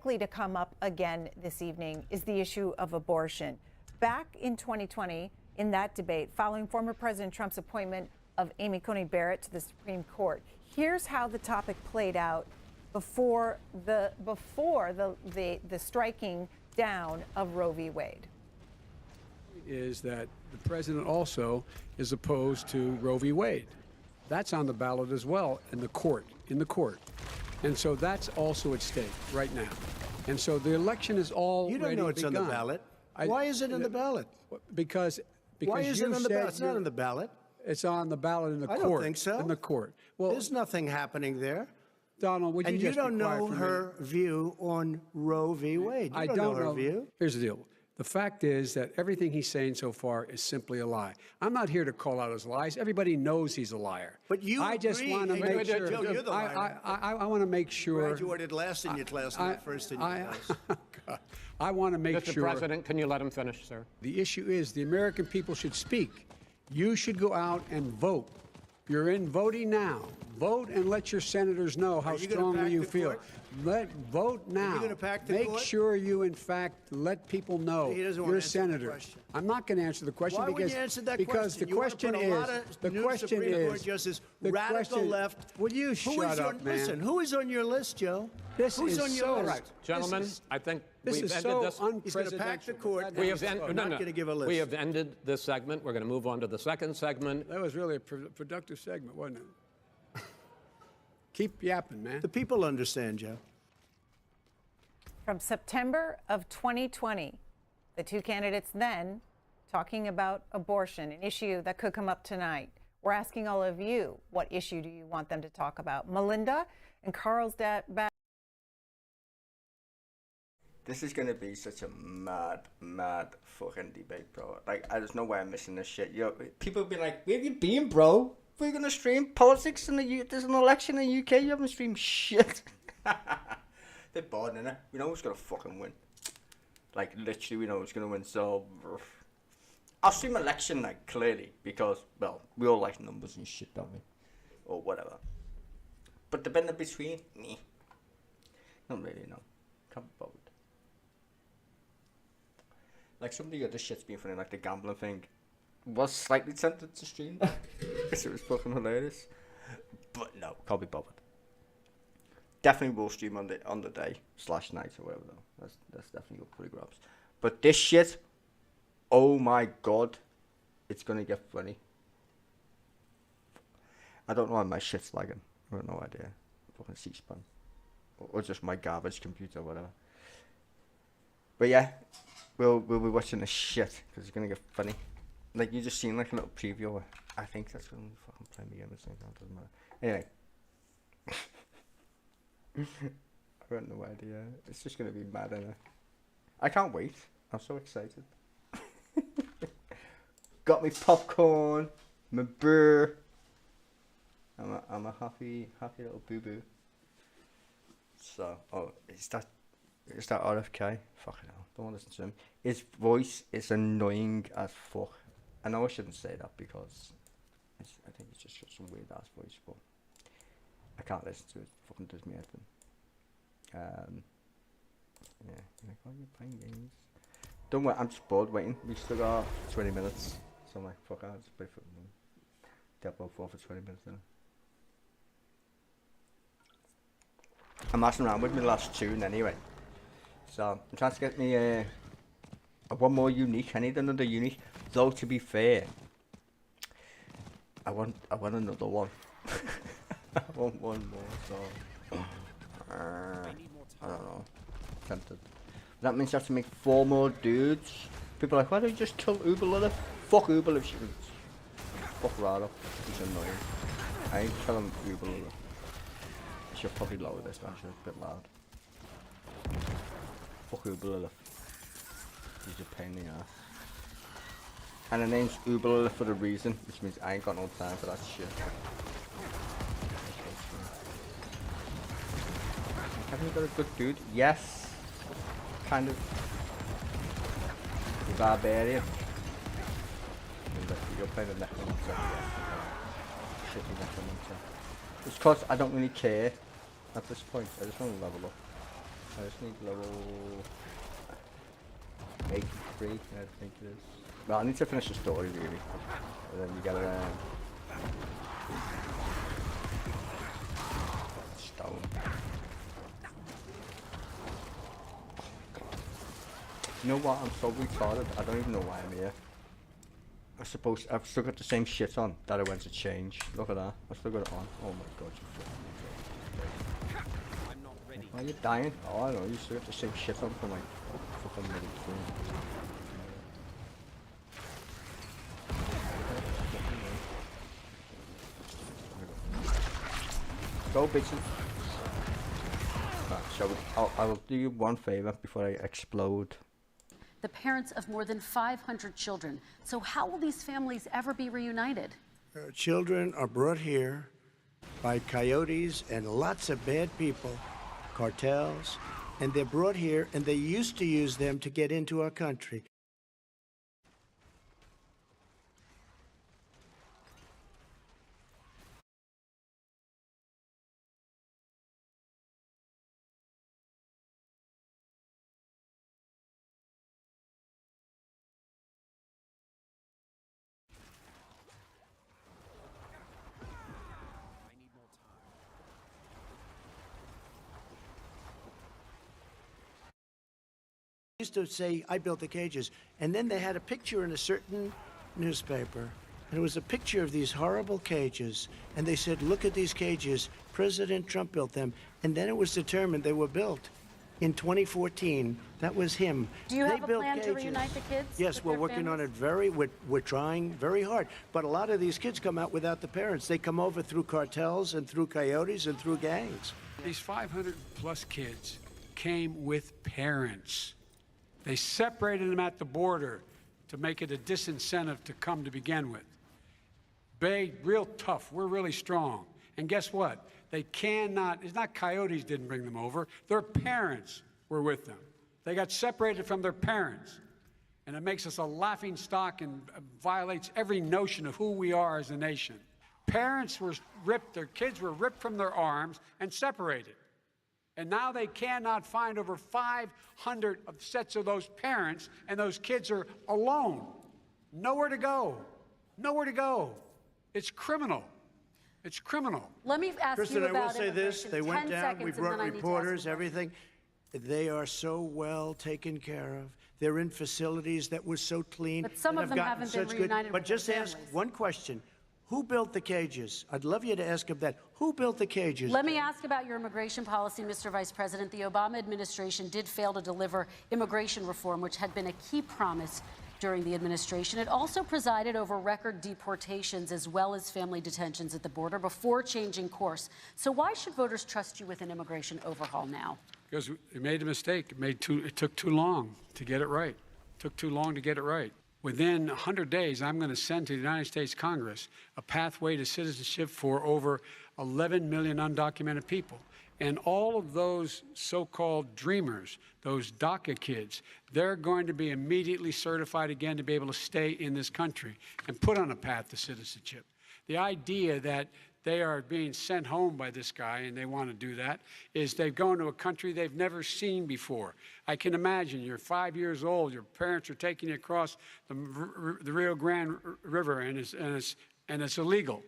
likely to come up again this evening is the issue of abortion. Back in 2020, in that debate, following former President Trump's appointment of Amy Coney Barrett to the Supreme Court, here's how the topic played out before the striking down of Roe v. Wade. Is that the president also is opposed to Roe v. Wade. That's on the ballot as well in the court. And so that's also at stake right now. And so the election is already You don't know it's begun. on the ballot. Why is it on the ballot? Because Why is it on the ballot? It's not on the ballot. It's on the ballot in the court. I don't think so. In the court. Well, there's nothing happening there. Donald, would you and just you don't be quiet know for her view on Roe v. Wade. You I don't know her view. Here's the deal. The fact is that everything he's saying so far is simply a lie. I'm not here to call out his lies. Everybody knows he's a liar. But you I just agree. want to make sure. Joe, you're the liar. I want to make sure. Graduated last in your class, not first in your class. I want to make sure. Mr. President, can you let him finish, sir? The issue is the American people should speak. You should go out and vote. You're in voting now. Vote and let your senators know how strongly you feel. Vote now. Are you gonna pack the Make court? sure you, in fact, let people know He doesn't want you're a to answer the senator. question. I'm not going to answer the question Why because wouldn't you answer that because question? the question You wanna put a lot of the new question Supreme Court is justices, the radical question, left. Will you Who shut is up, on, man? Listen, who is on your list, Joe? This Who's is on your so list? right. Gentlemen, I think This we've is ended so this. He's going to pack the unpresidential. court. We have We're not going to give a list. We have ended this segment. We're going to move on to the second segment. That was really a productive segment, wasn't it? Keep yapping, man. The people understand, Joe. From September of 2020, the two candidates then talking about abortion, an issue that could come up tonight. We're asking all of you, what issue do you want them to talk about? Melinda in Carlsbad. This is going to be such a mad fucking debate, bro. Like, there's no way I'm missing this shit. People be like, where have you been, bro? We're going to stream politics in the there's an election in the UK, you haven't streamed shit. They're bored, innit? We know who's going to fucking win. Like, literally, we know who's going to win, so... I'll stream election, like, clearly, because, well, we all like numbers and shit, don't we? Or whatever. But the bit in between, me. Not really, no. Can't be bothered. Like, somebody got this shit's been funny, like the gambling thing. Was slightly tempted to stream because it was fucking hilarious. But no, can't be bothered. Definitely will stream on the day / night or whatever though. That's definitely up for the grabs. But this shit, oh my god, it's gonna get funny. I don't know why my shit's lagging. I have no idea. Fucking C-SPAN. Or just my garbage computer or whatever. But yeah, we'll be watching this shit because it's gonna get funny. Like, you just seen like a little preview. I think that's gonna fucking play me game at the same time. Doesn't matter. Anyway, I have no idea. It's just gonna be mad, innit? I can't wait. I'm so excited. Got me popcorn, my beer. I'm a happy little boo boo. So, is that RFK? Fucking hell, don't want to listen to him. His voice is annoying as fuck. I know I shouldn't say that because I think it's just got some weird ass voice, but I can't listen to it. It fucking does me anything. Yeah, like, oh, you're playing games. Don't worry, I'm just bored waiting. We still got 20 minutes. So I'm like, fuck, I'll just play football. Diablo 4 for 20 minutes then. I'm messing around with my last tune anyway. So I'm trying to get me one more unique. I need another unique. Though to be fair, I want another one. I want one more. So I don't know. Tempted. That means I have to make 4 more dudes. People are like, why don't you just kill Uberlilla? Fuck Uberlilla. Fuck Rado. He's annoying. I ain't killing Uberlilla. I should probably lower this actually, it's a bit loud. Fuck Uberlilla. He's a pain in the ass. And the name's Uberlilla for the reason, which means I ain't got no time for that shit. Haven't you got a good dude? Yes. Kind of. The barbarian. You're playing the necromancer. Shitty necromancer. It's because I don't really care at this point. I just want to level up. I just need level 83, I think it is. Well, I need to finish the story really. And then you get stone. You know what? I'm so retarded. I don't even know why I'm here. I've still got the same shit on that I went to change. Look at that. I've still got it on. Oh my god, you fucking I'm not ready. Are you dying? Oh, I know. You still got the same shit on from like fucking middle Go, bitches. Right, shall we? I'll do you one favor before I explode. The parents of more than 500 children. So how will these families ever be reunited? Children are brought here by coyotes and lots of bad people, cartels, and they're brought here, and they used to use them to get into our country. Used to say, I built the cages, and then they had a picture in a certain newspaper, and it was a picture of these horrible cages, and they said, look at these cages, President Trump built them, and then it was determined they were built in 2014. That was him. Do you They have a built plan to cages. reunite the kids? Yes, with we're their working on families? it we're trying very hard, but a lot of these kids come out without the parents. They come over through cartels and through coyotes and through gangs. These 500 plus kids came with parents. They separated them at the border to make it a disincentive to come to begin with. Bay, real tough. We're really strong. And guess what? They cannot, it's not coyotes didn't bring them over. Their parents were with them. They got separated from their parents. And it makes us a laughing stock and violates every notion of who we are as a nation. Parents were ripped, their kids were ripped from their arms and separated. And now they cannot find over 500 sets of those parents, and those kids are alone. Nowhere to go. Nowhere to go. It's criminal. It's criminal. Let me ask Kristen, you I will about say this. immigration. They went 10 down. seconds, We and then brought I need to ask reporters, you. everything. They are so well taken care of. They're in facilities that were so clean. But some and of have them gotten haven't been such reunited But with their just ask families. one question. Who built the cages? I'd love you to ask him that. Who built the cages? Let me ask about your immigration policy, Mr. Vice President. The Obama administration did fail to deliver immigration reform, which had been a key promise during the administration. It also presided over record deportations as well as family detentions at the border before changing course. So why should voters trust you with an immigration overhaul now? Because we made a mistake. It took too long to get it right. It took too long to get it right. Within 100 days, I'm going to send to the United States Congress a pathway to citizenship for over 11 million undocumented people. And all of those so-called dreamers, those DACA kids, they're going to be immediately certified again to be able to stay in this country and put on a path to citizenship. The idea that they are being sent home by this guy, and they want to do that, is they've gone to a country they've never seen before. I can imagine you're 5 years old, your parents are taking you across the Rio Grande River, and it's illegal.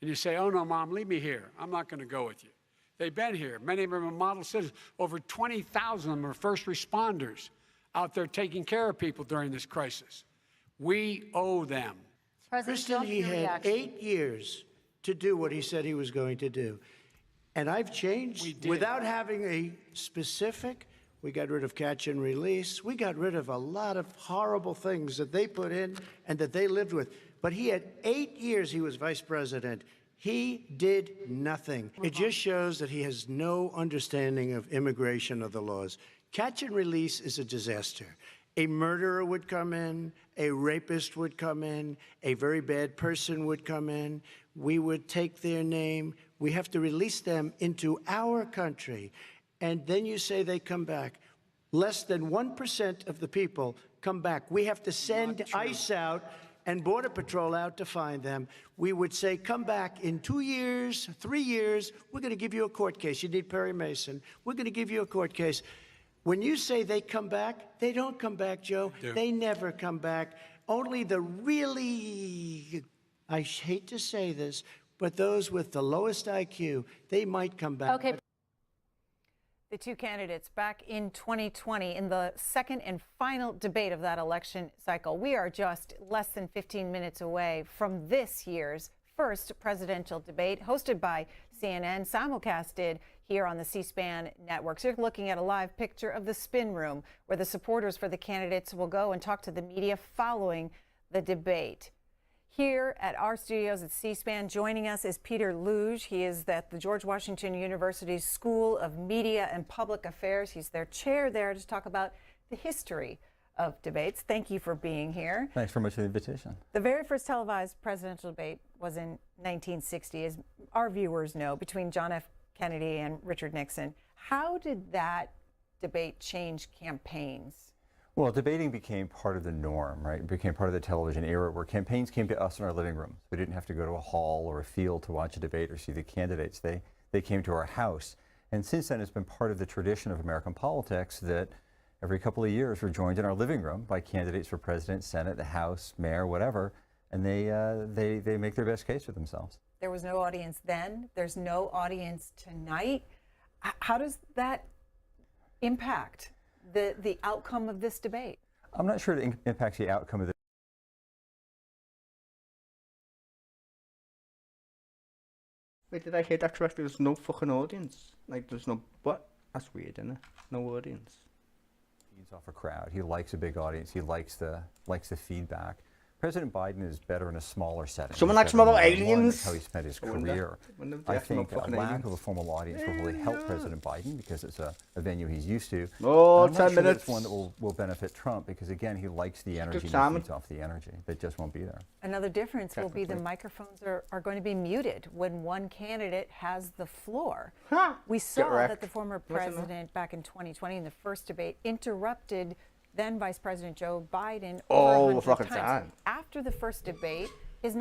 And you say, oh, no, Mom, leave me here. I'm not going to go with you. They've been here. Many of them are model citizens. Over 20,000 of them are first responders out there taking care of people during this crisis. We owe them. President Kristen, Trump, he your had reaction. 8 years to do what he said he was going to do. And I've changed without having a specific. We got rid of catch and release. We got rid of a lot of horrible things that they put in and that they lived with. But he had 8 years he was vice president. He did nothing. It just shows that he has no understanding of immigration or the laws. Catch and release is a disaster. A murderer would come in, a rapist would come in, a very bad person would come in. We would take their name. We have to release them into our country. And then you say they come back. Less than 1% of the people come back. We have to send ICE out and Border Patrol out to find them. We would say, come back in 2 years, 3 years. We're going to give you a court case. You need Perry Mason. We're going to give you a court case. When you say they come back, they don't come back, Joe. They never come back. Only the really, I hate to say this, but those with the lowest IQ, they might come back. Okay. The two candidates back in 2020 in the second and final debate of that election cycle. We are just less than 15 minutes away from this year's first presidential debate, hosted by CNN, simulcasted here on the C-SPAN network. So you're looking at a live picture of the spin room where the supporters for the candidates will go and talk to the media following the debate. Here at our studios at C-SPAN, joining us is Peter Luge. He is at the George Washington University's School of Media and Public Affairs. He's their chair there to talk about the history of debates. Thank you for being here. Thanks very much for the invitation. The very first televised presidential debate was in 1960, as our viewers know, between John F. Kennedy and Richard Nixon. How did that debate change campaigns? Well, debating became part of the norm, right? It became part of the television era where campaigns came to us in our living rooms. We didn't have to go to a hall or a field to watch a debate or see the candidates. They came to our house. And since then, it's been part of the tradition of American politics that every couple of years we're joined in our living room by candidates for president, Senate, the House, mayor, whatever, and they make their best case for themselves. There was no audience then. There's no audience tonight. How does that impact the outcome of this debate? I'm not sure it impacts the outcome of the Wait, did I hear that correctly? There's no fucking audience. Like, there's no... What? That's weird, isn't it? No audience. Feeds off a crowd. He likes a big audience. He likes the feedback. President Biden is better in a smaller setting. Someone like some other That's aliens. how he spent his I wonder. career. I think a lack of a formal audience will really help President Biden because it's a venue he's used to. Oh, I'm not 10 sure minutes. it's one that will benefit Trump because, again, he likes the energy and Simon. feeds off the energy. That just won't be there. Another difference will be the microphones are going to be muted when one candidate has the floor. Huh. We saw wrecked. that the former Listen up. president back in 2020 in the first debate interrupted then Vice President Joe Biden Oh, over 100 fucking times. time. After the first debate, his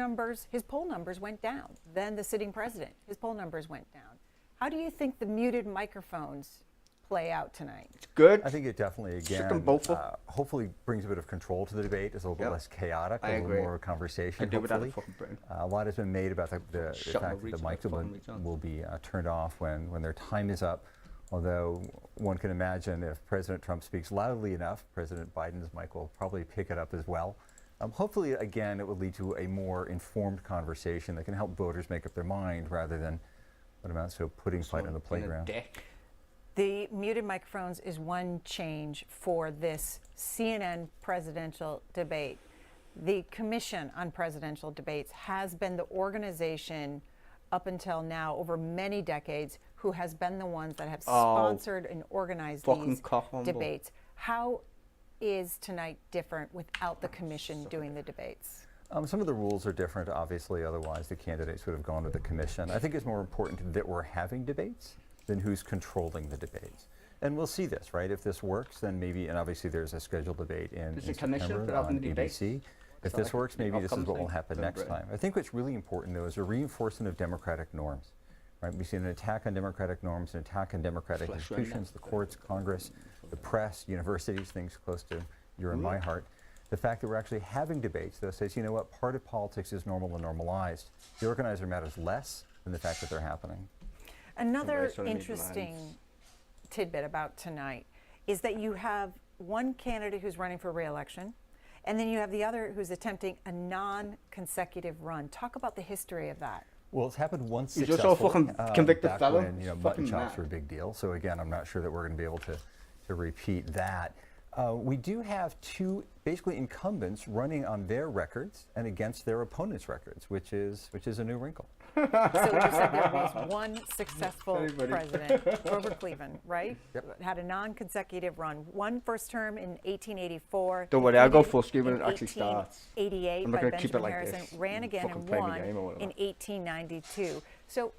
poll numbers went down. Then the sitting president, his poll numbers went down. How do you think the muted microphones play out tonight? It's good. I think it definitely, them again, both up. hopefully brings a bit of control to the debate. It's a little bit less chaotic, I a little agree. more conversation, I do without hopefully. a fucking brain. A lot has been made about the Shut fact my that the reach, mics fucking reach on. will be turned off when their time is up. Although one can imagine if President Trump speaks loudly enough, President Biden's mic will probably pick it up as well. Hopefully, again, it will lead to a more informed conversation that can help voters make up their mind rather than what amounts to a pudding fight on the playground. The muted microphones is one change for this CNN presidential debate. The Commission on Presidential Debates has been the organization up until now over many decades who has been the ones that have sponsored and organized these debates. How is tonight different without the commission doing the debates? Some of the rules are different, obviously, otherwise the candidates would have gone to the commission. I think it's more important that we're having debates than who's controlling the debates. And we'll see this, right? If this works, then maybe, and obviously there's a scheduled debate in September on ABC. If this works, maybe this is what will happen next time. I think what's really important, though, is a reinforcement of democratic norms. Right? We've seen an attack on democratic norms, an attack on democratic institutions, the courts, Congress, the press, universities, things close to your and my heart. The fact that we're actually having debates, though, says, you know what, part of politics is normal and normalized. The organizer matters less than the fact that they're happening. Another interesting tidbit about tonight is that you have one candidate who's running for re-election, and then you have the other who's attempting a non-consecutive run. Talk about the history of that. Well, it's happened once He's successfully. just all fucking convicted back felon. when, mutton chops were a big deal. So again, I'm not sure that we're going to be able to repeat that. We do have two basically incumbents running on their records and against their opponents' records, which is a new wrinkle. So you said there was one successful president, Grover Cleveland, right? Yep. Had a non-consecutive run. One first term in 1884. Don't worry, I'll go full screen when it actually starts. 1888 I'm not by gonna keep it Benjamin like Harrison. this. Ran again Fucking and play the won game or whatever. in 1892. So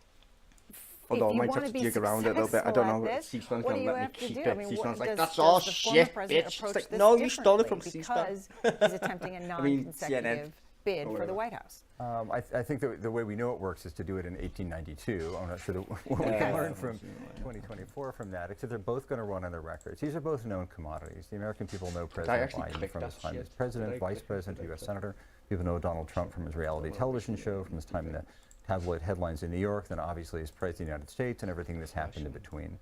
Although I if you might want have to to be jig around it a little bit. I don't know. successful at this, C-SPAN's what going do to you let me have to keep do? it. I mean, C-SPAN's like, does that's all the former shit, president bitch. It's approach like, this no, you stole it differently from C-SPAN. because he's attempting a I mean, non-consecutive bid for the whatever. White House. I think the way we know it works is to do it in 1892. I'm not sure what we can learn from 2024 from that, except they're both going to run on their records. These are both known commodities. The American people know President Biden from his time as president, vice president, U.S. senator. People know Donald Trump from his reality television show, from his time in the tabloid headlines in New York, then obviously as president of the United States and everything that's happened in between.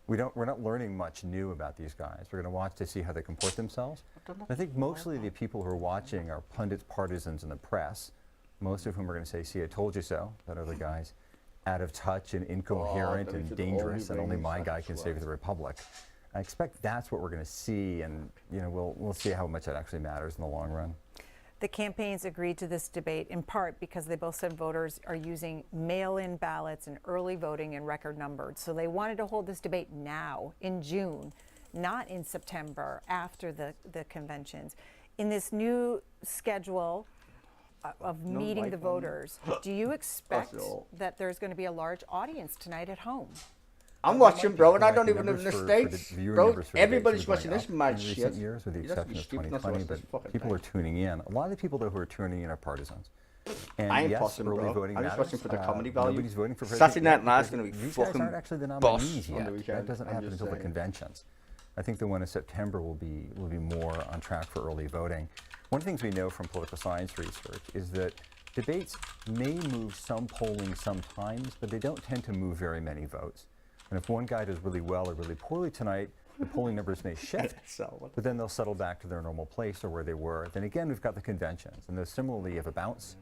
We're not learning much new about these guys. We're going to watch to see how they comport themselves. I think mostly the people who are watching are pundits, partisans, and the press, most of whom are going to say, see, I told you so, that other guy's out of touch and incoherent and dangerous, and only my guy can save the republic. I expect that's what we're going to see, and we'll see how much that actually matters in the long run. The campaigns agreed to this debate in part because they both said voters are using mail-in ballots and early voting in record numbers. So they wanted to hold this debate now, in June, not in September, after the conventions. In this new schedule of meeting the voters, do you expect that there's going to be a large audience tonight at home? I'm watching, bro, and I don't even live in the States. Bro, everybody's watching this mad shit. In recent years, with the exception of 2020, but people are tuning in. A lot of the people, though, who are tuning in are partisans. And I ain't yes, watching, early bro. voting I'm just matters. watching for the comedy value. Nobody's voting for president. Saturday Night Live's going to be These fucking guys aren't actually the boss nominees on the yet. weekend. That doesn't happen until the conventions. I think the one in September will be more on track for early voting. One of the things we know from political science research is that debates may move some polling sometimes, but they don't tend to move very many votes. And if one guy does really well or really poorly tonight, the polling numbers may shift, but then they'll settle back to their normal place or where they were. Then again, we've got the conventions, and similarly, you have a bounce.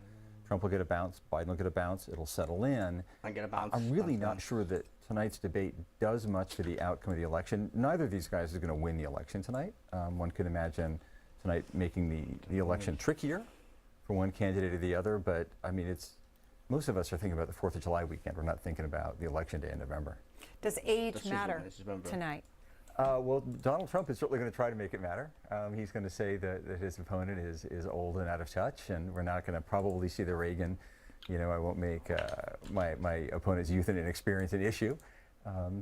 Trump will get a bounce, Biden will get a bounce, it'll settle in. I get a bounce. I'm really not sure that tonight's debate does much for the outcome of the election. Neither of these guys is going to win the election tonight. One can imagine tonight making the election trickier for one candidate or the other, but I mean, most of us are thinking about the 4th of July weekend. We're not thinking about the election day in November. Does age matter tonight? Well, Donald Trump is certainly going to try to make it matter. He's going to say that his opponent is old and out of touch, and we're not going to probably see the Reagan, I won't make my opponent's youth and inexperience an issue.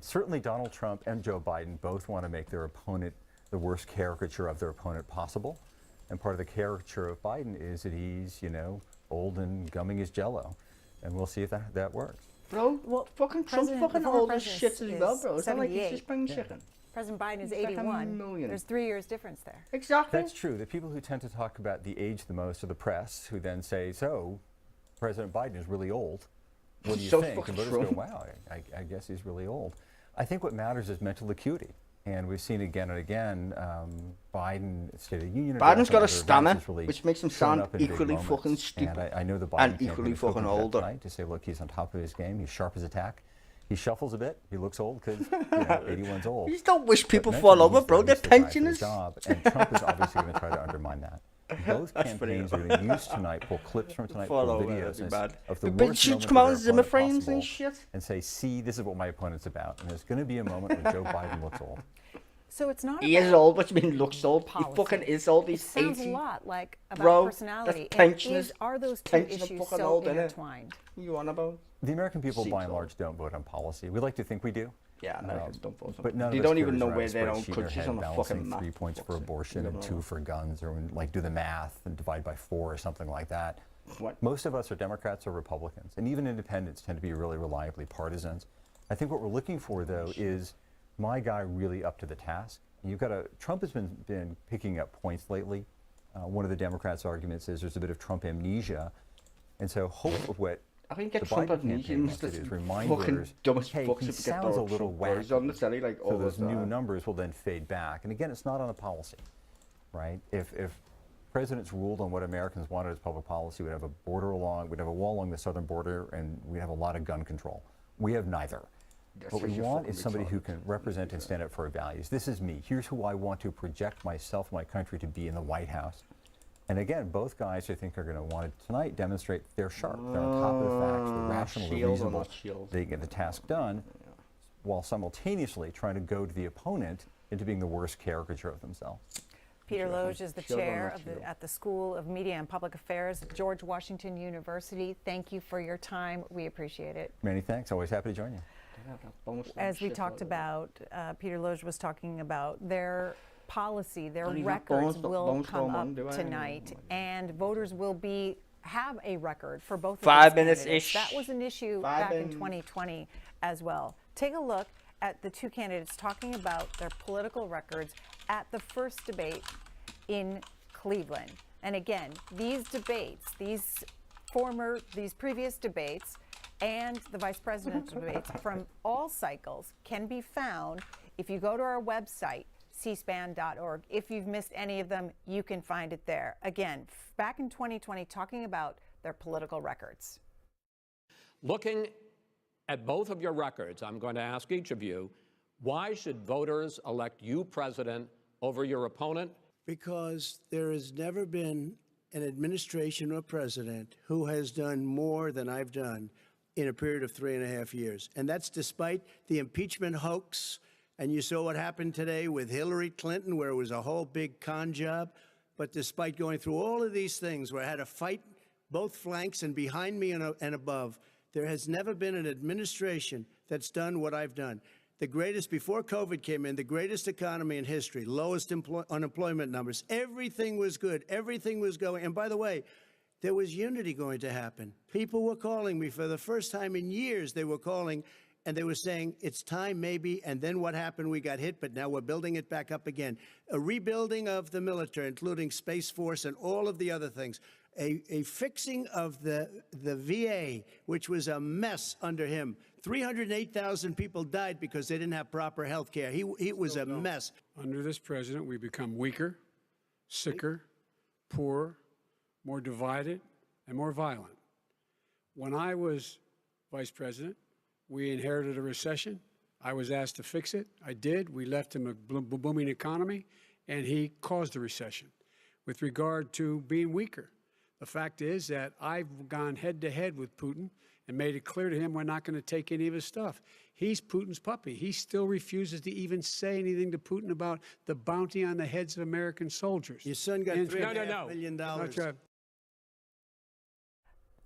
Certainly Donald Trump and Joe Biden both want to make their opponent the worst caricature of their opponent possible. And part of the caricature of Biden is that he's, old and gumming his jello. And we'll see if that works. Bro, well, fucking Trump's fucking old as shit as well, bro. It's not like he's just spring chicken. President Biden is 81. There's 3 years difference there. Exactly. That's true. The people who tend to talk about the age the most are the press, who then say, so, President Biden is really old. What do you think? And voters go, wow, I guess he's really old. I think what matters is mental acuity. And we've seen again and again, Biden, State of the Union. Biden's got a stammer, which makes him sound equally fucking stupid and I know the Biden and equally fucking older. Tonight to say, look, he's on top of his game. He's sharp as a tack. He shuffles a bit. He looks old because 81's old. You just don't wish people fall over, bro. They're pensioners. And Trump is obviously going to try to undermine that. Both campaigns are going to use tonight, pull clips from tonight, pull videos of the worst moments come out in of Zimmer their frames opponent and shit. And say, see, this is what my opponent's about. And there's going to be a moment when Joe Biden looks old. So it's not. He is old. What do you mean looks old? He fucking is old. He's 80. It sounds a lot like about personality. And are those two issues so intertwined? What you on about? The American people, by and large, don't vote on policy. We like to think we do. Yeah, Americans don't vote on but none they of don't us even know carries where around their own a spreadsheet in country's their on the head fucking balancing map. 3 points for abortion and 2 for guns, or like do the math and divide by 4 or something like that. Most of us are Democrats or Republicans, and even independents tend to be really reliably partisans. I think what we're looking for, though, is my guy really up to the task. You've got Trump has been picking up points lately. One of the Democrats' arguments is there's a bit of Trump amnesia, and so hope of what I think get Trump amnesia is reminders, dumbest hey, fucks he sounds a little wacky, on the telly like so those new numbers will then fade back. And again, it's not on the policy, right? If presidents ruled on what Americans wanted as public policy, we'd have a we'd have a wall along the southern border, and we'd have a lot of gun control. We have neither. What we want is somebody who can represent and stand up for our values. This is me. Here's who I want to project myself, my country, to be in the White House. And again, both guys, I think, are going to want to tonight demonstrate they're sharp. They're on top of the facts. They're rational. They're reasonable. They get the task done, while simultaneously trying to goad the opponent into being the worst caricature of themselves. Peter Loge is the chair at the School of Media and Public Affairs at George Washington University. Thank you for your time. We appreciate it. Many thanks. Always happy to join you. As we talked about, Peter Loge was talking about their policy, their records will come up tonight, and voters will be have a record for both of 5 these minutes candidates. ish. That was an issue back in 2020 as well. Take a look at the two candidates talking about their political records at the first debate in Cleveland. And again, these debates, these previous debates and the vice presidential debates from all cycles can be found if you go to our website, cspan.org. If you've missed any of them, you can find it there. Again, back in 2020, talking about their political records. Looking at both of your records, I'm going to ask each of you, why should voters elect you president over your opponent? Because there has never been an administration or president who has done more than I've done in a period of 3.5 years. And that's despite the impeachment hoax. And you saw what happened today with Hillary Clinton, where it was a whole big con job. But despite going through all of these things, where I had to fight both flanks and behind me and above, there has never been an administration that's done what I've done. The greatest, before COVID came in, the greatest economy in history, lowest unemployment numbers. Everything was good. Everything was going. And by the way, there was unity going to happen. People were calling me for the first time in years. They were calling and they were saying, it's time maybe. And then what happened? We got hit, but now we're building it back up again. A rebuilding of the military, including Space Force and all of the other things. A fixing of the VA, which was a mess under him. 308,000 people died because they didn't have proper health care. It was a mess. Under this president, we become weaker, sicker, poorer, more divided, and more violent. When I was vice president, we inherited a recession. I was asked to fix it. I did. We left him a booming economy, and he caused the recession. With regard to being weaker, the fact is that I've gone head-to-head with Putin and made it clear to him we're not going to take any of his stuff. He's Putin's puppy. He still refuses to even say anything to Putin about the bounty on the heads of American soldiers. Your son got $3.5 million. That's right.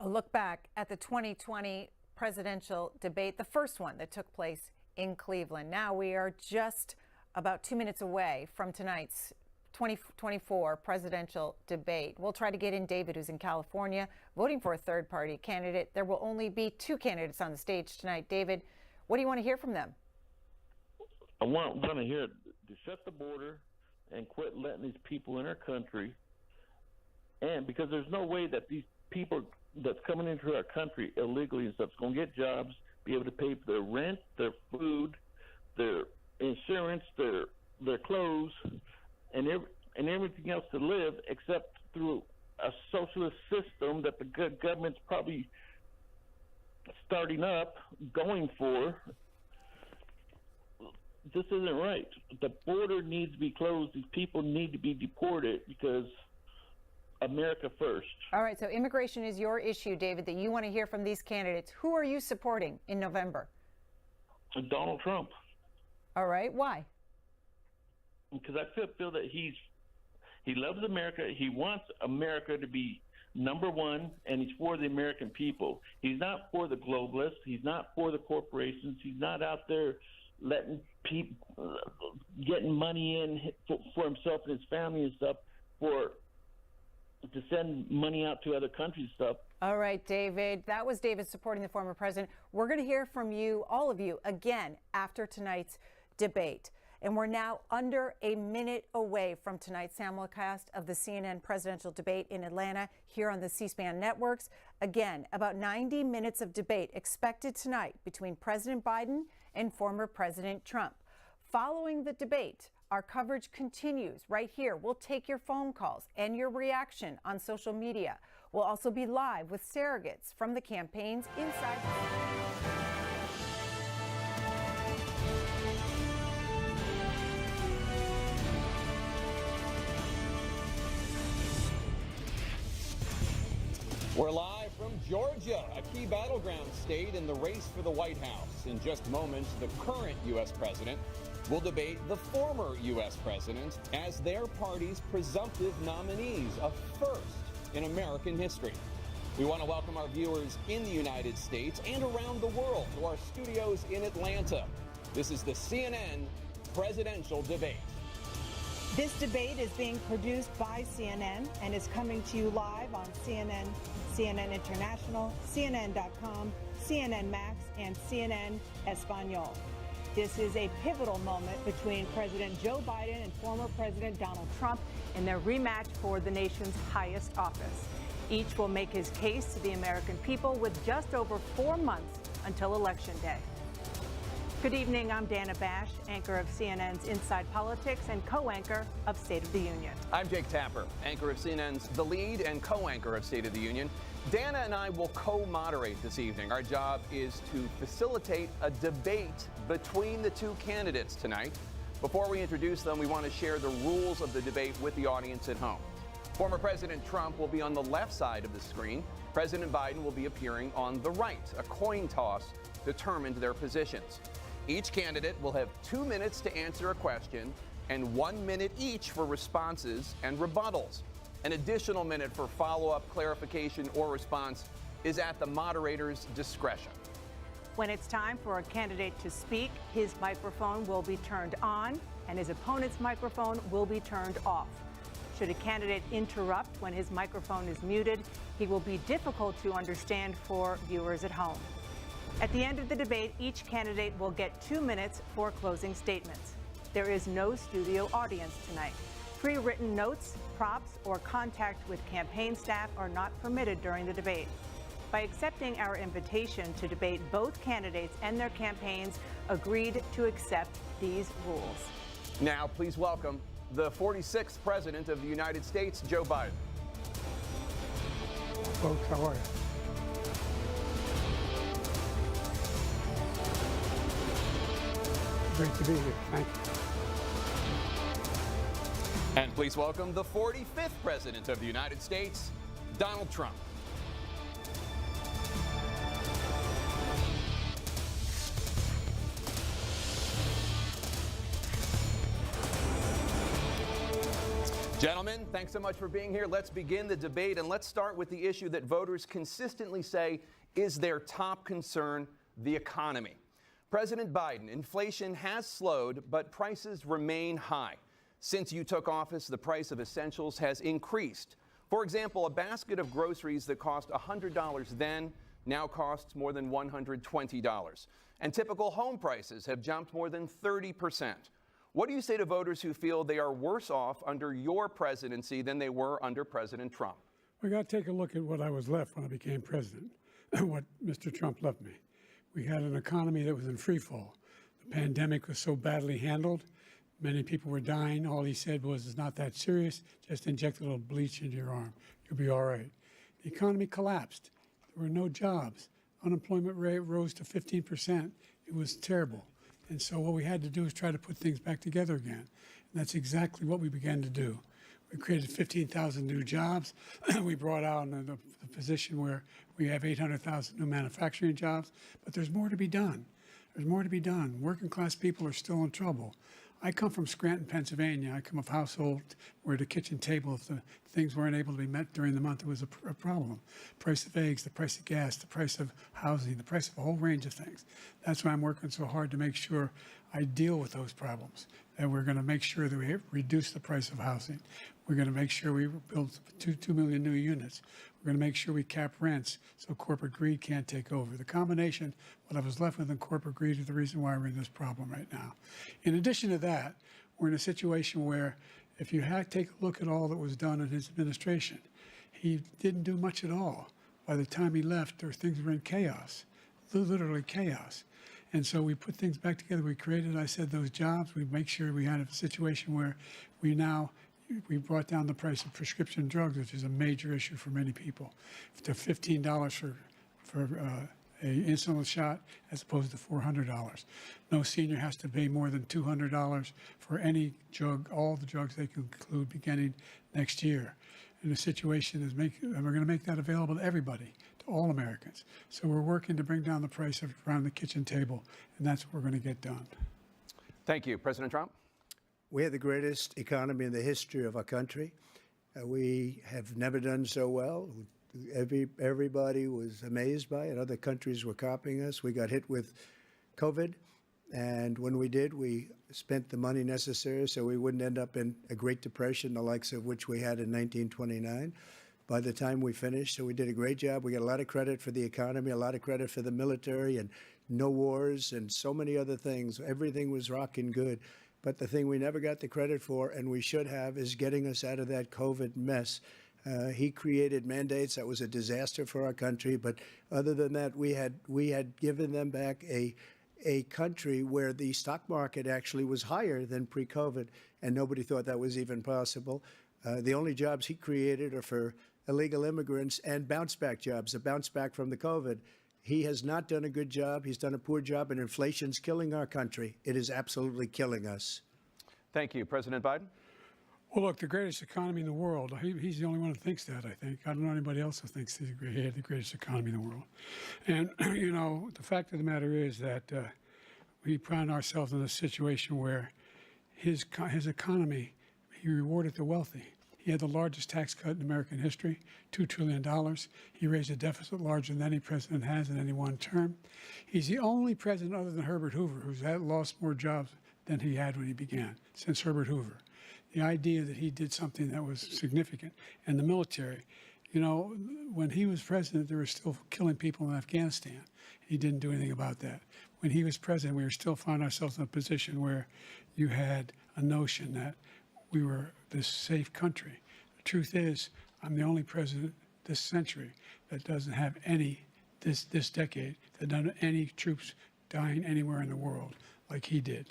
A look back at the 2020 presidential debate, the first one that took place in Cleveland. Now we are just about 2 minutes away from tonight's 2024 presidential debate. We'll try to get in David, who's in California, voting for a third-party candidate. There will only be two candidates on the stage tonight. David, what do you want to hear from them? I want to hear to shut the border and quit letting these people in our country. And because there's no way that these people that's coming into our country illegally and stuff is going to get jobs, be able to pay for their rent, their food, their insurance, their clothes, and everything else to live, except through a socialist system that the good government's probably starting up, going for. This isn't right. The border needs to be closed. These people need to be deported because America first. All right, so immigration is your issue, David, that you want to hear from these candidates. Who are you supporting in November? Donald Trump. All right, why? Because I feel that he loves America. He wants America to be number one, and he's for the American people. He's not for the globalists. He's not for the corporations. He's not out there letting people getting money in for himself and his family and stuff to send money out to other countries and stuff. All right, David. That was David supporting the former president. We're going to hear from you, all of you, again after tonight's debate. And we're now under a minute away from tonight's simulcast of the CNN presidential debate in Atlanta here on the C-SPAN networks. Again, about 90 minutes of debate expected tonight between President Biden and former President Trump. Following the debate, our coverage continues right here. We'll take your phone calls and your reaction on social media. We'll also be live with surrogates from the campaigns inside. We're live from Georgia, a key battleground state in the race for the White House. In just moments, the current U.S. president will debate the former U.S. president as their party's presumptive nominees, a first in American history. We want to welcome our viewers in the United States and around the world to our studios in Atlanta. This is the CNN presidential debate. This debate is being produced by CNN and is coming to you live on CNN, CNN International, CNN.com, CNN Max, and CNN Espanol. This is a pivotal moment between President Joe Biden and former President Donald Trump in their rematch for the nation's highest office. Each will make his case to the American people with just over 4 months until Election Day. Good evening, I'm Dana Bash, anchor of CNN's Inside Politics and co-anchor of State of the Union. I'm Jake Tapper, anchor of CNN's The Lead and co-anchor of State of the Union. Dana and I will co-moderate this evening. Our job is to facilitate a debate between the two candidates tonight. Before we introduce them, we want to share the rules of the debate with the audience at home. Former President Trump will be on the left side of the screen. President Biden will be appearing on the right. A coin toss determined their positions. Each candidate will have 2 minutes to answer a question and 1 minute each for responses and rebuttals. An additional minute for follow-up, clarification, or response is at the moderator's discretion. When it's time for a candidate to speak, his microphone will be turned on and his opponent's microphone will be turned off. Should a candidate interrupt when his microphone is muted, he will be difficult to understand for viewers at home. At the end of the debate, each candidate will get 2 minutes for closing statements. There is no studio audience tonight. Pre-written notes, props, or contact with campaign staff are not permitted during the debate. By accepting our invitation to debate, both candidates and their campaigns agreed to accept these rules. Now, please welcome the 46th President of the United States, Joe Biden. Folks, how are you? Great to be here. Thank you. And please welcome the 45th President of the United States, Donald Trump. Gentlemen, thanks so much for being here. Let's begin the debate, and let's start with the issue that voters consistently say is their top concern, the economy. President Biden, inflation has slowed, but prices remain high. Since you took office, the price of essentials has increased. For example, a basket of groceries that cost $100 then now costs more than $120. And typical home prices have jumped more than 30%. What do you say to voters who feel they are worse off under your presidency than they were under President Trump? We got to take a look at what I was left when I became president, what Mr. Trump left me. We had an economy that was in free fall. The pandemic was so badly handled. Many people were dying. All he said was, it's not that serious. Just inject a little bleach into your arm. You'll be all right. The economy collapsed. There were no jobs. Unemployment rate rose to 15%. It was terrible. And so what we had to do is try to put things back together again. And that's exactly what we began to do. We created 15,000 new jobs. We brought out the position where we have 800,000 new manufacturing jobs. But there's more to be done. There's more to be done. Working class people are still in trouble. I come from Scranton, Pennsylvania. I come of a household where the kitchen table, if the things weren't able to be met during the month, it was a problem. Price of eggs, the price of gas, the price of housing, the price of a whole range of things. That's why I'm working so hard to make sure I deal with those problems. And we're going to make sure that we reduce the price of housing. We're going to make sure we build 2 million new units. We're going to make sure we cap rents so corporate greed can't take over. The combination, what I was left with in corporate greed, is the reason why we're in this problem right now. In addition to that, we're in a situation where if you take a look at all that was done in his administration, he didn't do much at all. By the time he left, things were in chaos, literally chaos. And so we put things back together. We created, I said, those jobs. We make sure we had a situation where we brought down the price of prescription drugs, which is a major issue for many people, to $15 for an insulin shot as opposed to $400. No senior has to pay more than $200 for any drug, all the drugs they can include beginning next year. And the situation is and we're going to make that available to everybody, to all Americans. So we're working to bring down the price around the kitchen table, and that's what we're going to get done. Thank you. President Trump? We have the greatest economy in the history of our country. We have never done so well. Everybody was amazed by it. Other countries were copying us. We got hit with COVID. And when we did, we spent the money necessary so we wouldn't end up in a Great Depression, the likes of which we had in 1929. By the time we finished, so we did a great job. We got a lot of credit for the economy, a lot of credit for the military, and no wars and so many other things. Everything was rocking good. But the thing we never got the credit for, and we should have, is getting us out of that COVID mess. He created mandates. That was a disaster for our country. But other than that, we had given them back a country where the stock market actually was higher than pre-COVID, and nobody thought that was even possible. The only jobs he created are for illegal immigrants and bounce-back jobs, a bounce back from the COVID. He has not done a good job. He's done a poor job, and inflation's killing our country. It is absolutely killing us. Thank you. President Biden? Well, look, the greatest economy in the world, he's the only one who thinks that, I think. I don't know anybody else who thinks he had the greatest economy in the world. And, you know, the fact of the matter is that we found ourselves in a situation where his economy, he rewarded the wealthy. He had the largest tax cut in American history, $2 trillion. He raised a deficit larger than any president has in any one term. He's the only president other than Herbert Hoover who's lost more jobs than he had when he began, since Herbert Hoover. The idea that he did something that was significant. And the military, you know, when he was president, they were still killing people in Afghanistan. He didn't do anything about that. When he was president, we were still finding ourselves in a position where you had a notion that we were this safe country. The truth is, I'm the only president this century that doesn't have this decade, that doesn't have any troops dying anywhere in the world like he did.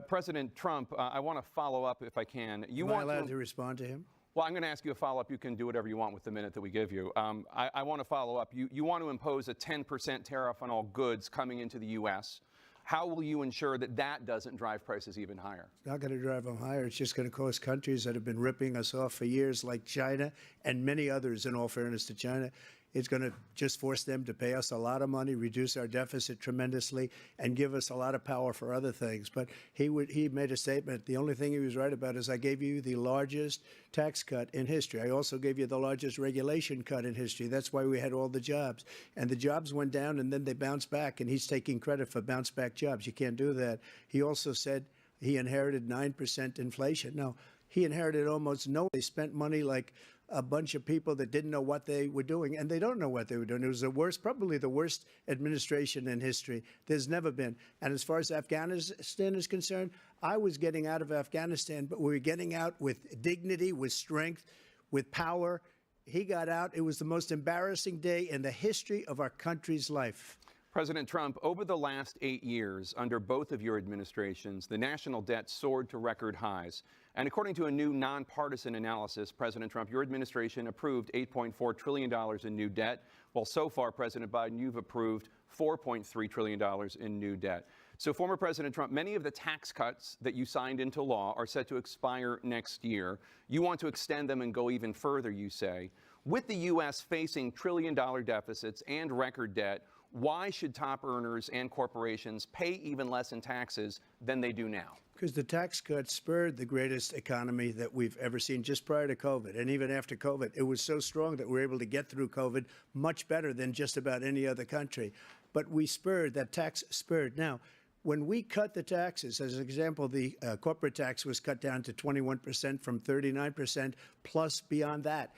President Trump, I want to follow up if I can. Am I allowed to respond to him? Well, I'm going to ask you a follow-up. You can do whatever you want with the minute that we give you. I want to follow up. You want to impose a 10% tariff on all goods coming into the U.S. How will you ensure that that doesn't drive prices even higher? It's not going to drive them higher. It's just going to cost countries that have been ripping us off for years, like China and many others, in all fairness to China. It's going to just force them to pay us a lot of money, reduce our deficit tremendously, and give us a lot of power for other things. But he made a statement. The only thing he was right about is I gave you the largest tax cut in history. I also gave you the largest regulation cut in history. That's why we had all the jobs. And the jobs went down, and then they bounced back, and he's taking credit for bounce-back jobs. You can't do that. He also said he inherited 9% inflation. No, he inherited almost no. They spent money like a bunch of people that didn't know what they were doing, and they don't know what they were doing. It was the worst, probably the worst administration in history. There's never been. And as far as Afghanistan is concerned, I was getting out of Afghanistan, but we were getting out with dignity, with strength, with power. He got out. It was the most embarrassing day in the history of our country's life. President Trump, over the last 8 years, under both of your administrations, the national debt soared to record highs. And according to a new nonpartisan analysis, President Trump, your administration approved $8.4 trillion in new debt, while so far, President Biden, you've approved $4.3 trillion in new debt. So, former President Trump, many of the tax cuts that you signed into law are set to expire next year. You want to extend them and go even further, you say. With the U.S. facing trillion-dollar deficits and record debt, why should top earners and corporations pay even less in taxes than they do now? Because the tax cuts spurred the greatest economy that we've ever seen just prior to COVID. And even after COVID, it was so strong that we were able to get through COVID much better than just about any other country. But we spurred, that tax spurred. Now, when we cut the taxes, as an example, the corporate tax was cut down to 21% from 39%, plus beyond that.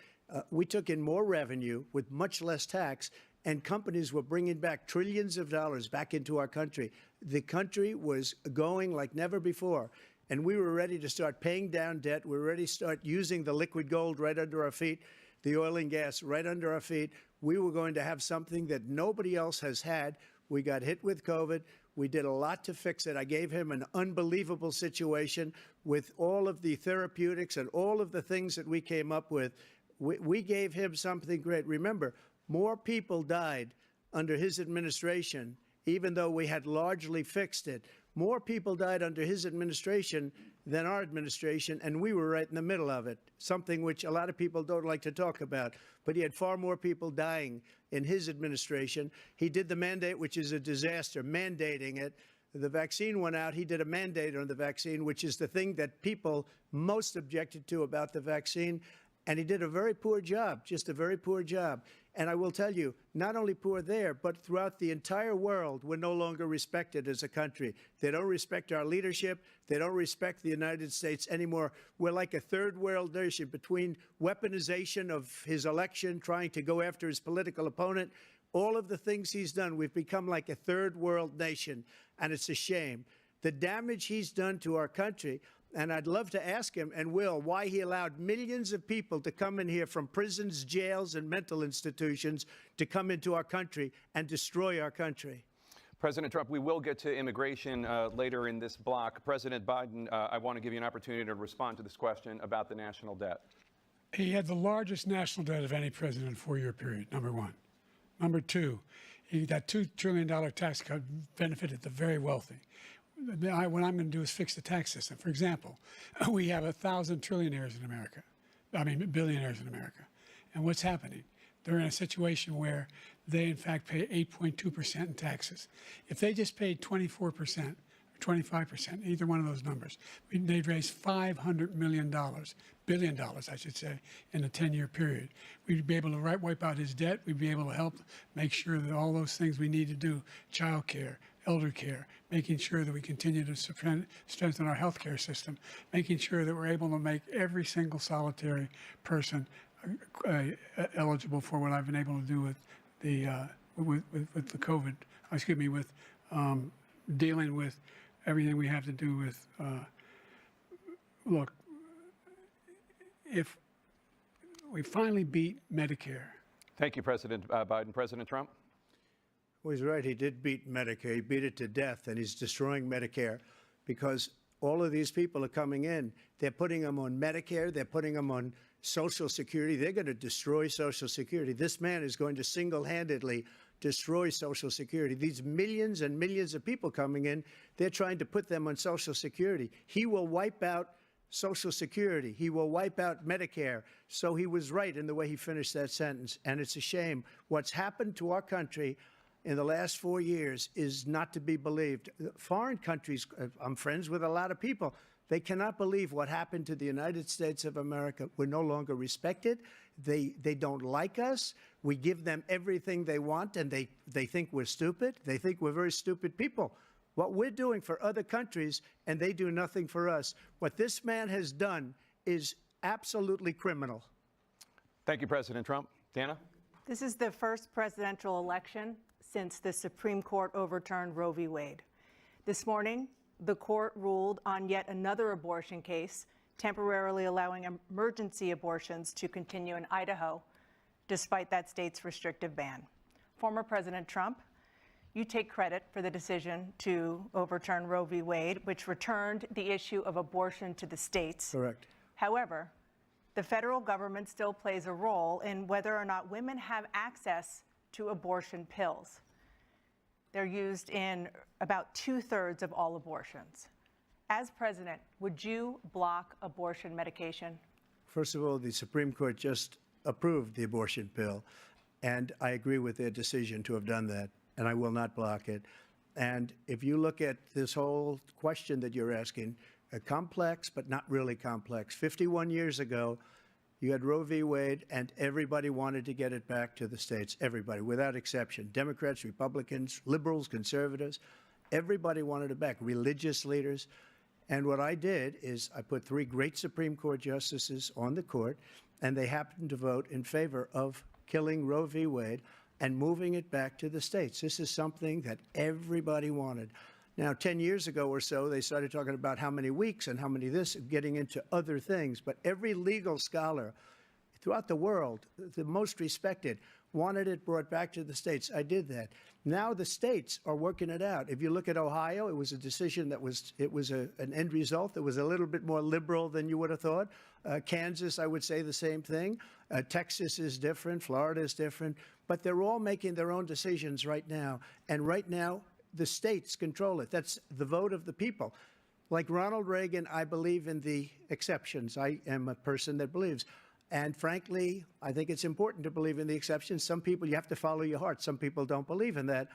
We took in more revenue with much less tax, and companies were bringing back trillions of dollars back into our country. The country was going like never before, and we were ready to start paying down debt. We were ready to start using the liquid gold right under our feet, the oil and gas right under our feet. We were going to have something that nobody else has had. We got hit with COVID. We did a lot to fix it. I gave him an unbelievable situation with all of the therapeutics and all of the things that we came up with. We gave him something great. Remember, more people died under his administration, even though we had largely fixed it. More people died under his administration than our administration, and we were right in the middle of it, something which a lot of people don't like to talk about. But he had far more people dying in his administration. He did the mandate, which is a disaster, mandating it. The vaccine went out. He did a mandate on the vaccine, which is the thing that people most objected to about the vaccine. And he did a very poor job, just a very poor job. And I will tell you, not only poor there, but throughout the entire world, we're no longer respected as a country. They don't respect our leadership. They don't respect the United States anymore. We're like a third world nation between weaponization of his election, trying to go after his political opponent, all of the things he's done. We've become like a third world nation, and it's a shame. The damage he's done to our country. And I'd love to ask him, and will, why he allowed millions of people to come in here from prisons, jails, and mental institutions to come into our country and destroy our country. President Trump, we will get to immigration later in this block. President Biden, I want to give you an opportunity to respond to this question about the national debt. He had the largest national debt of any president in a four-year period, number one. Number two, that $2 trillion tax cut benefited the very wealthy. What I'm going to do is fix the tax system. For example, we have 1,000 trillionaires in America. Billionaires in America. And what's happening? They're in a situation where they, in fact, pay 8.2% in taxes. If they just paid 24%, 25%, either one of those numbers, they'd raise $500 billion, I should say, in a 10-year period. We'd be able to wipe out his debt. We'd be able to help make sure that all those things we need to do, child care, elder care, making sure that we continue to strengthen our health care system, making sure that we're able to make every single solitary person eligible for what I've been able to do with the COVID, with dealing with everything we have to do with, look, if we finally beat Medicare. Thank you, President Biden. President Trump? Well, he's right. He did beat Medicare. He beat it to death, and he's destroying Medicare because all of these people are coming in. They're putting them on Medicare. They're putting them on Social Security. They're going to destroy Social Security. This man is going to single-handedly destroy Social Security. These millions and millions of people coming in, they're trying to put them on Social Security. He will wipe out Social Security. He will wipe out Medicare. So he was right in the way he finished that sentence. And it's a shame. What's happened to our country in the last 4 years is not to be believed. Foreign countries, I'm friends with a lot of people, they cannot believe what happened to the United States of America. We're no longer respected. They don't like us. We give them everything they want, and they think we're stupid. They think we're very stupid people. What we're doing for other countries, and they do nothing for us. What this man has done is absolutely criminal. Thank you, President Trump. Dana? This is the first presidential election since the Supreme Court overturned Roe v. Wade. This morning, the court ruled on yet another abortion case, temporarily allowing emergency abortions to continue in Idaho, despite that state's restrictive ban. Former President Trump, you take credit for the decision to overturn Roe v. Wade, which returned the issue of abortion to the states. Correct. However, the federal government still plays a role in whether or not women have access to abortion pills. They're used in about 2/3 of all abortions. As president, would you block abortion medication? First of all, the Supreme Court just approved the abortion pill, and I agree with their decision to have done that, and I will not block it. And if you look at this whole question that you're asking, complex but not really complex. 51 years ago, you had Roe v. Wade, and everybody wanted to get it back to the states. Everybody, without exception. Democrats, Republicans, liberals, conservatives. Everybody wanted it back. Religious leaders. And what I did is I put 3 great Supreme Court justices on the court, and they happened to vote in favor of killing Roe v. Wade and moving it back to the states. This is something that everybody wanted. Now, 10 years ago or so, they started talking about how many weeks and how many this, getting into other things. But every legal scholar throughout the world, the most respected, wanted it brought back to the states. I did that. Now the states are working it out. If you look at Ohio, it was a decision that was an end result that was a little bit more liberal than you would have thought. Kansas, I would say the same thing. Texas is different. Florida is different. But they're all making their own decisions right now. And right now, the states control it. That's the vote of the people. Like Ronald Reagan, I believe in the exceptions. I am a person that believes. And frankly, I think it's important to believe in the exceptions. Some people, you have to follow your heart. Some people don't believe in that.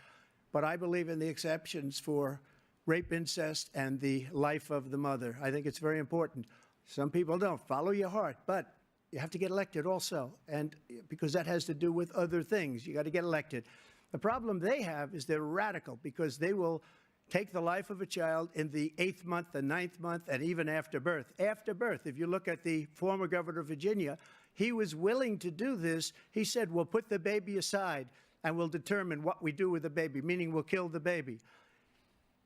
But I believe in the exceptions for rape, incest, and the life of the mother. I think it's very important. Some people don't. Follow your heart. But You have to get elected also, and because that has to do with other things. You got to get elected. The problem they have is they're radical because they will take the life of a child in the 8th month, the 9th month, and even after birth. After birth, if you look at the former governor of Virginia, he was willing to do this. He said, we'll put the baby aside and we'll determine what we do with the baby, meaning we'll kill the baby.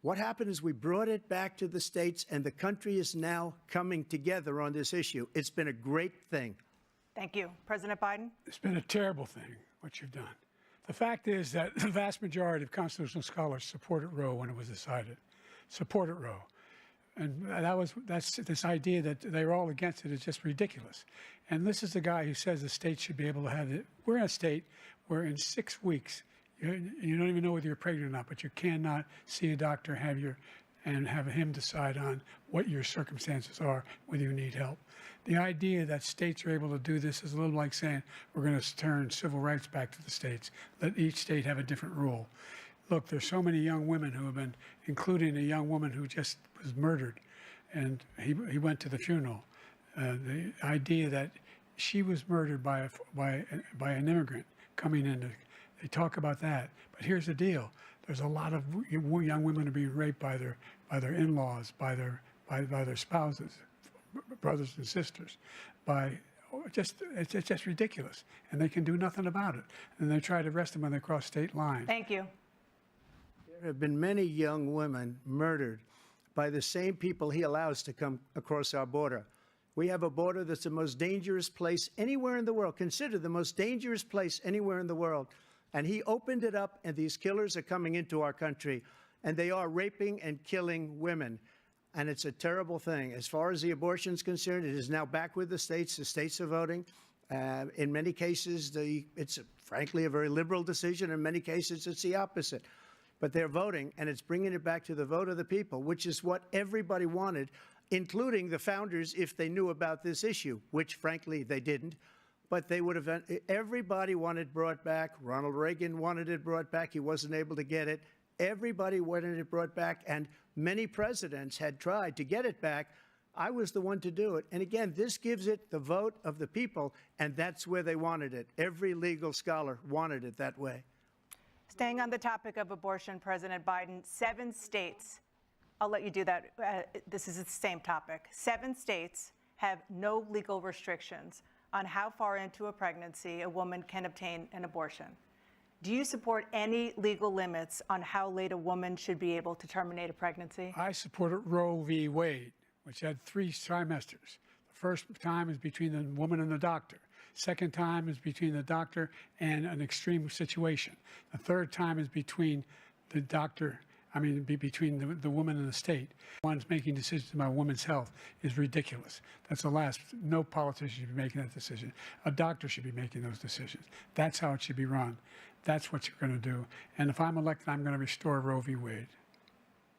What happened is we brought it back to the states, and the country is now coming together on this issue. It's been a great thing. Thank you. President Biden? It's been a terrible thing, what you've done. The fact is that the vast majority of constitutional scholars supported Roe when it was decided, supported Roe. And that's this idea that they're all against it is just ridiculous. And this is the guy who says the states should be able to have it. We're in a state where in 6 weeks, you don't even know whether you're pregnant or not, but you cannot see a doctor and have him decide on what your circumstances are, whether you need help. The idea that states are able to do this is a little like saying we're going to turn civil rights back to the states, let each state have a different rule. Look, there's so many young women who have been, including a young woman who just was murdered, and he went to the funeral. The idea that she was murdered by an immigrant coming in, they talk about that. But here's the deal: there's a lot of young women are being raped by their in-laws, by their spouses, brothers and sisters, it's just ridiculous, and they can do nothing about it. And they try to arrest them when they cross state lines. Thank you. There have been many young women murdered by the same people he allows to come across our border. We have a border that's the most dangerous place anywhere in the world, considered the most dangerous place anywhere in the world. And he opened it up, and these killers are coming into our country, and they are raping and killing women. And it's a terrible thing. As far as the abortion is concerned, it is now back with the states. The states are voting. In many cases, it's frankly a very liberal decision. In many cases, it's the opposite. But they're voting, and it's bringing it back to the vote of the people, which is what everybody wanted, including the founders, if they knew about this issue, which, frankly, they didn't. But they would have, everybody wanted it brought back. Ronald Reagan wanted it brought back. He wasn't able to get it. Everybody wanted it brought back, and many presidents had tried to get it back. I was the one to do it. And again, this gives it the vote of the people, and that's where they wanted it. Every legal scholar wanted it that way. Staying on the topic of abortion, President Biden, 7 states, I'll let you do that. This is the same topic. 7 states have no legal restrictions on how far into a pregnancy a woman can obtain an abortion. Do you support any legal limits on how late a woman should be able to terminate a pregnancy? I supported Roe v. Wade, which had 3 trimesters. The first time is between the woman and the doctor. Second time is between the doctor and an extreme situation. The third time is between the doctor, between the woman and the state. One's making decisions about women's health is ridiculous. That's the last. No politician should be making that decision. A doctor should be making those decisions. That's how it should be run. That's what you're going to do. And if I'm elected, I'm going to restore Roe v. Wade.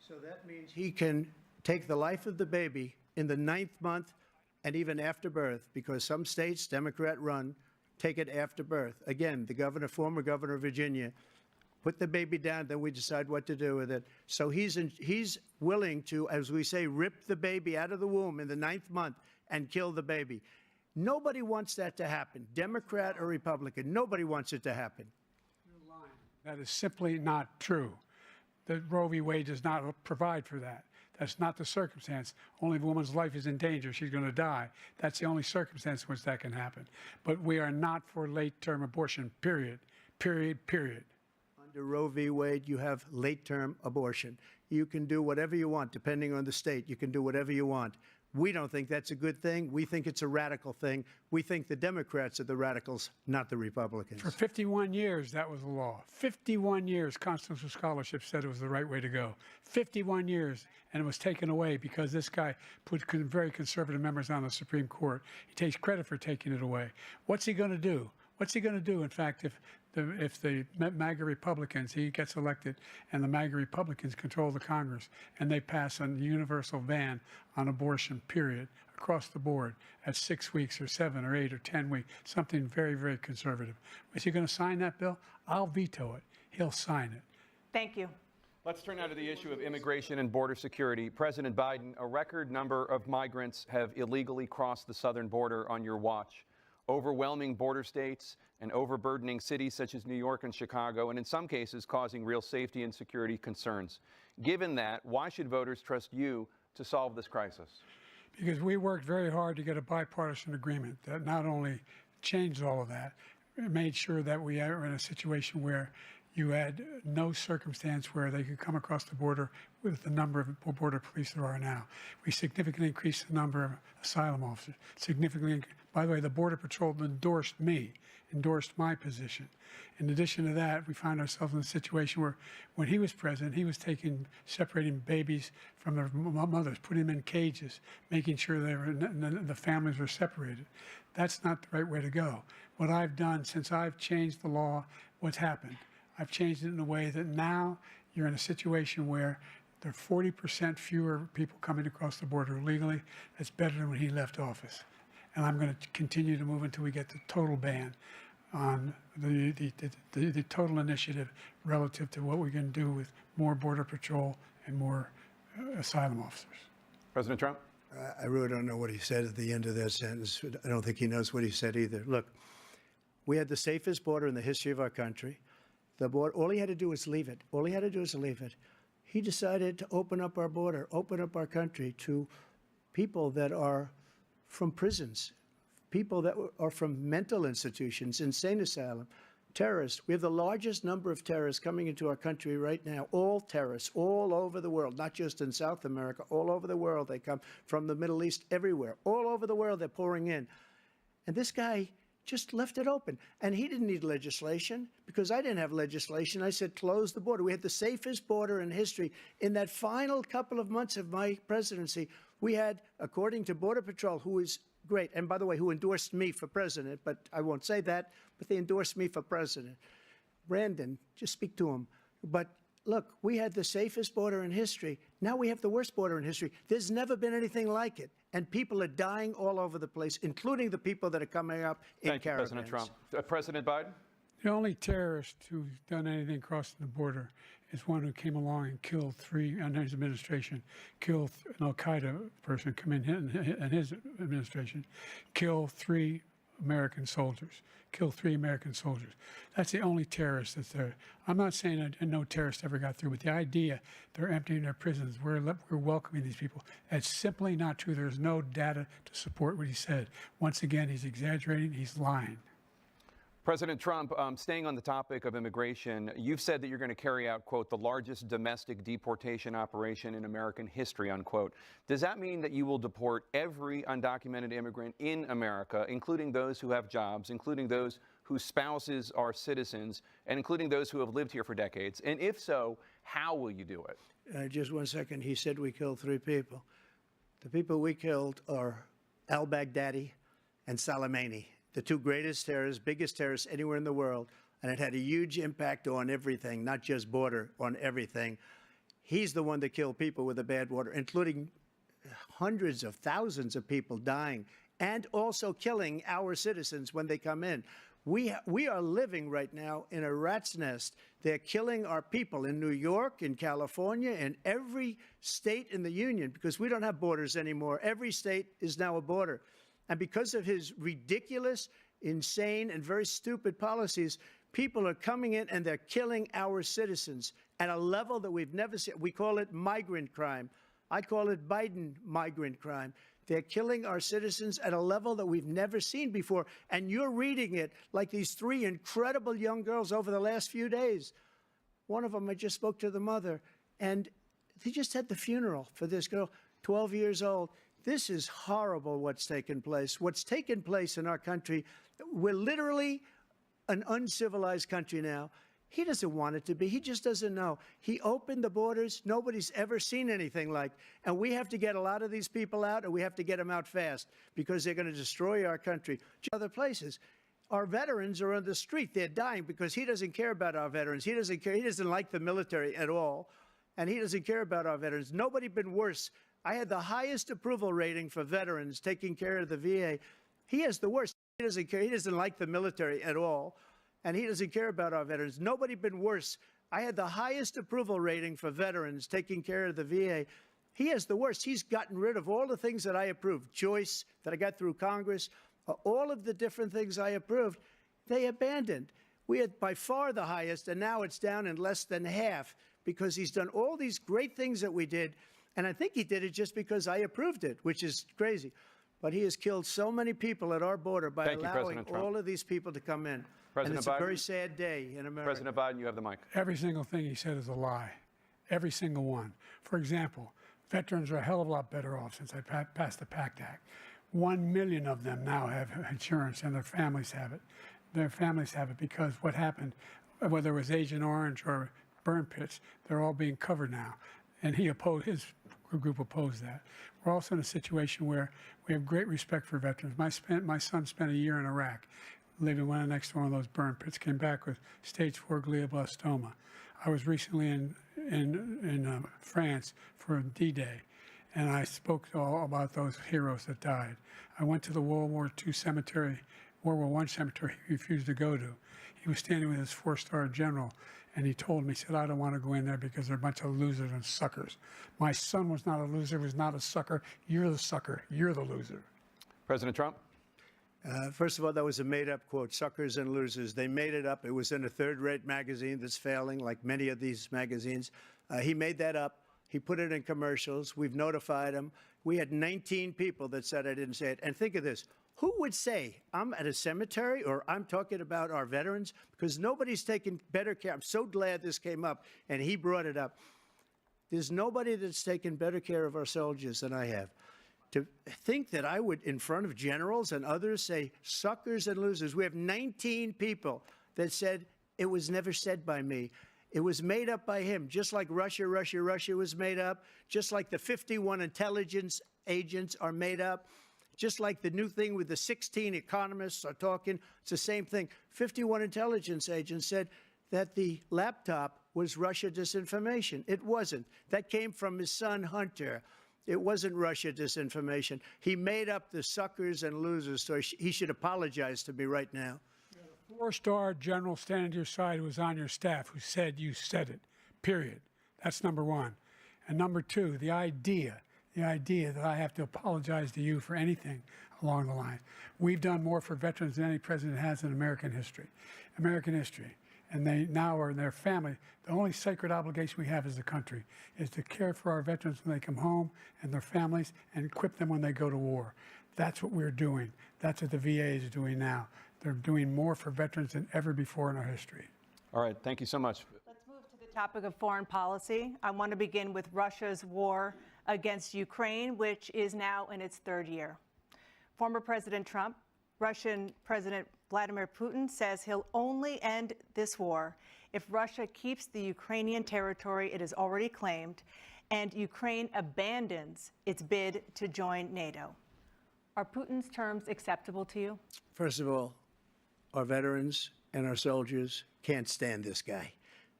So that means he can take the life of the baby in the 9th month and even after birth, because some states, Democrat-run, take it after birth. Again, the former governor of Virginia, put the baby down, then we decide what to do with it. So he's willing to, as we say, rip the baby out of the womb in the 9th month and kill the baby. Nobody wants that to happen, Democrat or Republican. Nobody wants it to happen. You're lying. That is simply not true. The Roe v. Wade does not provide for that. That's not the circumstance. Only if a woman's life is in danger, she's going to die. That's the only circumstance in which that can happen. But we are not for late-term abortion, period. Period, period. Under Roe v. Wade, you have late-term abortion. You can do whatever you want, depending on the state. You can do whatever you want. We don't think that's a good thing. We think it's a radical thing. We think the Democrats are the radicals, not the Republicans. For 51 years, that was the law. 51 years, constitutional scholarship said it was the right way to go. 51 years, and it was taken away because this guy put very conservative members on the Supreme Court. He takes credit for taking it away. What's he going to do? What's he going to do, in fact, if the MAGA Republicans, he gets elected, and the MAGA Republicans control the Congress, and they pass a universal ban on abortion, period, across the board at 6 weeks or 7 or 8 or 10 weeks, something very, very conservative. Is he going to sign that bill? I'll veto it. He'll sign it. Thank you. Let's turn now to the issue of immigration and border security. President Biden, a record number of migrants have illegally crossed the southern border on your watch. overwhelming border states and overburdening cities such as New York and Chicago, and in some cases causing real safety and security concerns. Given that, why should voters trust you to solve this crisis? Because we worked very hard to get a bipartisan agreement that not only changed all of that, it made sure that we are in a situation where you had no circumstance where they could come across the border with the number of border police there are now. We significantly increased the number of asylum officers. By the way, the Border Patrol endorsed my position. In addition to that, we found ourselves in a situation where when he was president, he was separating babies from their mothers, putting them in cages, making sure the families were separated. That's not the right way to go. What I've done since I've changed the law, what's happened? I've changed it in a way that now you're in a situation where there are 40% fewer people coming across the border illegally. That's better than when he left office. And I'm going to continue to move until we get the total ban on the total initiative relative to what we're going to do with more Border Patrol and more asylum officers. President Trump? I really don't know what he said at the end of that sentence. I don't think he knows what he said either. Look, we had the safest border in the history of our country. The border, all he had to do was leave it. All he had to do was leave it. He decided to open up our border, open up our country to people that are from prisons, people that are from mental institutions, insane asylum, terrorists. We have the largest number of terrorists coming into our country right now, all terrorists, all over the world, not just in South America, all over the world. They come from the Middle East, everywhere. All over the world, they're pouring in. And this guy just left it open. And he didn't need legislation because I didn't have legislation. I said, close the border. We had the safest border in history. In that final couple of months of my presidency, we had, according to Border Patrol, who is great, and by the way, who endorsed me for president, but I won't say that, but they endorsed me for president. Brandon, just speak to him. But look, we had the safest border in history. Now we have the worst border in history. There's never been anything like it. And people are dying all over the place, including the people that are coming up in caravans. Thank you, President Trump. President Biden? The only terrorist who's done anything crossing the border is one who came along and killed under his administration, killed an al-Qaeda person come in his administration, killed 3 American soldiers. That's the only terrorist that's there. I'm not saying that no terrorist ever got through, but the idea they're emptying their prisons, we're welcoming these people, that's simply not true. There's no data to support what he said. Once again, he's exaggerating, he's lying. President Trump, staying on the topic of immigration, you've said that you're going to carry out, quote, the largest domestic deportation operation in American history, unquote. Does that mean that you will deport every undocumented immigrant in America, including those who have jobs, including those whose spouses are citizens, and including those who have lived here for decades? And if so, how will you do it? Just 1 second. He said we killed 3 people. The people we killed are al-Baghdadi and Soleimani, the 2 greatest terrorists, biggest terrorists anywhere in the world, and it had a huge impact on everything, not just border, on everything. He's the one that killed people with the bad water, including hundreds of thousands of people dying, and also killing our citizens when they come in. We are living right now in a rat's nest. They're killing our people in New York, in California, in every state in the union, because we don't have borders anymore. Every state is now a border. And because of his ridiculous, insane, and very stupid policies, people are coming in and they're killing our citizens at a level that we've never seen. We call it migrant crime. I call it Biden migrant crime. They're killing our citizens at a level that we've never seen before. And you're reading it like these 3 incredible young girls over the last few days. One of them, I just spoke to the mother, and they just had the funeral for this girl, 12 years old. This is horrible what's taken place. What's taken place in our country, we're literally an uncivilized country now. He doesn't want it to be. He just doesn't know. He opened the borders. Nobody's ever seen anything like. And we have to get a lot of these people out, and we have to get them out fast because they're going to destroy our country. Other places, our veterans are on the street. They're dying because he doesn't care about our veterans. He doesn't care. He doesn't like the military at all, and he doesn't care about our veterans. Nobody been worse. I had the highest approval rating for veterans taking care of the VA. He has the worst. He doesn't care. He doesn't like the military at all, and he doesn't care about our veterans. Nobody been worse. I had the highest approval rating for veterans taking care of the VA. He has the worst. He's gotten rid of all the things that I approved. Choice that I got through Congress, All of the different things I approved, they abandoned. We had by far the highest, and now it's down in less than half because he's done all these great things that we did, and I think he did it just because I approved it, which is crazy. But he has killed so many people at our border by allowing all of these people to come in. And it's a very sad day in America. President Biden, you have the mic. Every single thing he said is a lie. Every single one. For example, veterans are a hell of a lot better off since I passed the PACT Act. 1 million of them now have insurance, and their families have it. Their families have it because what happened, whether it was Agent Orange or burn pits, they're all being covered now. And he opposed, his group opposed that. We're also in a situation where we have great respect for veterans. My son spent a year in Iraq, living next to one of those burn pits, came back with stage 4 glioblastoma. I was recently in France for D-Day, and I spoke all about those heroes that died. I went to the World War II cemetery, World War I cemetery he refused to go to. He was standing with his 4-star general, and he told me, he said, I don't want to go in there because they're a bunch of losers and suckers. My son was not a loser, was not a sucker. You're the sucker. You're the loser. President Trump? First of all, that was a made-up quote, suckers and losers. They made it up. It was in a third-rate magazine that's failing, like many of these magazines. He made that up. He put it in commercials. We've notified him. We had 19 people that said I didn't say it. And think of this. Who would say I'm at a cemetery or I'm talking about our veterans? Because nobody's taken better care. I'm so glad this came up, and he brought it up. There's nobody that's taken better care of our soldiers than I have. To think that I would, in front of generals and others, say suckers and losers. We have 19 people that said it was never said by me. It was made up by him, just like Russia was made up, just like the 51 intelligence agents are made up, just like the new thing with the 16 economists are talking. It's the same thing. 51 intelligence agents said that the laptop was Russia disinformation. It wasn't. That came from his son, Hunter. It wasn't Russia disinformation. He made up the suckers and losers, so he should apologize to me right now. 4-star general standing to your side who was on your staff who said you said it, period. That's number one. And number two, the idea that I have to apologize to you for anything along the line. We've done more for veterans than any president has in American history. And they now are in their family. The only sacred obligation we have as a country is to care for our veterans when they come home and their families and equip them when they go to war. That's what we're doing. That's what the VA is doing now. They're doing more for veterans than ever before in our history. All right, thank you so much. Let's move to the topic of foreign policy. I want to begin with Russia's war against Ukraine, which is now in its 3rd year. Former President Trump, Russian President Vladimir Putin says he'll only end this war if Russia keeps the Ukrainian territory it has already claimed and Ukraine abandons its bid to join NATO. Are Putin's terms acceptable to you? First of all, our veterans and our soldiers can't stand this guy.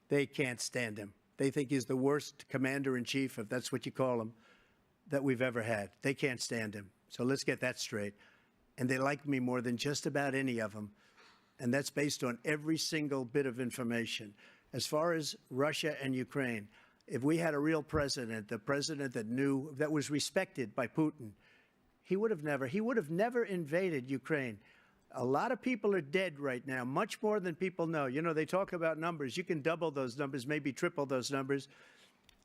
They can't stand him. They think he's the worst commander-in-chief, if that's what you call him, that we've ever had. They can't stand him. So let's get that straight. And they like me more than just about any of them. And that's based on every single bit of information. As far as Russia and Ukraine, if we had a real president, the president that knew, that was respected by Putin, he would have never invaded Ukraine. A lot of people are dead right now, much more than people know. You know, they talk about numbers. You can double those numbers, maybe triple those numbers.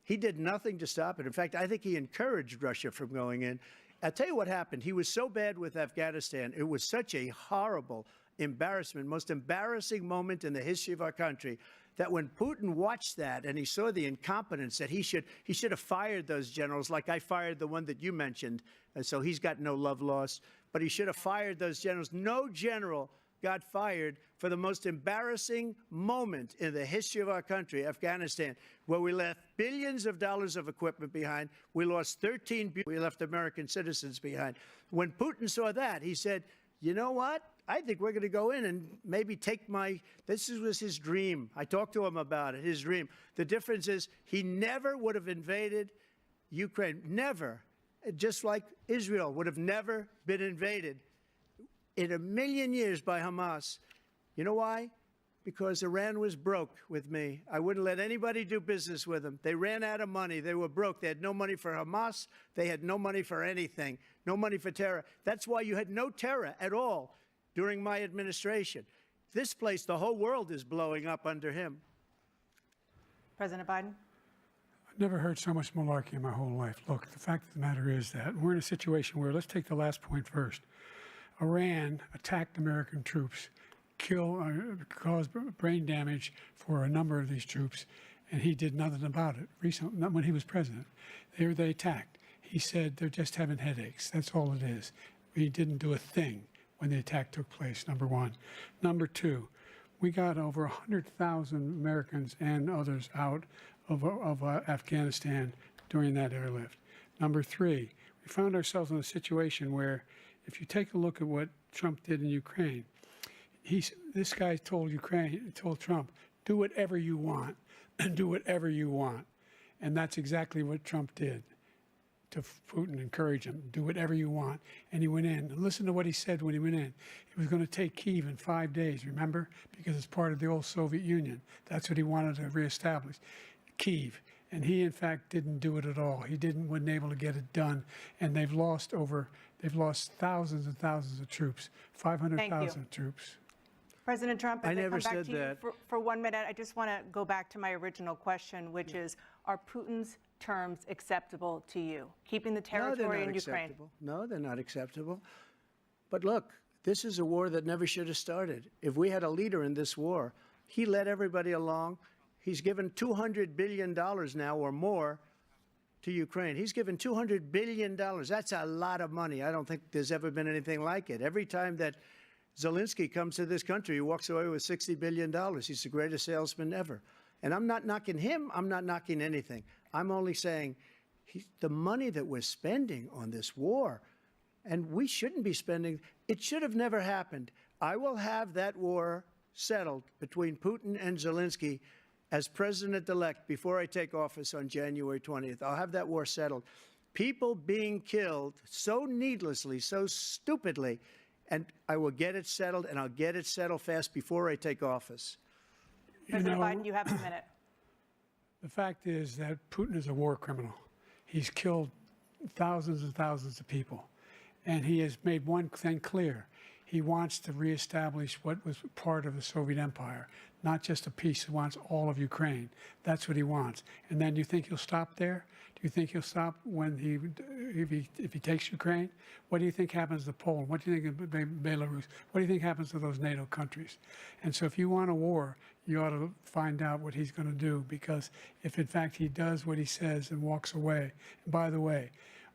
He did nothing to stop it. In fact, I think he encouraged Russia from going in. I'll tell you what happened. He was so bad with Afghanistan. It was such a horrible embarrassment, most embarrassing moment in the history of our country, that when Putin watched that and he saw the incompetence, that he should have fired those generals, like I fired the one that you mentioned, and so he's got no love lost, but he should have fired those generals. No general got fired for the most embarrassing moment in the history of our country, Afghanistan, where we left billions of dollars of equipment behind. We lost we left American citizens behind. When Putin saw that, he said, you know what? I think we're going to go in and maybe take this was his dream. I talked to him about it, his dream. The difference is he never would have invaded Ukraine, never. Just like Israel would have never been invaded in a million years by Hamas. You know why? Because Iran was broke with me. I wouldn't let anybody do business with them. They ran out of money. They were broke. They had no money for Hamas. They had no money for anything, no money for terror. That's why you had no terror at all during my administration. This place, the whole world is blowing up under him. President Biden? I've never heard so much malarkey in my whole life. Look, the fact of the matter is that we're in a situation where, let's take the last point first. Iran attacked American troops, caused brain damage for a number of these troops, and he did nothing about it. Recently, not when he was president. They attacked. He said they're just having headaches. That's all it is. He didn't do a thing when the attack took place, number one. Number two, we got over 100,000 Americans and others out of Afghanistan during that airlift. Number three, we found ourselves in a situation where, if you take a look at what Trump did in Ukraine, this guy told Trump, do whatever you want, do whatever you want. And that's exactly what Trump did to Putin, encourage him, do whatever you want. And he went in. And listen to what he said when he went in. He was going to take Kyiv in 5 days, remember? Because it's part of the old Soviet Union. That's what he wanted to reestablish, Kyiv. And he, in fact, didn't do it at all. He wasn't able to get it done. And they've lost thousands and thousands of troops, 500,000 troops. President Trump, I as never come back said to you that. for 1 minute, I just want to go back to my original question, which is, are Putin's terms acceptable to you? Keeping the territory in Ukraine? Acceptable. No, they're not acceptable. But look, this is a war that never should have started. If we had a leader in this war, he led everybody along. He's given $200 billion now or more to Ukraine. He's given $200 billion. That's a lot of money. I don't think there's ever been anything like it. Every time that Zelensky comes to this country, he walks away with $60 billion. He's the greatest salesman ever. And I'm not knocking him. I'm not knocking anything. I'm only saying the money that we're spending on this war, and we shouldn't be spending, it should have never happened. I will have that war settled between Putin and Zelensky as president-elect before I take office on January 20th. I'll have that war settled. People being killed so needlessly, so stupidly, and I will get it settled, and I'll get it settled fast before I take office. President Biden, you have a minute. The fact is that Putin is a war criminal. He's killed thousands and thousands of people. And he has made one thing clear. He wants to reestablish what was part of the Soviet Empire, not just a piece. He wants all of Ukraine. That's what he wants. And then you think he'll stop there? Do you think he'll stop when if he takes Ukraine? What do you think happens to Poland? What do you think of Belarus? What do you think happens to those NATO countries? And so if you want a war, you ought to find out what he's going to do, because if in fact he does what he says and walks away, and by the way,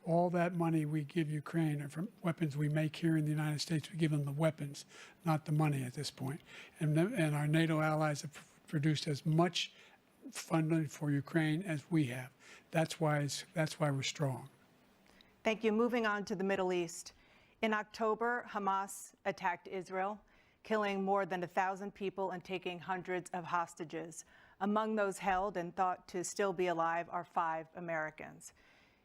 all that money we give Ukraine are from weapons we make here in the United States. We give them the weapons, not the money at this point. And our NATO allies have produced as much funding for Ukraine as we have. That's why we're strong. Thank you. Moving on to the Middle East. In October, Hamas attacked Israel, killing more than 1,000 people and taking hundreds of hostages. Among those held and thought to still be alive are 5 Americans.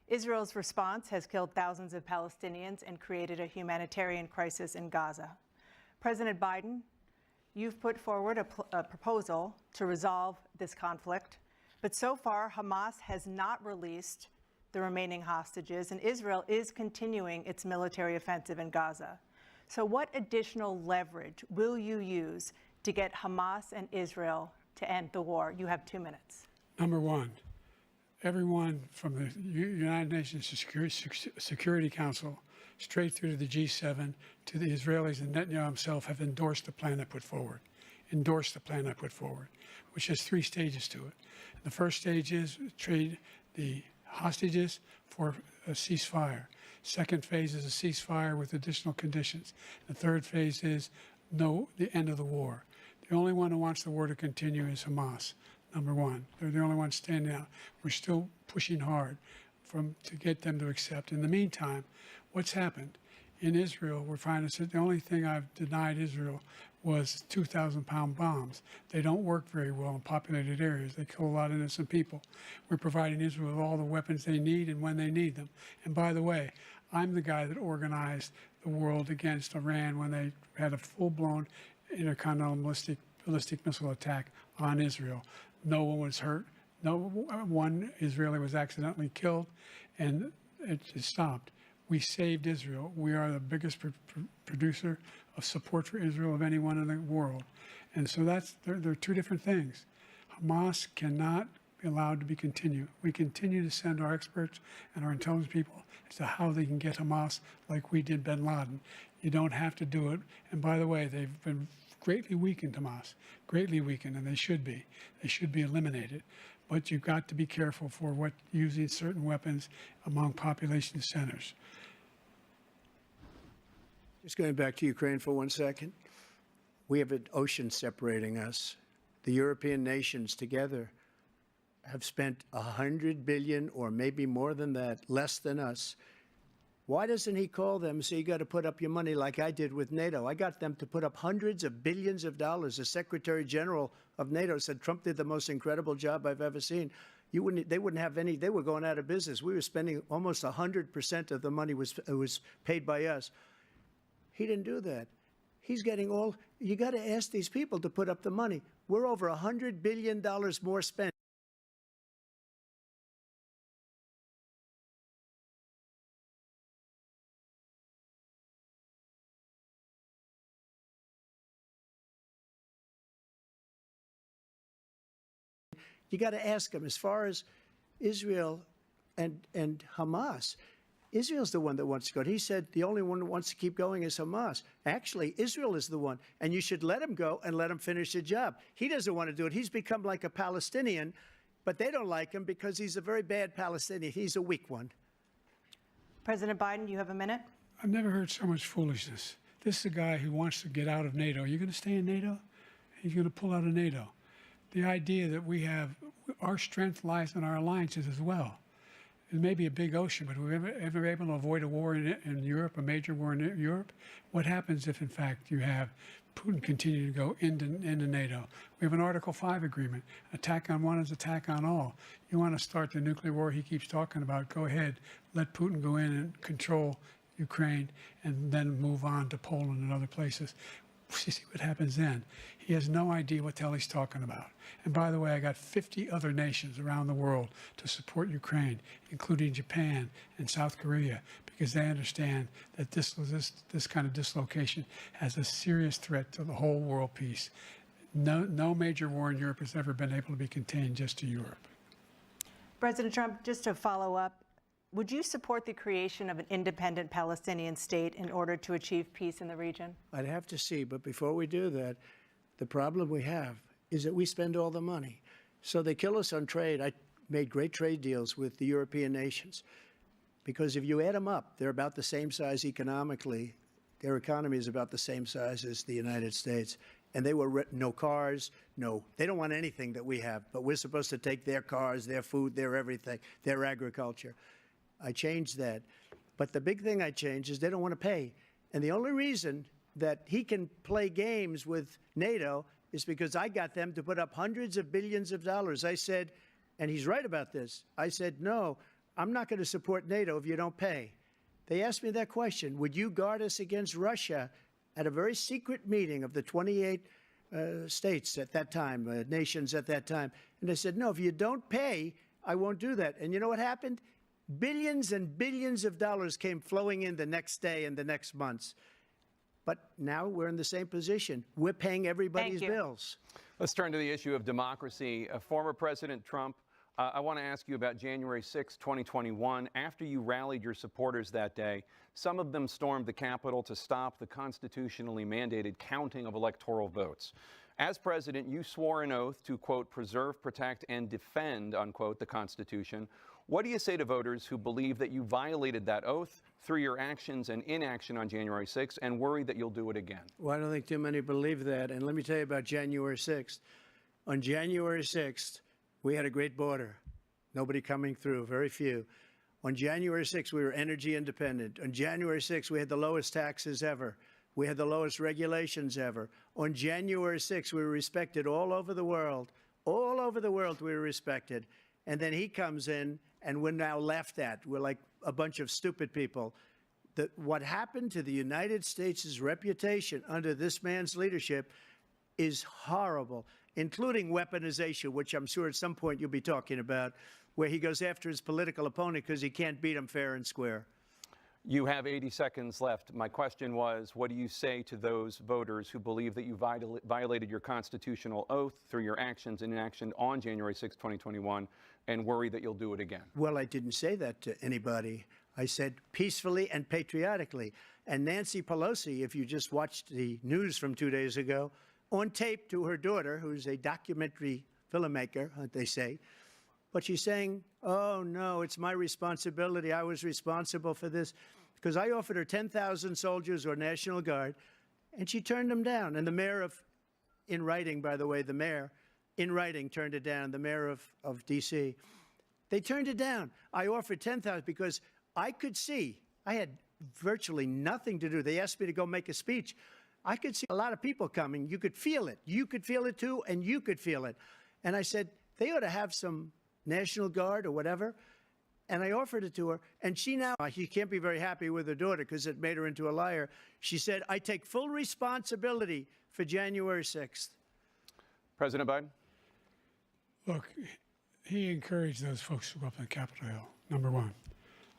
Israel's response has killed thousands of Palestinians and created a humanitarian crisis in Gaza. President Biden, you've put forward a proposal to resolve this conflict, but so far Hamas has not released the remaining hostages, and Israel is continuing its military offensive in Gaza. So what additional leverage will you use to get Hamas and Israel to end the war? You have 2 minutes. Number one, everyone from the United Nations Security Council straight through to the G7 to the Israelis and Netanyahu himself have endorsed the plan I put forward, which has 3 stages to it. The first stage is trade the hostages for a ceasefire. Second phase is a ceasefire with additional conditions. The third phase is the end of the war. The only one who wants the war to continue is Hamas. Number one, they're the only ones standing out. We're still pushing hard to get them to accept. In the meantime, what's happened? In Israel, we're finding that the only thing I've denied Israel was 2,000-pound bombs. They don't work very well in populated areas. They kill a lot of innocent people. We're providing Israel with all the weapons they need and when they need them. And by the way, I'm the guy that organized the world against Iran when they had a full-blown intercontinental ballistic ballistic missile attack on Israel. No one was hurt. No one Israeli was accidentally killed, and it just stopped. We saved Israel. We are the biggest producer of support for Israel of anyone in the world. And so they're two different things. Hamas cannot be allowed to be continued. We continue to send our experts and our intelligence people as to how they can get Hamas like we did bin Laden. You don't have to do it. And by the way, they've been greatly weakened, Hamas, greatly weakened, and they should be. They should be eliminated. But you've got to be careful for what using certain weapons among population centers. Just going back to Ukraine for 1 second. We have an ocean separating us. The European nations together have spent $100 billion, or maybe more than that, less than us. Why doesn't he call them and say, you got to put up your money like I did with NATO? I got them to put up hundreds of billions of dollars. The Secretary General of NATO said Trump did the most incredible job I've ever seen. They wouldn't have any, they were going out of business. We were spending almost 100% of the money was paid by us. He didn't do that. He's getting all, you got to ask these people to put up the money. We're over $100 billion more spent. You got to ask them, as far as Israel and Hamas, Israel's the one that wants to go. He said the only one that wants to keep going is Hamas. Actually, Israel is the one, and you should let him go and let him finish the job. He doesn't want to do it. He's become like a Palestinian, but they don't like him because he's a very bad Palestinian. He's a weak one. President Biden, you have a minute. I've never heard so much foolishness. This is a guy who wants to get out of NATO. You're going to stay in NATO? He's going to pull out of NATO. The idea that we have, our strength lies in our alliances as well. It may be a big ocean, but we're ever able to avoid a war in Europe, a major war in Europe? What happens if, in fact, you have Putin continue to go into NATO? We have an Article 5 agreement. Attack on one is attack on all. You want to start the nuclear war he keeps talking about, go ahead. Let Putin go in and control Ukraine and then move on to Poland and other places. You see what happens then. He has no idea what the hell he's talking about. And by the way, I got 50 other nations around the world to support Ukraine, including Japan and South Korea, because they understand that this kind of dislocation has a serious threat to the whole world peace. No major war in Europe has ever been able to be contained just to Europe. President Trump, just to follow up, would you support the creation of an independent Palestinian state in order to achieve peace in the region? I'd have to see, but before we do that, the problem we have is that we spend all the money. So they kill us on trade. I made great trade deals with the European nations because if you add them up, they're about the same size economically. Their economy is about the same size as the United States. And they were no cars, no, they don't want anything that we have, but we're supposed to take their cars, their food, their everything, their agriculture. I changed that. But the big thing I changed is they don't want to pay. And the only reason that he can play games with NATO is because I got them to put up hundreds of billions of dollars. I said, and he's right about this, I said, no, I'm not going to support NATO if you don't pay. They asked me that question, would you guard us against Russia at a very secret meeting of the 28 states at that time, nations at that time? And I said, no, if you don't pay, I won't do that. And you know what happened? Billions and billions of dollars came flowing in the next day and the next months. But now we're in the same position. We're paying everybody's bills. Let's turn to the issue of democracy. Former President Trump, I want to ask you about January 6, 2021. After you rallied your supporters that day, some of them stormed the Capitol to stop the constitutionally mandated counting of electoral votes. As president, you swore an oath to, quote, preserve, protect, and defend, unquote, the Constitution. What do you say to voters who believe that you violated that oath through your actions and inaction on January 6th and worry that you'll do it again? Well, I don't think too many believe that. And let me tell you about January 6th. On January 6th, we had a great border. Nobody coming through, very few. On January 6th, we were energy independent. On January 6th, we had the lowest taxes ever. We had the lowest regulations ever. On January 6th, we were respected all over the world. All over the world, we were respected. And then he comes in, and we're now laughed at. We're like a bunch of stupid people. What happened to the United States' reputation under this man's leadership, is horrible, including weaponization, which I'm sure at some point you'll be talking about, where he goes after his political opponent because he can't beat him fair and square. You have 80 seconds left. My question was, what do you say to those voters who believe that you violated your constitutional oath through your actions and inaction on January 6, 2021, and worry that you'll do it again? Well, I didn't say that to anybody. I said peacefully and patriotically. And Nancy Pelosi, if you just watched the news from 2 days ago, on tape to her daughter, who's a documentary filmmaker, they say, but she's saying, oh, no, it's my responsibility. I was responsible for this. Because I offered her 10,000 soldiers or National Guard, and she turned them down. And the mayor in writing, by the way, the mayor, in writing, turned it down, the mayor of D.C. They turned it down. I offered 10,000 because I could see, I had virtually nothing to do. They asked me to go make a speech. I could see a lot of people coming. You could feel it. You could feel it, too, and you could feel it. And I said, they ought to have some National Guard or whatever. And I offered it to her, and she can't be very happy with her daughter because it made her into a liar. She said, I take full responsibility for January 6th. President Biden? Look, he encouraged those folks to go up on Capitol Hill, number one.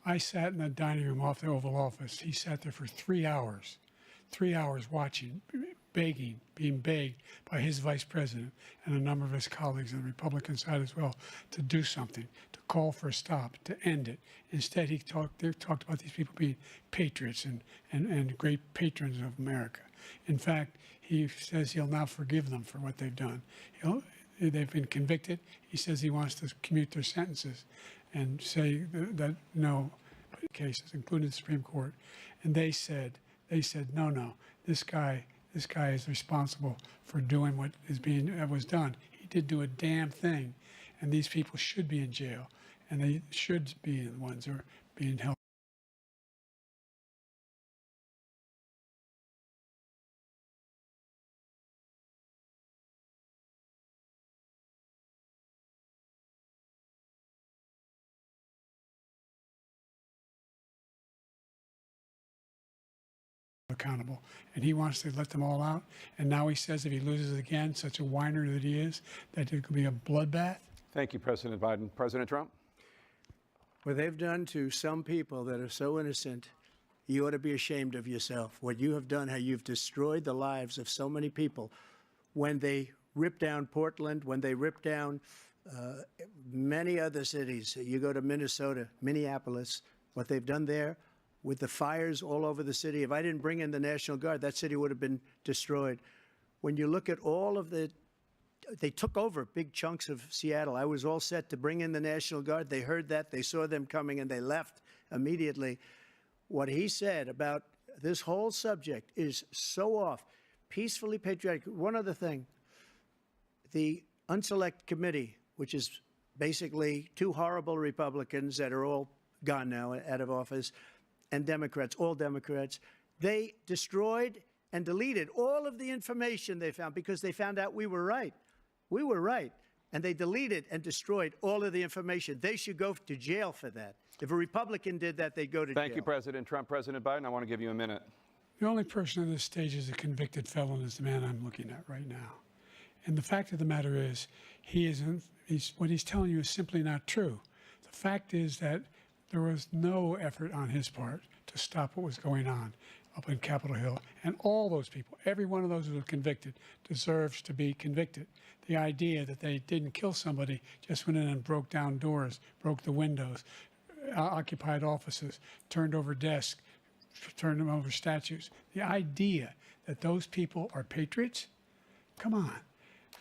I sat in the dining room off the Oval Office. He sat there for 3 hours watching, begging, being begged by his vice president and a number of his colleagues on the Republican side as well to do something, to call for a stop, to end it. Instead, they talked about these people being patriots and great patrons of America. In fact, he says he'll now forgive them for what they've done. They've been convicted. He says he wants to commute their sentences and say that no cases, including the Supreme Court. And they said, no, this guy is responsible for doing what was done. He did do a damn thing, and these people should be in jail, and they should be the ones who are being held accountable. And he wants to let them all out. And now he says if he loses again, such a whiner that he is, that it could be a bloodbath. Thank you, President Biden. President Trump? What they've done to some people that are so innocent, you ought to be ashamed of yourself. What you have done, how you've destroyed the lives of so many people. When they ripped down Portland, when they ripped down many other cities, you go to Minnesota, Minneapolis, what they've done there, with the fires all over the city. If I didn't bring in the National Guard, that city would have been destroyed. When you look at all of they took over big chunks of Seattle. I was all set to bring in the National Guard. They heard that, they saw them coming, and they left immediately. What he said about this whole subject is so off. Peacefully patriotic. One other thing, the Unselect Committee, which is basically two horrible Republicans that are all gone now, out of office, and Democrats, all Democrats, they destroyed and deleted all of the information they found because they found out we were right. We were right. And they deleted and destroyed all of the information. They should go to jail for that. If a Republican did that, they'd go to jail. Thank you, President Trump. President Biden, I want to give you a minute. The only person on this stage is a convicted felon is the man I'm looking at right now. And the fact of the matter is, what he's telling you is simply not true. The fact is that there was no effort on his part to stop what was going on up in Capitol Hill. And all those people, every one of those who were convicted, deserves to be convicted. The idea that they didn't kill somebody, just went in and broke down doors, broke the windows, occupied offices, turned over desks, turned them over statues. The idea that those people are patriots? Come on.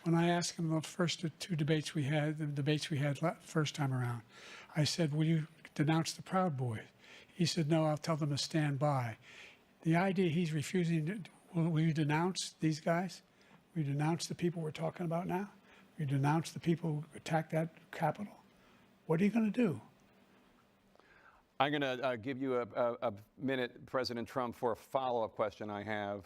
When I asked him the first two debates we had, the debates we had first time around, I said, will you denounce the Proud Boys? He said, no, I'll tell them to stand by. The idea he's refusing, will you denounce these guys? Will you denounce the people we're talking about now? Will you denounce the people who attacked that Capitol? What are you going to do? I'm going to give you a minute, President Trump, for a follow-up question I have.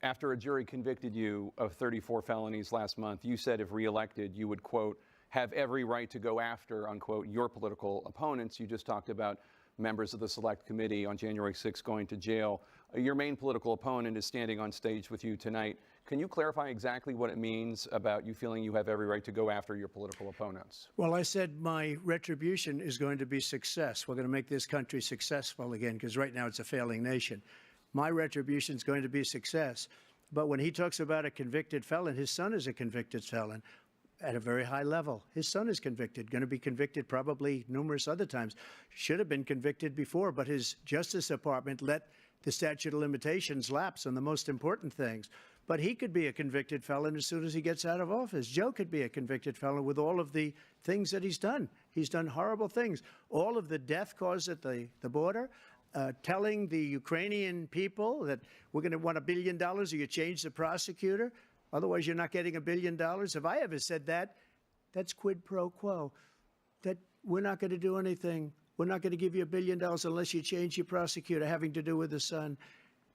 After a jury convicted you of 34 felonies last month, you said if reelected, you would, quote, have every right to go after, unquote, your political opponents. You just talked about members of the Select Committee on January 6th going to jail. Your main political opponent is standing on stage with you tonight. Can you clarify exactly what it means about you feeling you have every right to go after your political opponents? Well, I said my retribution is going to be success. We're going to make this country successful again, because right now it's a failing nation. My retribution is going to be success. But when he talks about a convicted felon, his son is a convicted felon at a very high level. His son is convicted, going to be convicted probably numerous other times. Should have been convicted before, but his Justice Department let the statute of limitations lapse on the most important things. But he could be a convicted felon as soon as he gets out of office. Joe could be a convicted felon with all of the things that he's done. He's done horrible things. All of the death caused at the border, telling the Ukrainian people that we're going to want $1 billion or you change the prosecutor. Otherwise, you're not getting $1 billion. If I ever said that, that's quid pro quo. That we're not going to do anything. We're not going to give you $1 billion unless you change your prosecutor, having to do with the son.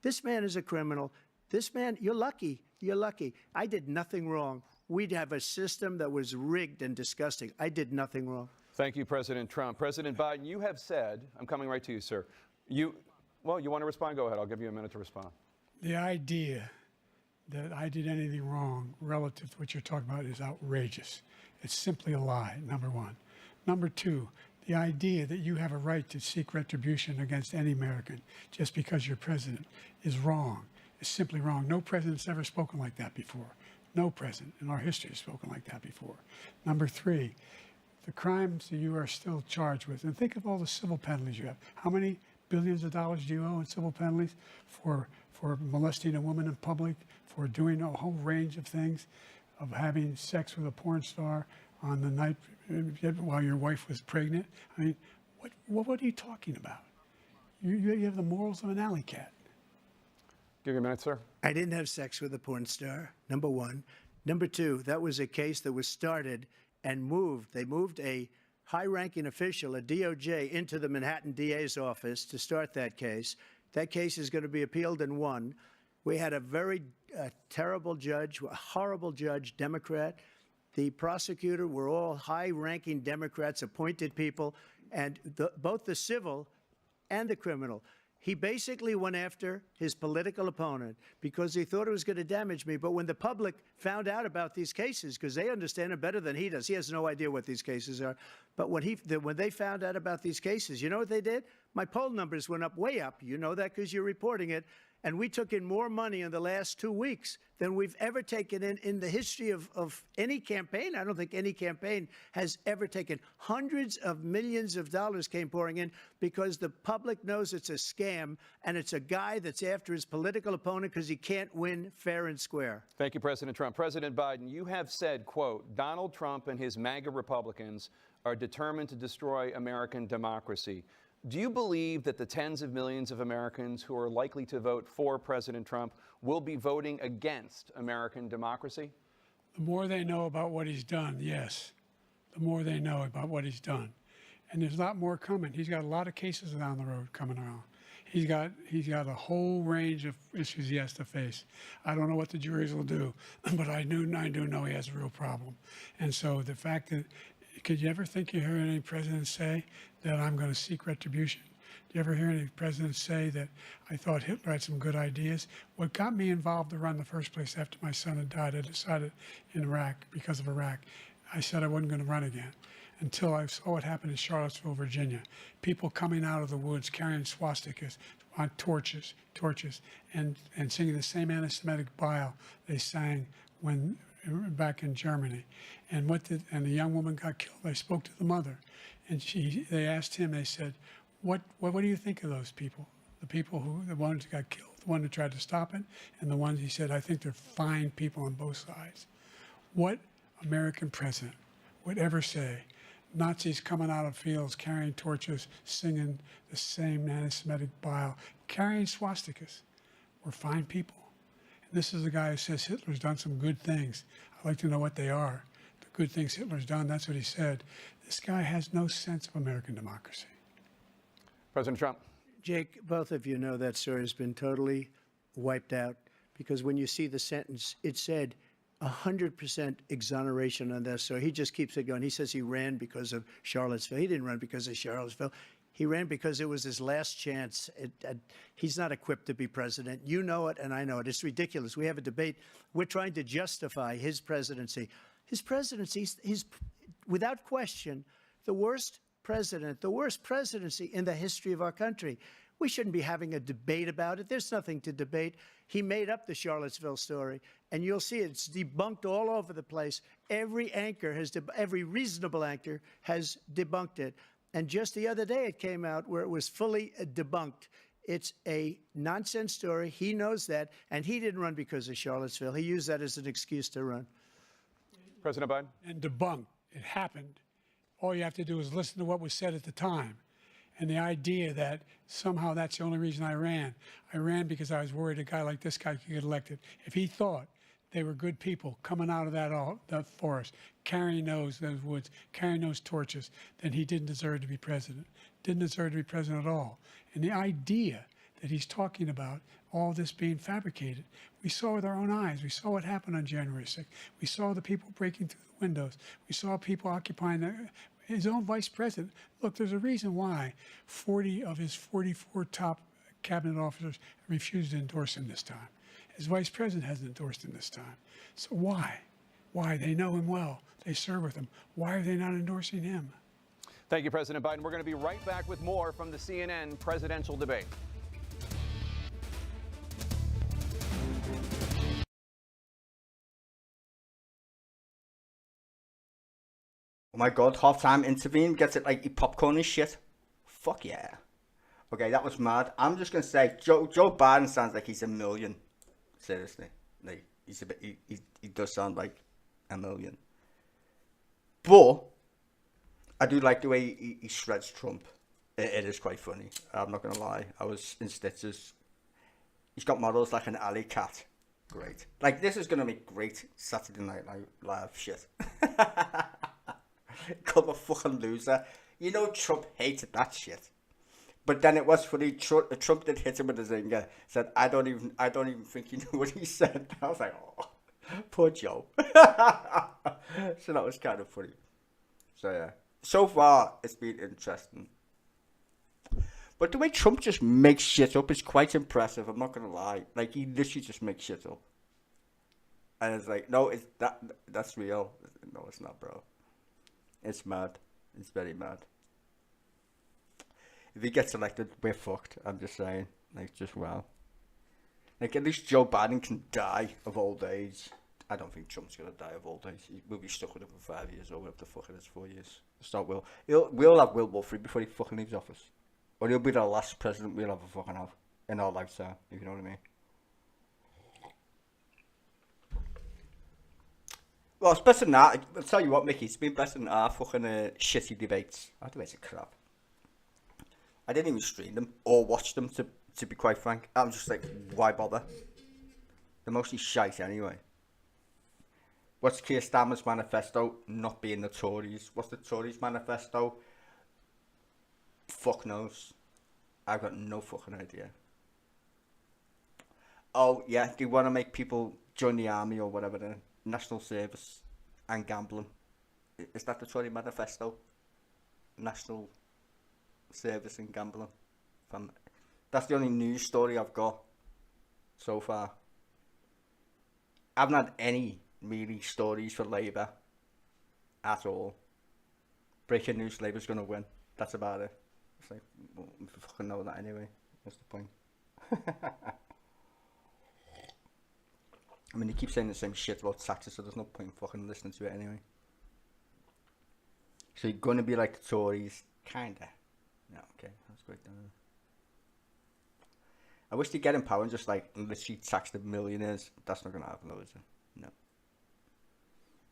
This man is a criminal. This man, you're lucky. You're lucky. I did nothing wrong. We'd have a system that was rigged and disgusting. I did nothing wrong. Thank you, President Trump. President Biden, you have said, I'm coming right to you, sir. You want to respond? Go ahead. I'll give you a minute to respond. The idea that I did anything wrong relative to what you're talking about is outrageous. It's simply a lie, number one. Number two, the idea that you have a right to seek retribution against any American just because you're president is wrong. It's simply wrong. No president's ever spoken like that before. No president in our history has spoken like that before. Number three, the crimes that you are still charged with, and think of all the civil penalties you have. How many billions of dollars do you owe in civil penalties for molesting a woman in public, for doing a whole range of things, of having sex with a porn star on the night while your wife was pregnant? I mean, what are you talking about? You have the morals of an alley cat. Give you a minute, sir. I didn't have sex with a porn star, number one. Number two, that was a case that was started and moved. They moved a high-ranking official, a DOJ, into the Manhattan DA's office to start that case. That case is going to be appealed and won. We had a very terrible judge, a horrible judge, Democrat. The prosecutor were all high-ranking Democrats, appointed people, and both the civil and the criminal. He basically went after his political opponent because he thought it was going to damage me. But when the public found out about these cases, because they understand it better than he does, he has no idea what these cases are. But when they found out about these cases, you know what they did? My poll numbers went up, way up. You know that because you're reporting it. And we took in more money in the last 2 weeks than we've ever taken in the history of any campaign. I don't think any campaign has ever taken. Hundreds of millions of dollars came pouring in because the public knows it's a scam, and it's a guy that's after his political opponent because he can't win fair and square. Thank you, President Trump. President Biden, you have said, quote, Donald Trump and his MAGA Republicans are determined to destroy American democracy. Do you believe that the tens of millions of Americans who are likely to vote for President Trump will be voting against American democracy? The more they know about what he's done, yes. The more they know about what he's done. And there's a lot more coming. He's got a lot of cases down the road coming around. He's got a whole range of issues he has to face. I don't know what the juries will do, but I do know he has a real problem. And so the fact that, could you ever think you heard any president say that I'm going to seek retribution? Do you ever hear any president say that I thought Hitler had some good ideas? What got me involved to run in the first place after my son had died, I decided in Iraq, because of Iraq, I said I wasn't going to run again until I saw what happened in Charlottesville, Virginia. People coming out of the woods carrying swastikas on torches, and singing the same anti-Semitic bile they sang when back in Germany. And the young woman got killed. They spoke to the mother, and they asked him, they said, what do you think of those people? The ones who got killed, the one who tried to stop it, and the ones, he said, I think they're fine people on both sides. What American president would ever say, Nazis coming out of fields, carrying torches, singing the same anti-Semitic bile, carrying swastikas, were fine people? And this is a guy who says Hitler's done some good things. I'd like to know what they are. The good things Hitler's done, that's what he said. This guy has no sense of American democracy. President Trump. Jake, both of you know that story has been totally wiped out, because when you see the sentence, it said 100% exoneration on that. So he just keeps it going. He says he ran because of Charlottesville. He didn't run because of Charlottesville. He ran because it was his last chance. He's not equipped to be president. You know it, and I know it. It's ridiculous. We have a debate. We're trying to justify his presidency. His presidency, he's without question, the worst president, the worst presidency in the history of our country. We shouldn't be having a debate about it. There's nothing to debate. He made up the Charlottesville story, and you'll see it's debunked all over the place. Every reasonable anchor has debunked it. And just the other day, it came out where it was fully debunked. It's a nonsense story. He knows that, and he didn't run because of Charlottesville. He used that as an excuse to run. President Biden? And debunked. It happened. All you have to do is listen to what was said at the time. And the idea that somehow that's the only reason I ran because I was worried a guy like this guy could get elected. If he thought they were good people coming out of that forest, carrying those woods, carrying those torches, then he didn't deserve to be president. Didn't deserve to be president at all. And the idea that he's talking about all this being fabricated, we saw with our own eyes. We saw what happened on January 6th. We saw the people breaking through the windows. We saw people occupying his own vice president. Look, there's a reason why 40 of his 44 top cabinet officers refused to endorse him this time. His vice president hasn't endorsed him this time. So why? Why? They know him well. They serve with him. Why are they not endorsing him? Thank you, President Biden. We're going to be right back with more from the CNN presidential debate. Oh my God, halftime intervene, gets it like popcorn and shit. Fuck yeah. Okay, that was mad. I'm just going to say, Joe Biden sounds like he's a million. Seriously. Like, he does sound like a million. But I do like the way he shreds Trump. It is quite funny. I'm not going to lie. I was in stitches. He's got models like an alley cat. Great. Like, this is going to be great Saturday Night Live shit. Called a fucking loser. You know Trump hated that shit. But then it was funny. Trump did hit him with his zinger. Said, I don't even think he knew what he said. I was like, oh, poor Joe. So that was kind of funny. So yeah. So far, it's been interesting. But the way Trump just makes shit up is quite impressive. I'm not gonna lie. Like, he literally just makes shit up. And it's like, no, that's real. No, it's not, bro. It's mad. It's very mad. If he gets elected, we're fucked. I'm just saying. Like, just wow. Like, at least Joe Biden can die of old age. I don't think Trump's gonna die of old age. He will be stuck with it for 5 years or whatever the fuck it is, 4 years. Start Will. We'll have Will Wolfrey before he fucking leaves office. Or he'll be the last president we'll ever fucking have in our lifetime, if you know what I mean. Well, it's better than that. I'll tell you what, Mickey, it's been better than our fucking shitty debates. Our debates are crap. I didn't even stream them or watch them, to be quite frank. I'm just like, why bother? They're mostly shite anyway. What's Keir Starmer's manifesto? Not being the Tories. What's the Tories' manifesto? Fuck knows. I've got no fucking idea. Oh, yeah, they want to make people join the army or whatever, the national service and gambling. Is that the Tory manifesto? National service and gambling. That's the only news story I've got so far. I haven't had any really stories for Labour at all. Breaking news, Labour's going to win. That's about it. It's like, well, we fucking know that anyway. What's the point? I mean, they keep saying the same shit about taxes, so there's no point in fucking listening to it anyway. So you're going to be like the Tories? Kinda. No, okay, that's great. I wish they'd get in power and just like literally tax the millionaires. That's not going to happen though, is it? No.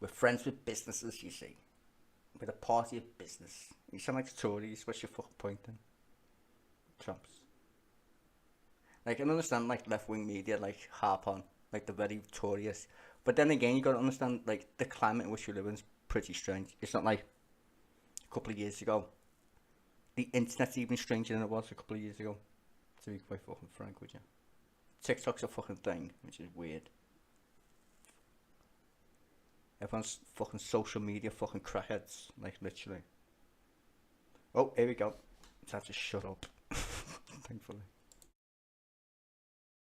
We're friends with businesses, you see. We're a party of business. You sound like the Tories. What's your fucking point then? Trumps. Like, I understand like left-wing media like harp on like the very Tories, but then again you got to understand like the climate in which we live in is pretty strange. It's not like a couple of years ago. The internet's even stranger than it was a couple of years ago, to be quite fucking frank with you. TikTok's a fucking thing, which is weird. Everyone's fucking social media fucking crackheads, like literally. Oh, here we go. So I have to shut up, thankfully.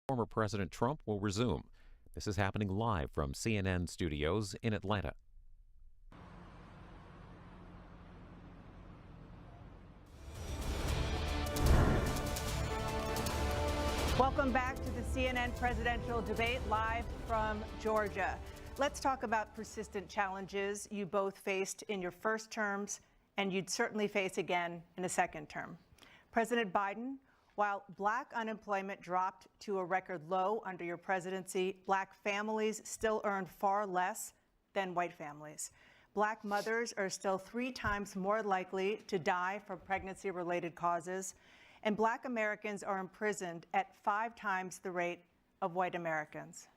Former President Trump will resume. This is happening live from CNN studios in Atlanta. Welcome back to the CNN presidential debate live from Georgia. Let's talk about persistent challenges you both faced in your first terms and you'd certainly face again in a second term. President Biden, while black unemployment dropped to a record low under your presidency, black families still earn far less than white families. Black mothers are still 3 times more likely to die from pregnancy-related causes, and black Americans are imprisoned at 5 times the rate of white Americans.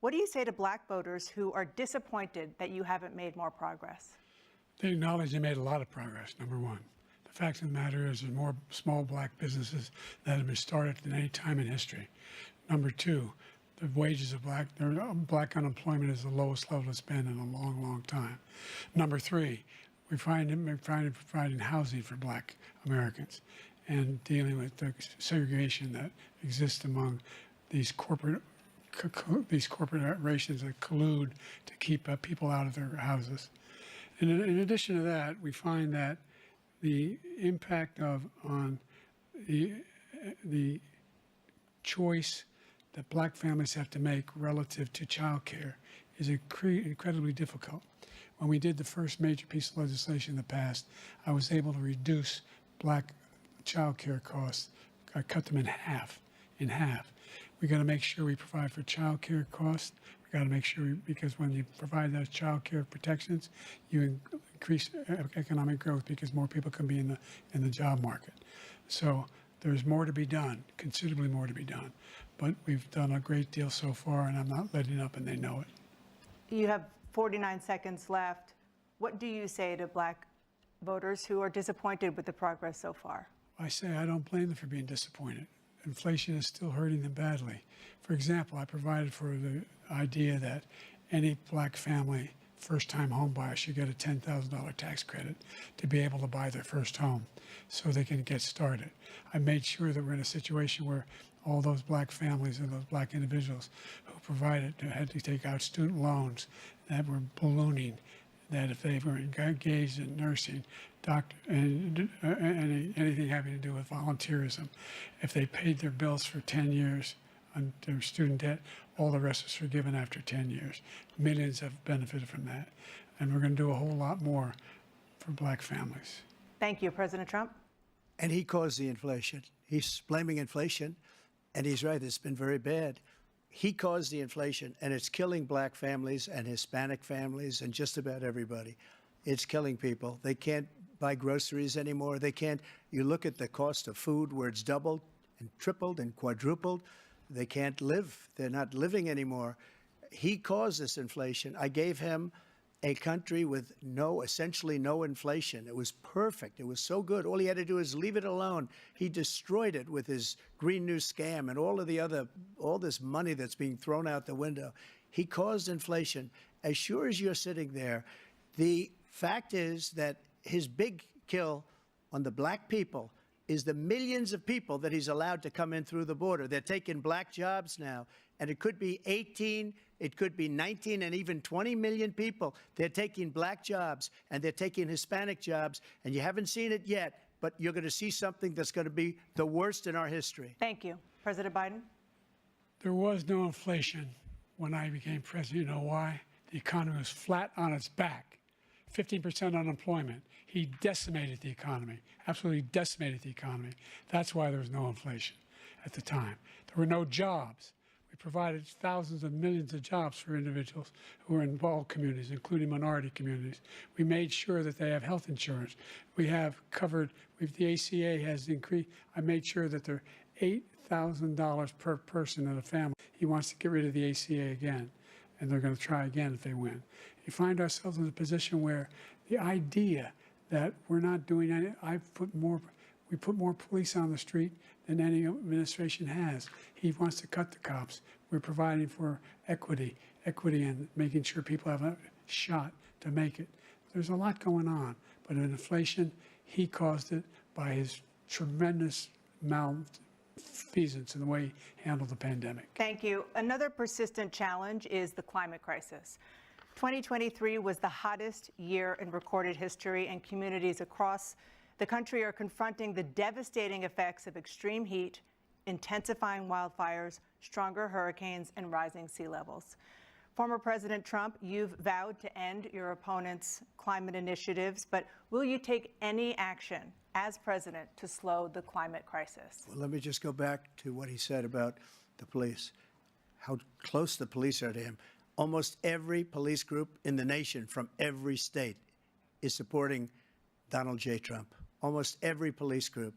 What do you say to black voters who are disappointed that you haven't made more progress? They acknowledge they made a lot of progress, number one. The fact of the matter is there's more small black businesses that have been started than any time in history. Number two, the wages of black unemployment is the lowest level it's been in a long, long time. Number three, we're providing housing for black Americans and dealing with the segregation that exists among these corporations that collude to keep people out of their houses. And in addition to that, we find that the impact on the choice that black families have to make relative to child care is incredibly difficult. When we did the first major piece of legislation in the past, I was able to reduce black child care costs. I cut them in half. We got to make sure we provide for child care costs. We got to make sure, because when you provide those child care protections, you increase economic growth because more people can be in the job market. So there's more to be done, considerably more to be done. But we've done a great deal so far, and I'm not letting up, and they know it. You have 49 seconds left. What do you say to black voters who are disappointed with the progress so far? I say I don't blame them for being disappointed. Inflation is still hurting them badly. For example, I provided for the idea that any black family, first-time home buyer, should get a $10,000 tax credit to be able to buy their first home so they can get started. I made sure that we're in a situation where all those black families and those black individuals who had to take out student loans that were ballooning, that if they were engaged in nursing, anything having to do with volunteerism, if they paid their bills for 10 years on their student debt, all the rest was forgiven after 10 years. Millions have benefited from that. And we're going to do a whole lot more for black families. Thank you, President Trump. And he caused the inflation. He's blaming inflation, and he's right, it's been very bad. He caused the inflation, and it's killing black families and Hispanic families and just about everybody. It's killing people. They can't buy groceries anymore. They can't. You look at the cost of food where it's doubled and tripled and quadrupled. They can't live. They're not living anymore. He caused this inflation. I gave him a country with essentially no inflation. It was perfect. It was so good. All he had to do is leave it alone. He destroyed it with his Green New scam and all this money that's being thrown out the window. He caused inflation. As sure as you're sitting there, the fact is that his big kill on the black people is the millions of people that he's allowed to come in through the border. They're taking black jobs now, and it could be 18, it could be 19, and even 20 million people. They're taking black jobs, and they're taking Hispanic jobs, and you haven't seen it yet, but you're going to see something that's going to be the worst in our history. Thank you. President Biden? There was no inflation when I became president. You know why? The economy was flat on its back. 15% unemployment. He decimated the economy, absolutely decimated the economy. That's why there was no inflation at the time. There were no jobs. We provided thousands of millions of jobs for individuals who are in all communities, including minority communities. We made sure that they have health insurance. We have covered, the ACA has increased. I made sure that they're $8,000 per person in a family. He wants to get rid of the ACA again, and they're going to try again if they win. You find ourselves in a position where the idea that we're not doing any, we put more police on the street than any administration has. He wants to cut the cops. We're providing for equity and making sure people have a shot to make it. There's a lot going on, but in inflation, he caused it by his tremendous malfeasance in the way he handled the pandemic. Thank you. Another persistent challenge is the climate crisis. 2023 was the hottest year in recorded history, and communities across the country are confronting the devastating effects of extreme heat, intensifying wildfires, stronger hurricanes, and rising sea levels. Former President Trump, you've vowed to end your opponent's climate initiatives, but will you take any action as president to slow the climate crisis? Well, let me just go back to what he said about the police, how close the police are to him. Almost every police group in the nation from every state is supporting Donald J. Trump. Almost every police group.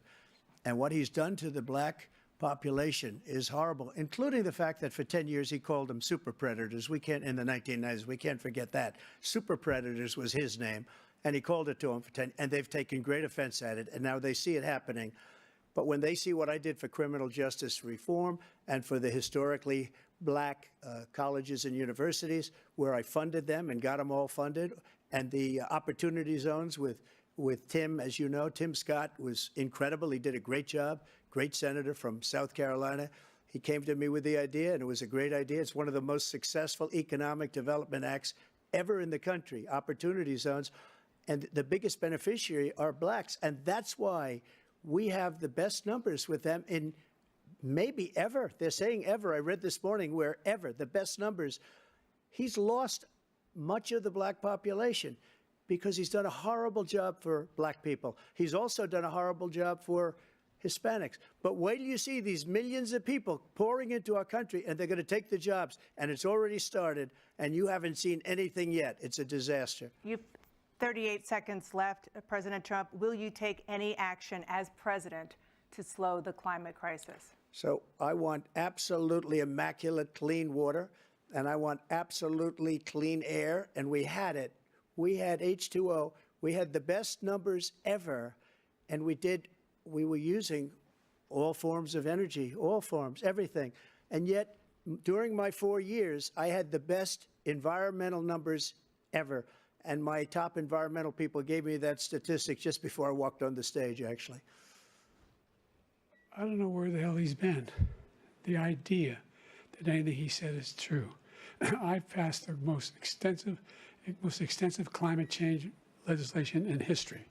And what he's done to the black population is horrible, including the fact that for 10 years he called them super predators. We can't, in the 1990s, we can't forget that. Super predators was his name, and he called it to them for 10, and they've taken great offense at it, and now they see it happening. But when they see what I did for criminal justice reform and for the historically black colleges and universities, where I funded them and got them all funded, and the opportunity zones with Tim, as you know, Tim Scott was incredible. He did a great job, great senator from South Carolina. He came to me with the idea, and it was a great idea. It's one of the most successful economic development acts ever in the country, opportunity zones. And the biggest beneficiary are blacks. And that's why we have the best numbers with them in maybe ever. They're saying ever. I read this morning where ever, the best numbers. He's lost much of the black population because he's done a horrible job for black people. He's also done a horrible job for Hispanics. But wait till you see these millions of people pouring into our country, and they're going to take the jobs, and it's already started, and you haven't seen anything yet. It's a disaster. You've 38 seconds left. President Trump, will you take any action as president to slow the climate crisis? So I want absolutely immaculate clean water, and I want absolutely clean air, and we had it. We had H2O. We had the best numbers ever, and we were using all forms of energy, all forms, everything. And yet, during my 4 years, I had the best environmental numbers ever. And my top environmental people gave me that statistic just before I walked on the stage, actually. I don't know where the hell he's been. The idea that anything he said is true. I've passed the most extensive climate change legislation in history.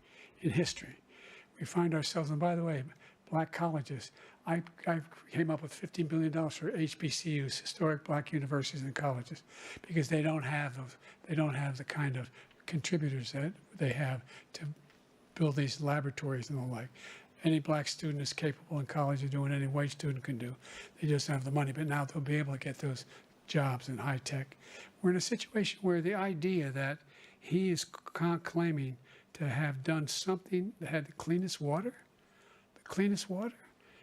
We find ourselves, and by the way, black colleges, I came up with $15 billion for HBCUs, historic black universities and colleges, because they don't have the kind of contributors that they have to build these laboratories and the like. Any black student is capable in college of doing any white student can do. They just don't have the money, but now they'll be able to get those jobs in high tech. We're in a situation where the idea that he is claiming to have done something that had the cleanest water,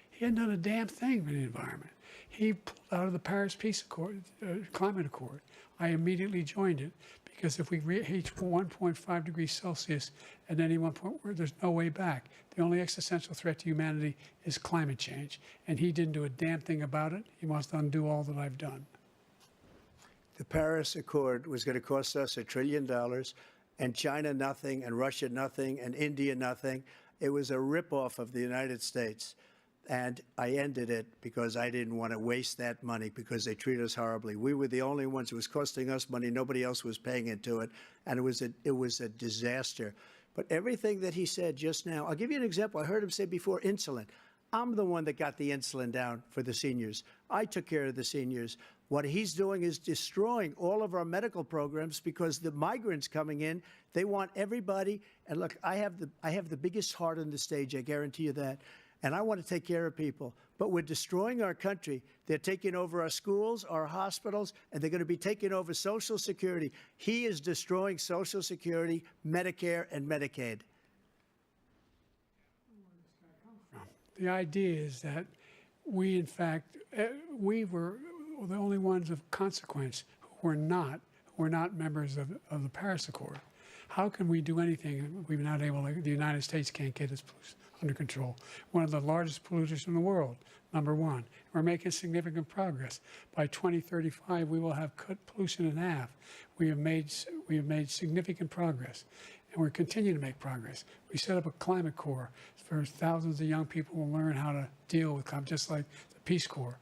he hadn't done a damn thing for the environment. He pulled out of the Paris Climate Accord. I immediately joined it because if we reach 1.5 degrees Celsius at any one point, there's no way back. The only existential threat to humanity is climate change, and he didn't do a damn thing about it. He wants to undo all that I've done. The Paris Accord was going to cost us $1 trillion, and China nothing, and Russia nothing, and India nothing. It was a ripoff of the United States. And I ended it because I didn't want to waste that money because they treat us horribly. We were the only ones. It was costing us money. Nobody else was paying into it. And it was a disaster. But everything that he said just now, I'll give you an example. I heard him say before insulin. I'm the one that got the insulin down for the seniors. I took care of the seniors. What he's doing is destroying all of our medical programs because the migrants coming in, they want everybody. And look, I have the biggest heart on the stage. I guarantee you that. And I want to take care of people. But we're destroying our country. They're taking over our schools, our hospitals, and they're going to be taking over Social Security. He is destroying Social Security, Medicare, and Medicaid. The idea is that we, in fact, we were the only ones of consequence who were not members of the Paris Accord. How can we do anything? We're not able to, the United States can't get its under control. One of the largest polluters in the world, #1. We're making significant progress. By 2035, we will have cut pollution in half. We have made significant progress. and we're continuing to make progress. We set up a climate corps for thousands of young people will learn how to deal with climate, just like the Peace Corps.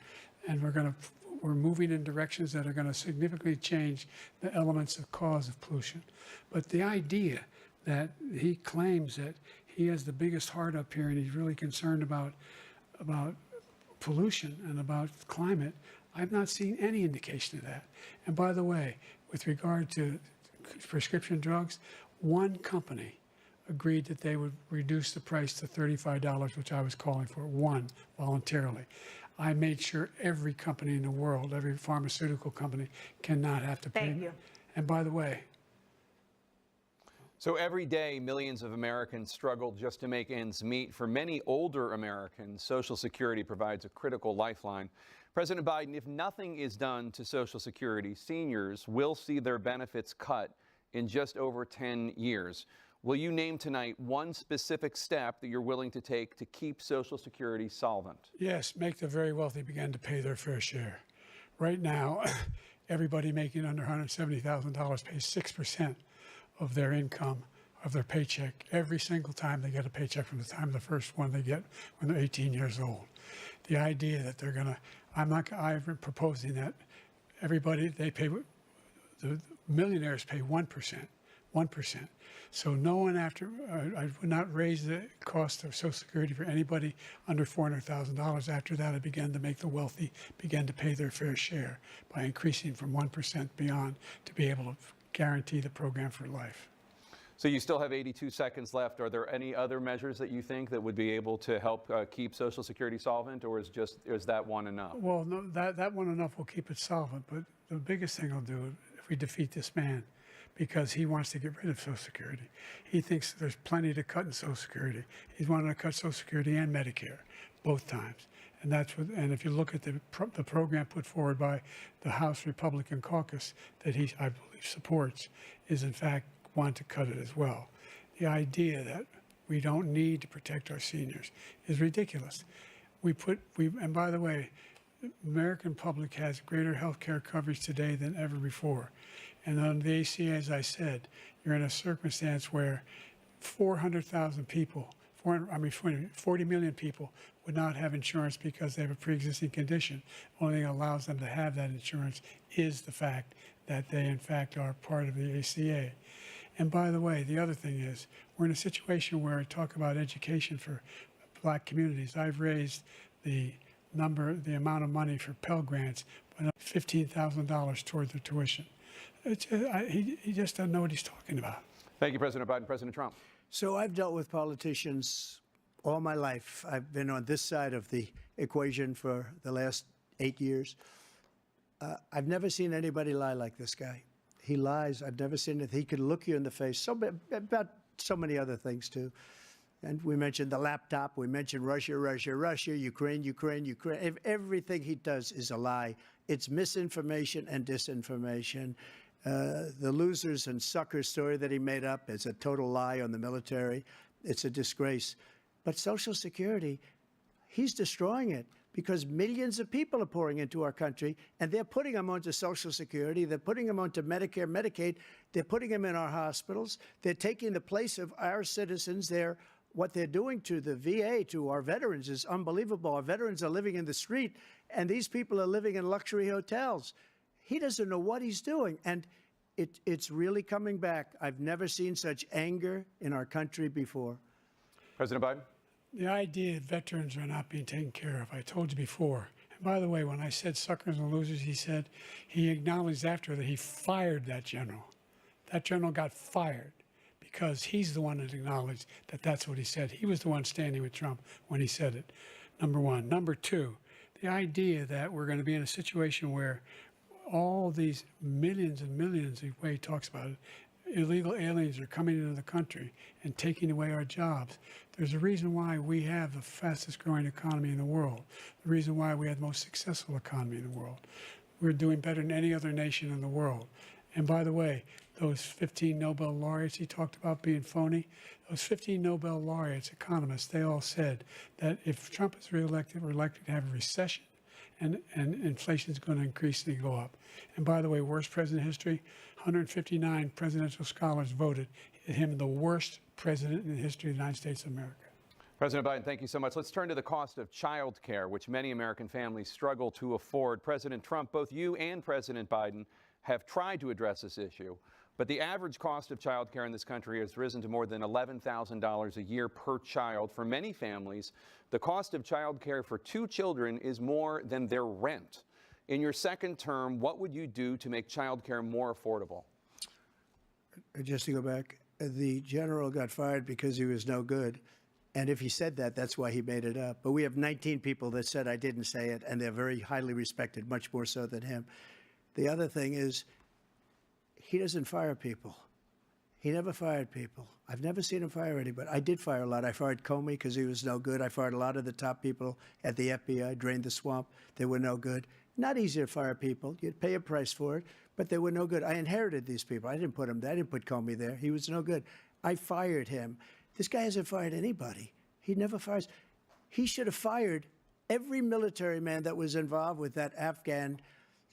And we're moving in directions that are going to significantly change the elements of cause of pollution. But the idea that he claims that he has the biggest heart up here and he's really concerned about pollution and about climate, I've not seen any indication of that. And by the way, with regard to prescription drugs, one company agreed that they would reduce the price to $35, which I was calling for, one, voluntarily. I made sure every company in the world, every pharmaceutical company, cannot have to pay. Thank you. And by the way, So every day, millions of Americans struggle just to make ends meet. For many older Americans, Social Security provides a critical lifeline. President Biden, if nothing is done to Social Security, seniors will see their benefits cut in just over 10 years. Will you name tonight one specific step that you're willing to take to keep Social Security solvent? yes, make the very wealthy begin to pay their fair share. Right now, everybody making under $170,000 pays 6% of their income, of their paycheck, every single time they get a paycheck from the time of the first one they get when they're 18 years old. The idea that they're going to, I'm proposing that everybody, they pay, the millionaires pay 1%. So no one I would not raise the cost of Social Security for anybody under $400,000. After that, I began to make the wealthy begin to pay their fair share by increasing from 1% beyond to be able to guarantee the program for life. So you still have 82 seconds left. Are there any other measures that you think that would be able to help keep Social Security solvent, or is that one enough? Well, no, that one enough will keep it solvent, but the biggest thing I'll do if we defeat this man, because he wants to get rid of Social Security. He thinks there's plenty to cut in Social Security. He's wanting to cut Social Security and Medicare, both times. And and if you look at the program put forward by the House Republican caucus that I believe supports, is in fact want to cut it as well. The idea that we don't need to protect our seniors is ridiculous. And by the way, the American public has greater health care coverage today than ever before. And on the ACA, as I said, you're in a circumstance where 400,000 people, 40 million people would not have insurance because they have a pre-existing condition. Only thing that allows them to have that insurance is the fact that they, in fact, are part of the ACA. And by the way, the other thing is, we're in a situation where I talk about education for black communities. I've raised the amount of money for Pell Grants by $15,000 toward the tuition. He just doesn't know what he's talking about. Thank you, President Biden. President Trump. So I've dealt with politicians all my life. I've been on this side of the equation for the last 8 years. I've never seen anybody lie like this guy. He lies. I've never seen it. He could look you in the face about so many other things, too. And we mentioned the laptop. We mentioned Russia, Ukraine. Everything he does is a lie. It's misinformation and disinformation. The losers and suckers story that he made up is a total lie on the military. It's a disgrace. But Social Security, he's destroying it because millions of people are pouring into our country, and they're putting them onto Social Security. They're putting them onto Medicare, Medicaid. They're putting them in our hospitals. They're taking the place of our citizens. What they're doing to the VA, to our veterans, is unbelievable. Our veterans are living in the street, and these people are living in luxury hotels. He doesn't know what he's doing, and it's really coming back. I've never seen such anger in our country before. President Biden? The idea that veterans are not being taken care of, I told you before. And by the way, when I said suckers and losers, he acknowledged after that he fired that general. That general got fired because he's the one that acknowledged that that's what he said. He was the one standing with Trump when he said it, number one. Number two, the idea that we're going to be in a situation where all these millions and millions, the way he talks about it, illegal aliens are coming into the country and taking away our jobs. There's a reason why we have the fastest growing economy in the world, the reason why we have the most successful economy in the world. We're doing better than any other nation in the world. And by the way, those 15 Nobel laureates he talked about being phony, those 15 Nobel laureates, economists, they all said that if Trump is reelected, we're likely to have a recession and inflation is going to increasingly go up. And by the way, worst president in history, 159 presidential scholars voted him the worst president in the history of the United States of America. President Biden, thank you so much. Let's turn to the cost of child care, which many American families struggle to afford. President Trump, both you and President Biden have tried to address this issue, but the average cost of child care in this country has risen to more than $11,000 a year per child. For many families, the cost of child care for 2 children is more than their rent. In your second term, what would you do to make child care more affordable? Just to go back, the general got fired because he was no good. And if he said that, that's why he made it up. But we have 19 people that said I didn't say it, and they're very highly respected, much more so than him. The other thing is, he doesn't fire people. He never fired people. I've never seen him fire anybody. I did fire a lot. I fired Comey because he was no good. I fired a lot of the top people at the FBI, drained the swamp. They were no good. Not easy to fire people. You'd pay a price for it, but they were no good. I inherited these people. I didn't put them there. I didn't put Comey there. He was no good. I fired him. This guy hasn't fired anybody. He never fires. He should have fired every military man that was involved with that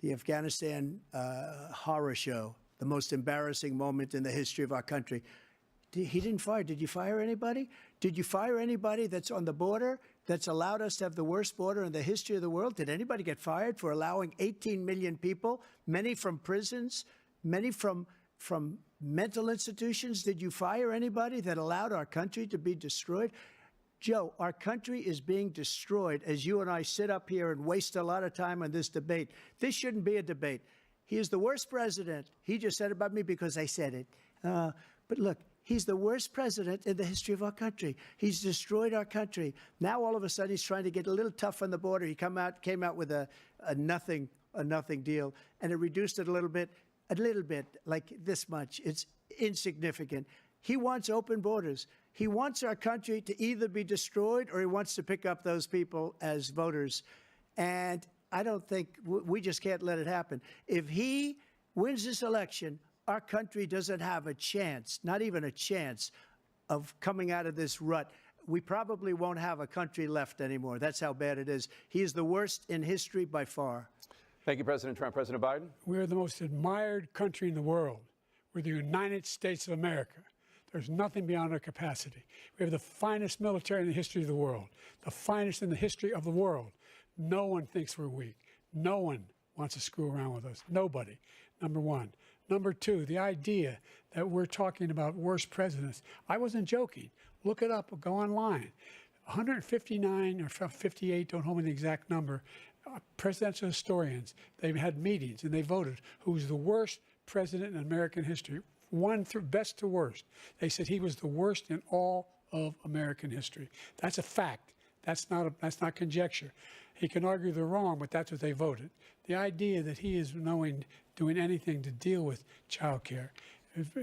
the Afghanistan horror show, the most embarrassing moment in the history of our country. He didn't fire. Did you fire anybody? Did you fire anybody that's on the border, that's allowed us to have the worst border in the history of the world? Did anybody get fired for allowing 18 million people, many from prisons, many from mental institutions? Did you fire anybody that allowed our country to be destroyed? Joe, our country is being destroyed as you and I sit up here and waste a lot of time on this debate. This shouldn't be a debate. He is the worst president. He just said about me because I said it. But look, he's the worst president in the history of our country. He's destroyed our country. Now all of a sudden he's trying to get a little tough on the border. He came out with a nothing deal, and it reduced it a little bit, like this much. It's insignificant. He wants open borders. He wants our country to either be destroyed or he wants to pick up those people as voters. And I don't think we just can't let it happen. If he wins this election, our country doesn't have a chance, not even a chance, of coming out of this rut. We probably won't have a country left anymore. That's how bad it is. He is the worst in history by far. Thank you, President Trump. President Biden? We're the most admired country in the world. We're the United States of America. There's nothing beyond our capacity. We have the finest military in the history of the world, the finest in the history of the world. No one thinks we're weak. No one wants to screw around with us. Nobody, number one. Number two, the idea that we're talking about worst presidents. I wasn't joking. Look it up. Go online. 159 or 58, don't hold me the exact number, presidential historians. They've had meetings and they voted who's the worst president in American history. One through best to worst. They said he was the worst in all of American history. That's a fact. That's not conjecture. He can argue they're wrong, but that's what they voted. The idea that he is doing anything to deal with child care,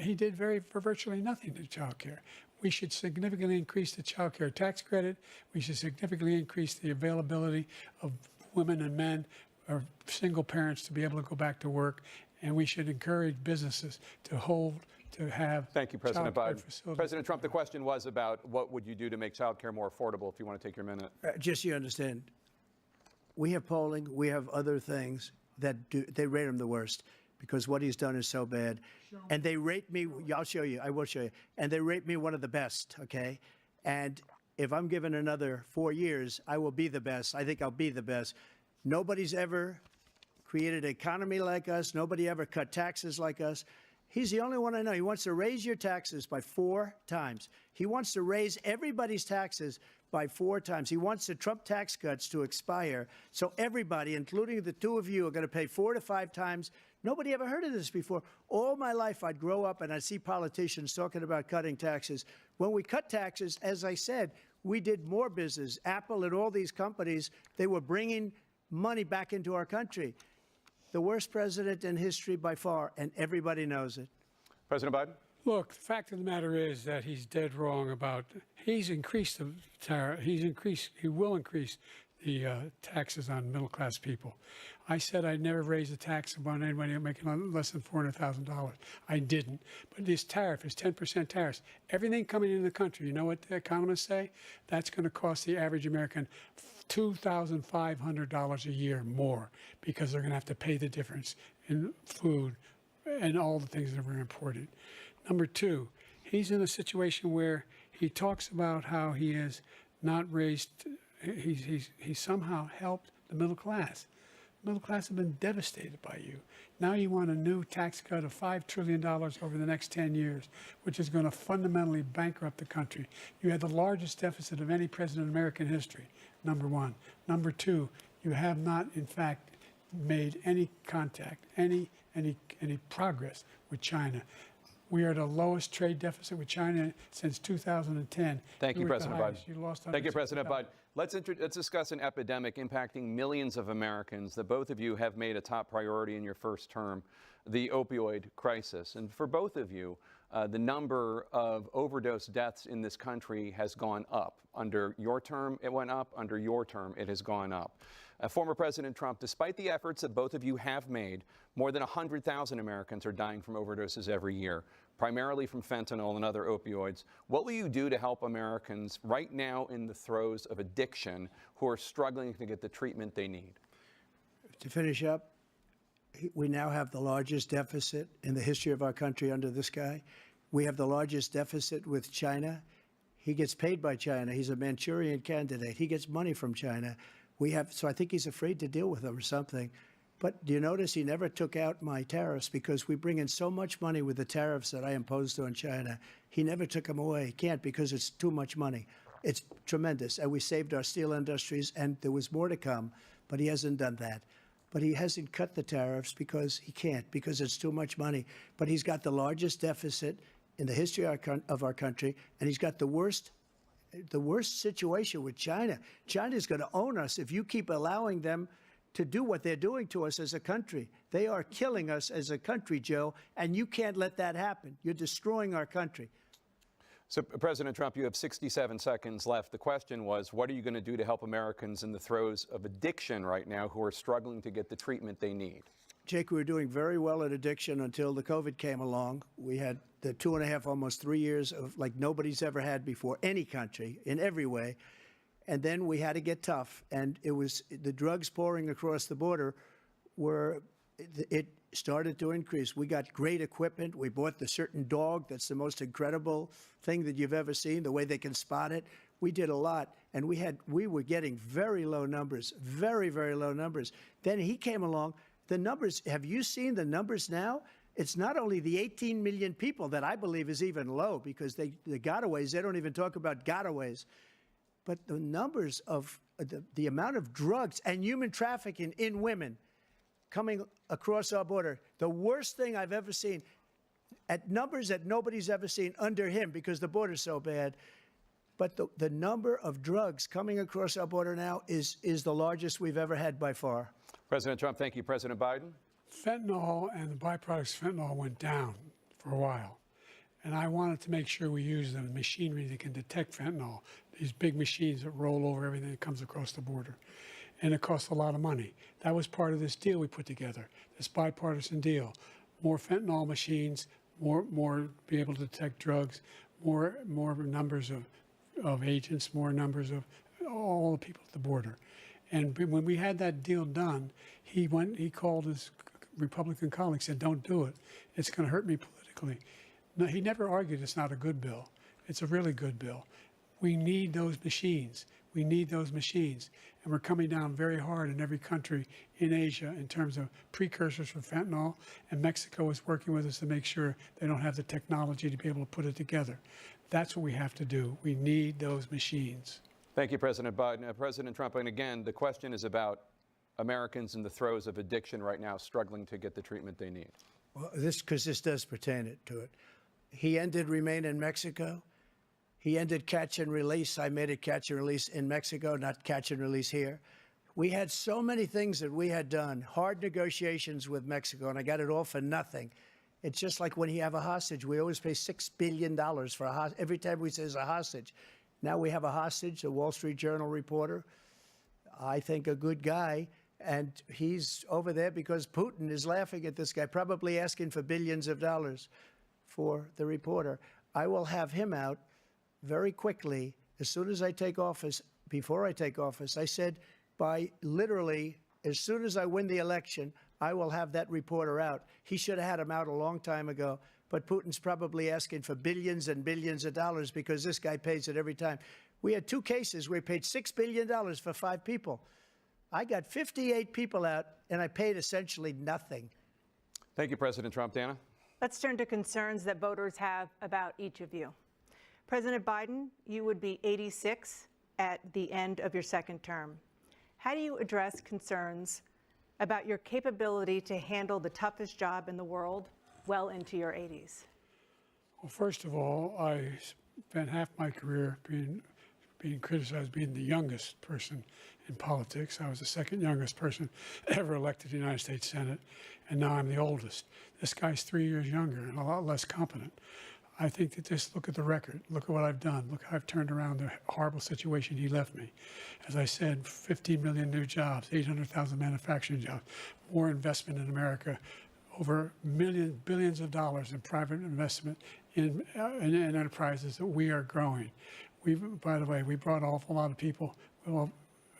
he did virtually nothing to child care. We should significantly increase the child care tax credit. We should significantly increase the availability of women and men or single parents to be able to go back to work. And we should encourage businesses to have. Thank you, President Biden. Facilities. President Trump, the question was about what would you do to make child care more affordable, if you want to take your minute. Just so you understand, we have polling, we have other things that they rate him the worst because what he's done is so bad. And they rate me, I'll show you, I will show you. And they rate me one of the best, okay? And if I'm given another 4 years, I will be the best. I think I'll be the best. Nobody's ever created an economy like us. Nobody ever cut taxes like us. He's the only one I know. He wants to raise your taxes by 4 times. He wants to raise everybody's taxes by 4 times. He wants the Trump tax cuts to expire. So everybody, including the 2 of you, are going to pay 4 to 5 times. Nobody ever heard of this before. All my life, I'd grow up and I'd see politicians talking about cutting taxes. When we cut taxes, as I said, we did more business. Apple and all these companies, they were bringing money back into our country. The worst president in history by far, and everybody knows it. President Biden? Look, the fact of the matter is that he's dead wrong about, he's increased the tariff, he will increase taxes on middle-class people. I said I'd never raise a tax on anybody making less than $400,000. I didn't. But this tariff is 10% tariffs. Everything coming into the country, you know what the economists say? That's going to cost the average American $2,500 a year more, because they're going to have to pay the difference in food and all the things that were imported. Number two, he's in a situation where he talks about how he has not raised, he's somehow helped the middle class. The middle class have been devastated by you. Now you want a new tax cut of $5 trillion over the next 10 years, which is going to fundamentally bankrupt the country. You had the largest deficit of any president in American history, number one. Number two, you have not, in fact, made any contact, any progress with China. We are the lowest trade deficit with China since 2010. Thank you, President Biden. You lost Thank you, President Biden. Let's discuss an epidemic impacting millions of Americans that both of you have made a top priority in your first term, the opioid crisis. And for both of you, the number of overdose deaths in this country has gone up. Under your term, it went up. Under your term, it has gone up. Former President Trump, despite the efforts that both of you have made, more than 100,000 Americans are dying from overdoses every year, primarily from fentanyl and other opioids. What will you do to help Americans right now in the throes of addiction who are struggling to get the treatment they need? To finish up, we now have the largest deficit in the history of our country under this guy. We have the largest deficit with China. He gets paid by China. He's a Manchurian candidate. He gets money from China. So I think he's afraid to deal with them or something. But do you notice he never took out my tariffs, because we bring in so much money with the tariffs that I imposed on China. He never took them away. He can't, because it's too much money. It's tremendous. And we saved our steel industries, and there was more to come, but he hasn't done that. But he hasn't cut the tariffs because he can't, because it's too much money. But he's got the largest deficit in the history of our country, and he's got the worst situation with China. China's going to own us if you keep allowing them to do what they're doing to us as a country. They are killing us as a country, Joe, and you can't let that happen. You're destroying our country. So, President Trump, you have 67 seconds left. The question was, what are you going to do to help Americans in the throes of addiction right now who are struggling to get the treatment they need? Jake, we were doing very well at addiction until the COVID came along. We had the 2.5, almost 3 years of like nobody's ever had before, any country, in every way. And then we had to get tough. And it was the drugs pouring across the border it started to increase. We got great equipment. We bought the certain dog that's the most incredible thing that you've ever seen, the way they can spot it. We did a lot. And we were getting very low numbers, very, very low numbers. Then he came along. The numbers, have you seen the numbers now? It's not only the 18 million people that I believe is even low, because the gotaways, they don't even talk about gotaways. But the numbers of the amount of drugs and human trafficking in women coming across our border, the worst thing I've ever seen, at numbers that nobody's ever seen under him, because the border's so bad. But the number of drugs coming across our border now is the largest we've ever had by far. President Trump, thank you. President Biden? Fentanyl and the byproducts of fentanyl went down for a while. And I wanted to make sure we use the machinery that can detect fentanyl, these big machines that roll over everything that comes across the border. And it costs a lot of money. That was part of this deal we put together, this bipartisan deal. More fentanyl machines, more be able to detect drugs, more numbers of agents, more numbers of all the people at the border. And when we had that deal done, he called his Republican colleagues, said, don't do it. It's going to hurt me politically. No, he never argued it's not a good bill. It's a really good bill. We need those machines. We need those machines. And we're coming down very hard in every country in Asia in terms of precursors for fentanyl. And Mexico is working with us to make sure they don't have the technology to be able to put it together. That's what we have to do. We need those machines. Thank you, President Biden. President Trump, and again, the question is about Americans in the throes of addiction right now struggling to get the treatment they need. Well, because this does pertain to it. He ended Remain in Mexico. He ended catch and release. I made it catch and release in Mexico, not catch and release here. We had so many things that we had done, hard negotiations with Mexico, and I got it all for nothing. It's just like when you have a hostage. We always pay $6 billion for a hostage. Every time we say there's a hostage. Now we have a hostage, a Wall Street Journal reporter. I think, a good guy. And he's over there because Putin is laughing at this guy, probably asking for billions of dollars for the reporter. I will have him out very quickly as soon as I take office. Before I take office, I said by literally as soon as I win the election, I will have that reporter out. He should have had him out a long time ago. But Putin's probably asking for billions and billions of dollars because this guy pays it every time. We had 2 cases where he paid $6 billion for 5 people. I got 58 people out, and I paid essentially nothing. Thank you, President Trump. Dana? Let's turn to concerns that voters have about each of you. President Biden, you would be 86 at the end of your 2nd term. How do you address concerns about your capability to handle the toughest job in the world well into your 80s? Well, first of all, I spent half my career being criticized being the youngest person in politics. I was the 2nd youngest person ever elected to the United States Senate, and now I'm the oldest. This guy's 3 years younger and a lot less competent. I think that just look at the record. Look at what I've done. Look how I've turned around the horrible situation he left me. As I said, 15 million new jobs, 800,000 manufacturing jobs, more investment in America, over billions of dollars in private investment in enterprises that we are growing. By the way, we brought an awful lot of people. Well,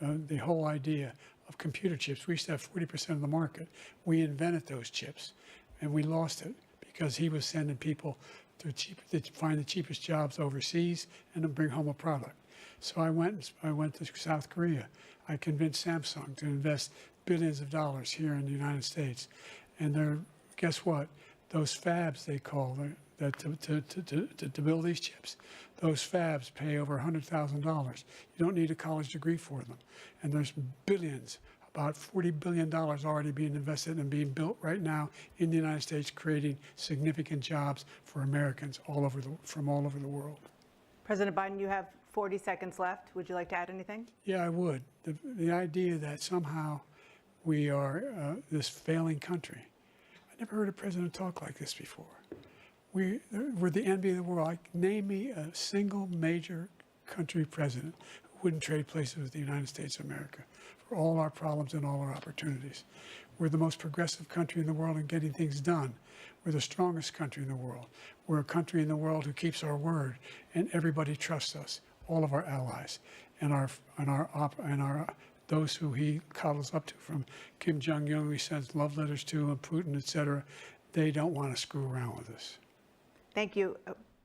the whole idea of computer chips, we used to have 40% of the market. We invented those chips, and we lost it because he was sending people to find the cheapest jobs overseas and then bring home a product. So I went to South Korea. I convinced Samsung to invest billions of dollars here in the United States. And guess what? Those fabs, they call to build these chips, those fabs pay over $100,000. You don't need a college degree for them. And there's billions, about $40 billion already being invested and being built right now in the United States, creating significant jobs for Americans from all over the world. President Biden, you have 40 seconds left. Would you like to add anything? Yeah, I would. The idea that somehow we are this failing country. I never heard a president talk like this before. We're the envy of the world. Name me a single major country president who wouldn't trade places with the United States of America for all our problems and all our opportunities. We're the most progressive country in the world in getting things done. We're the strongest country in the world. We're a country in the world who keeps our word, and everybody trusts us, all of our allies, and those who he coddles up to, from Kim Jong-un, who he sends love letters to, and Putin, et cetera. They don't want to screw around with us. Thank you.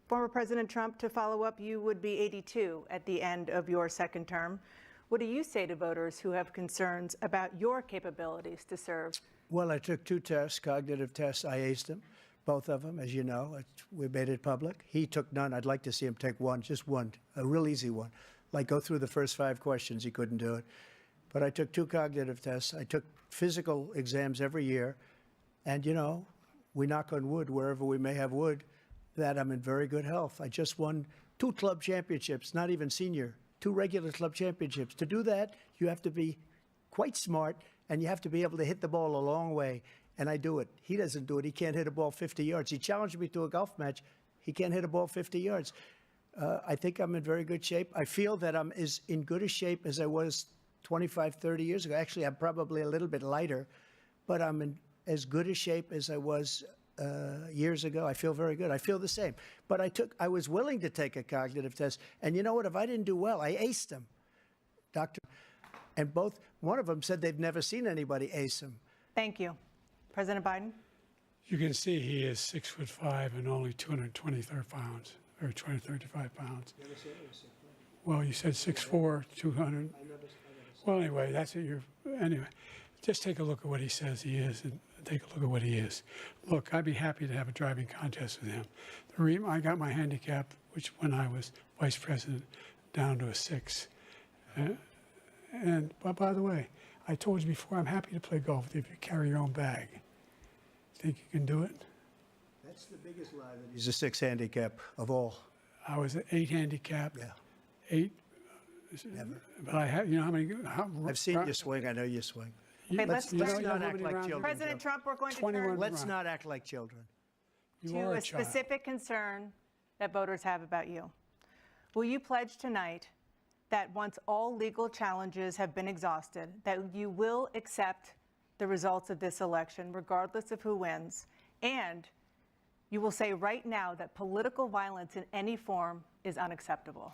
Former President Trump, to follow up, you would be 82 at the end of your 2nd term. What do you say to voters who have concerns about your capabilities to serve? Well, I took 2 tests, cognitive tests. I aced them, both of them, as you know. We made it public. He took none. I'd like to see him take one, just one, a real easy one. Like go through the first 5 questions. He couldn't do it. But I took 2 cognitive tests. I took physical exams every year. And, you know, we knock on wood wherever we may have wood, that I'm in very good health. I just won 2 club championships, not even senior, 2 regular club championships. To do that, you have to be quite smart, and you have to be able to hit the ball a long way, and I do it. He doesn't do it. He can't hit a ball 50 yards. He challenged me to a golf match. He can't hit a ball 50 yards. I think I'm in very good shape. I feel that I'm as in good a shape as I was 25, 30 years ago. Actually, I'm probably a little bit lighter, but I'm in as good a shape as I was years ago. I feel very good. I feel the same. But I was willing to take a cognitive test. And you know what? If I didn't do well, I aced them. And one of them said they've never seen anybody ace them. Thank you. President Biden? You can see he is 6'5" and only 223 pounds, or 235 pounds. Well, you said 6'4", 200. Well, anyway, that's it. Anyway, just take a look at what he says he is, and take a look at what he is. Look, I'd be happy to have a driving contest with him. The reason I got my handicap, which when I was vice president, down to a 6. But by the way, I told you before, I'm happy to play golf with you if you carry your own bag. Think you can do it? That's the biggest lie that he's a 6 handicap of all. I was an 8 handicap. Yeah. 8. Never. But I have, you know how many? I've seen you swing. I know you swing. Okay, let's not act like children. President Trump, we're going to turn Let's not act like children. to a specific concern that voters have about you. Will you pledge tonight that once all legal challenges have been exhausted, that you will accept the results of this election, regardless of who wins, and you will say right now that political violence in any form is unacceptable?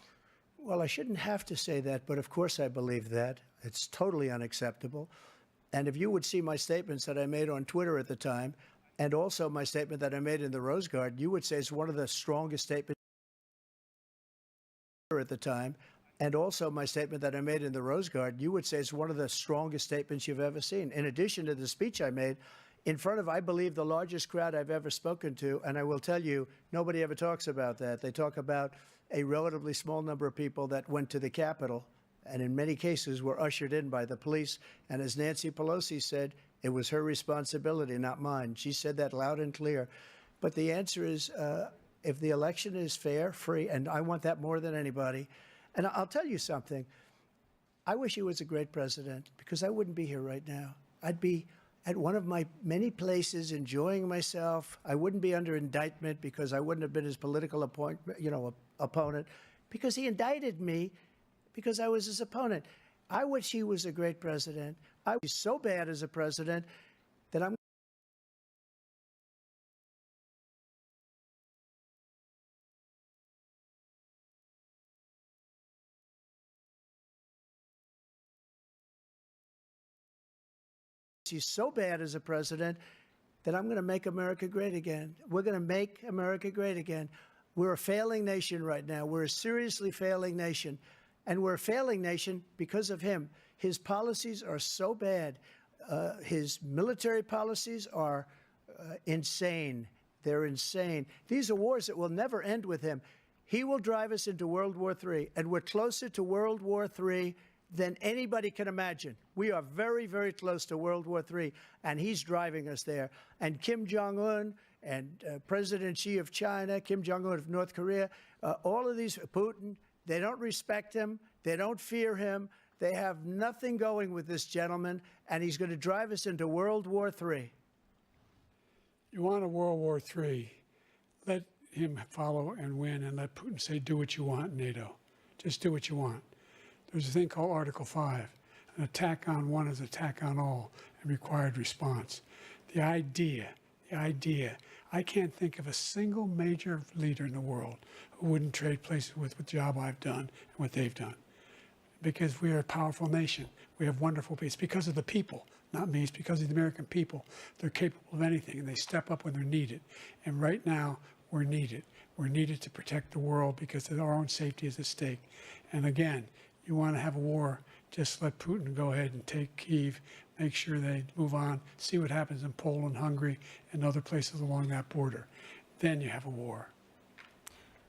Well, I shouldn't have to say that, but of course I believe that. It's totally unacceptable. And if you would see my statements that I made on Twitter at the time, and also my statement that I made in the Rose Garden, you would say it's one of the strongest statements at the time. And also my statement that I made in the Rose Garden, you would say it's one of the strongest statements you've ever seen. In addition to the speech I made in front of, I believe, the largest crowd I've ever spoken to. And I will tell you, nobody ever talks about that. They talk about a relatively small number of people that went to the Capitol and in many cases were ushered in by the police. And as Nancy Pelosi said, it was her responsibility, not mine. She said that loud and clear. But the answer is, if the election is fair, free, and I want that more than anybody. And I'll tell you something. I wish he was a great president, because I wouldn't be here right now. I'd be at one of my many places enjoying myself. I wouldn't be under indictment because I wouldn't have been his political opponent, because he indicted me because I was his opponent. I wish he was a great president. I was so bad as a president that I'm he's so bad as a president that I'm going to make America great again. We're going to make America great again. We're a failing nation right now. We're a seriously failing nation. And we're a failing nation because of him. His policies are so bad. His military policies are insane. They're insane. These are wars that will never end with him. He will drive us into World War III, and we're closer to World War III than anybody can imagine. We are very, very close to World War III, and he's driving us there. And Kim Jong-un and President Xi of China, Kim Jong-un of North Korea, all of these, Putin, they don't respect him. They don't fear him. They have nothing going with this gentleman, and he's going to drive us into World War III. You want a World War III, let him follow and win, and let Putin say, do what you want, NATO. Just do what you want. There's a thing called Article 5. An attack on one is an attack on all, and required response. The idea, I can't think of a single major leader in the world who wouldn't trade places with the job I've done and what they've done. Because we are a powerful nation. We have wonderful people. It's because of the people, not me. It's because of the American people. They're capable of anything, and they step up when they're needed. And right now, we're needed. We're needed to protect the world because our own safety is at stake. And again, you want to have a war, just let Putin go ahead and take Kyiv, make sure they move on, see what happens in Poland, Hungary, and other places along that border. Then you have a war.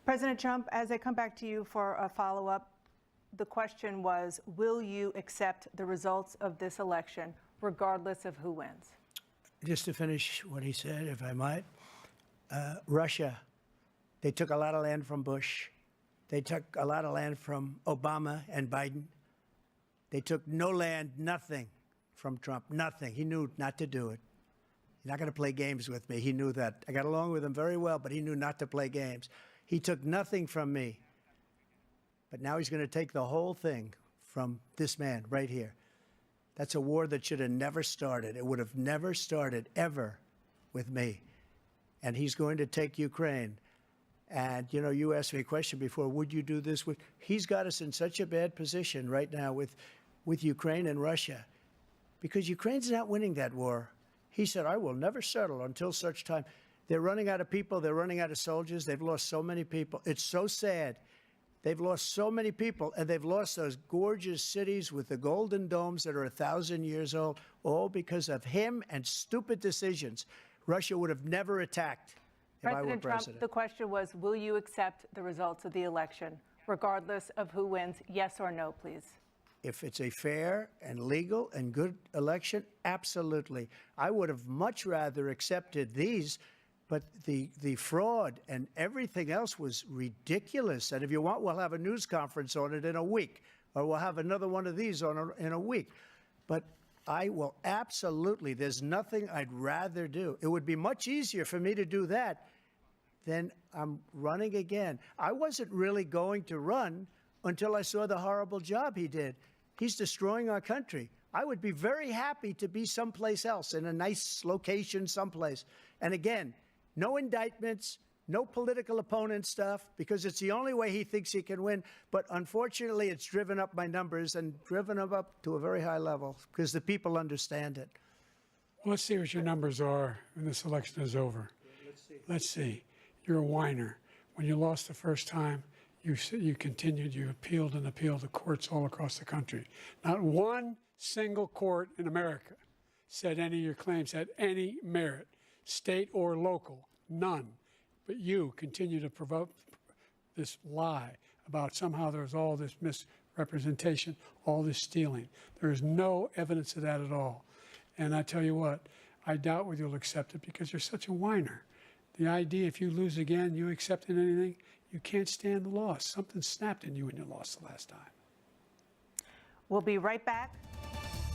President Trump, as I come back to you for a follow-up, the question was, will you accept the results of this election, regardless of who wins? Just to finish what he said, if I might, Russia, they took a lot of land from Bush. They took a lot of land from Obama and Biden. They took no land, nothing from Trump, nothing. He knew not to do it. He's not going to play games with me. He knew that. I got along with him very well, but he knew not to play games. He took nothing from me. But now he's going to take the whole thing from this man right here. That's a war that should have never started. It would have never started ever with me. And he's going to take Ukraine. And, you know, you asked me a question before, would you do this? He's got us in such a bad position right now with Ukraine and Russia, because Ukraine's not winning that war. He said, I will never settle until such time. They're running out of people. They're running out of soldiers. They've lost so many people. It's so sad. They've lost so many people, and they've lost those gorgeous cities with the golden domes that are 1,000 years old, all because of him and stupid decisions. Russia would have never attacked. President Trump, the question was, will you accept the results of the election, regardless of who wins? Yes or no, please. If it's a fair and legal and good election, absolutely. I would have much rather accepted these, but the fraud and everything else was ridiculous. And if you want, we'll have a news conference on it in a week, or we'll have another one of these in a week. But I will absolutely, there's nothing I'd rather do. It would be much easier for me to do that than I'm running again. I wasn't really going to run until I saw the horrible job he did. He's destroying our country. I would be very happy to be someplace else, in a nice location someplace. And again, no indictments, no political opponent stuff, because it's the only way he thinks he can win. But unfortunately, it's driven up my numbers and driven them up to a very high level because the people understand it. Well, let's see what your numbers are when this election is over. Let's see. You're a whiner. When you lost the first time, you continued, you appealed and appealed to courts all across the country. Not one single court in America said any of your claims had any merit, state or local, none. But you continue to provoke this lie about somehow there's all this misrepresentation, all this stealing. There is no evidence of that at all. And I tell you what, I doubt whether you'll accept it because you're such a whiner. The idea if you lose again, you accepting anything, you can't stand the loss. Something snapped in you when you lost the last time. We'll be right back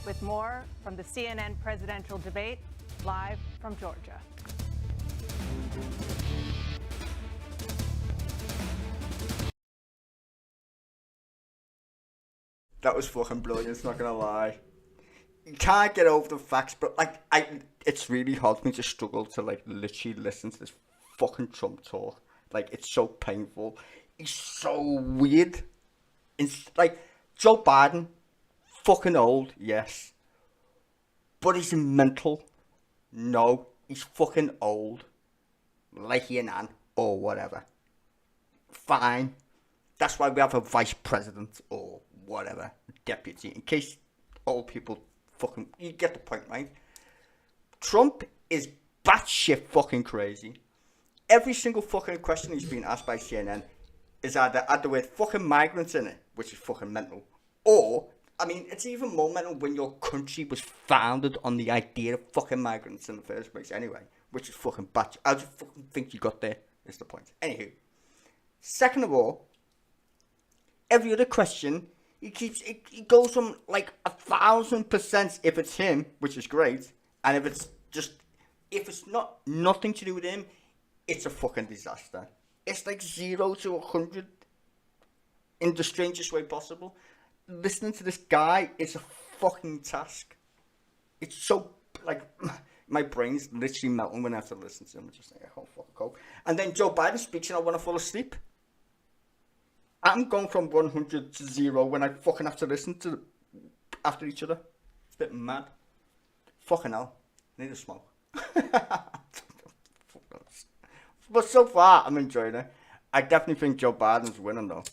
with more from the CNN presidential debate, live from Georgia. That was fucking brilliant, not gonna lie. You can't get over the facts, but like, it's really hard for me to struggle to like literally listen to this fucking Trump talk. Like, it's so painful. He's so weird. It's like, Joe Biden, fucking old, yes. But he's mental. No, he's fucking old. Like an Ann or whatever. Fine. That's why we have a vice president or whatever, deputy, in case old people fucking, you get the point, right? Trump is batshit fucking crazy. Every single fucking question he's been asked by CNN is either had the word fucking migrants in it, which is fucking mental, or, I mean, it's even more mental when your country was founded on the idea of fucking migrants in the first place anyway, which is fucking batshit. How do you fucking think you got there, is the point. Anywho, second of all, every other question, he goes from like 1,000% if it's him, which is great, and if it's not nothing to do with him, it's a fucking disaster. It's like 0 to 100 in the strangest way possible. Listening to this guy is a fucking task. It's so, like, my brain's literally melting when I have to listen to him. I'm just like, I can't fucking cope. And then Joe Biden speaks and I want to fall asleep. I'm going from 100 to 0 when I fucking have to listen to after each other. It's a bit mad. Fucking hell. I need a smoke. But so far, I'm enjoying it. I definitely think Joe Biden's winning, though.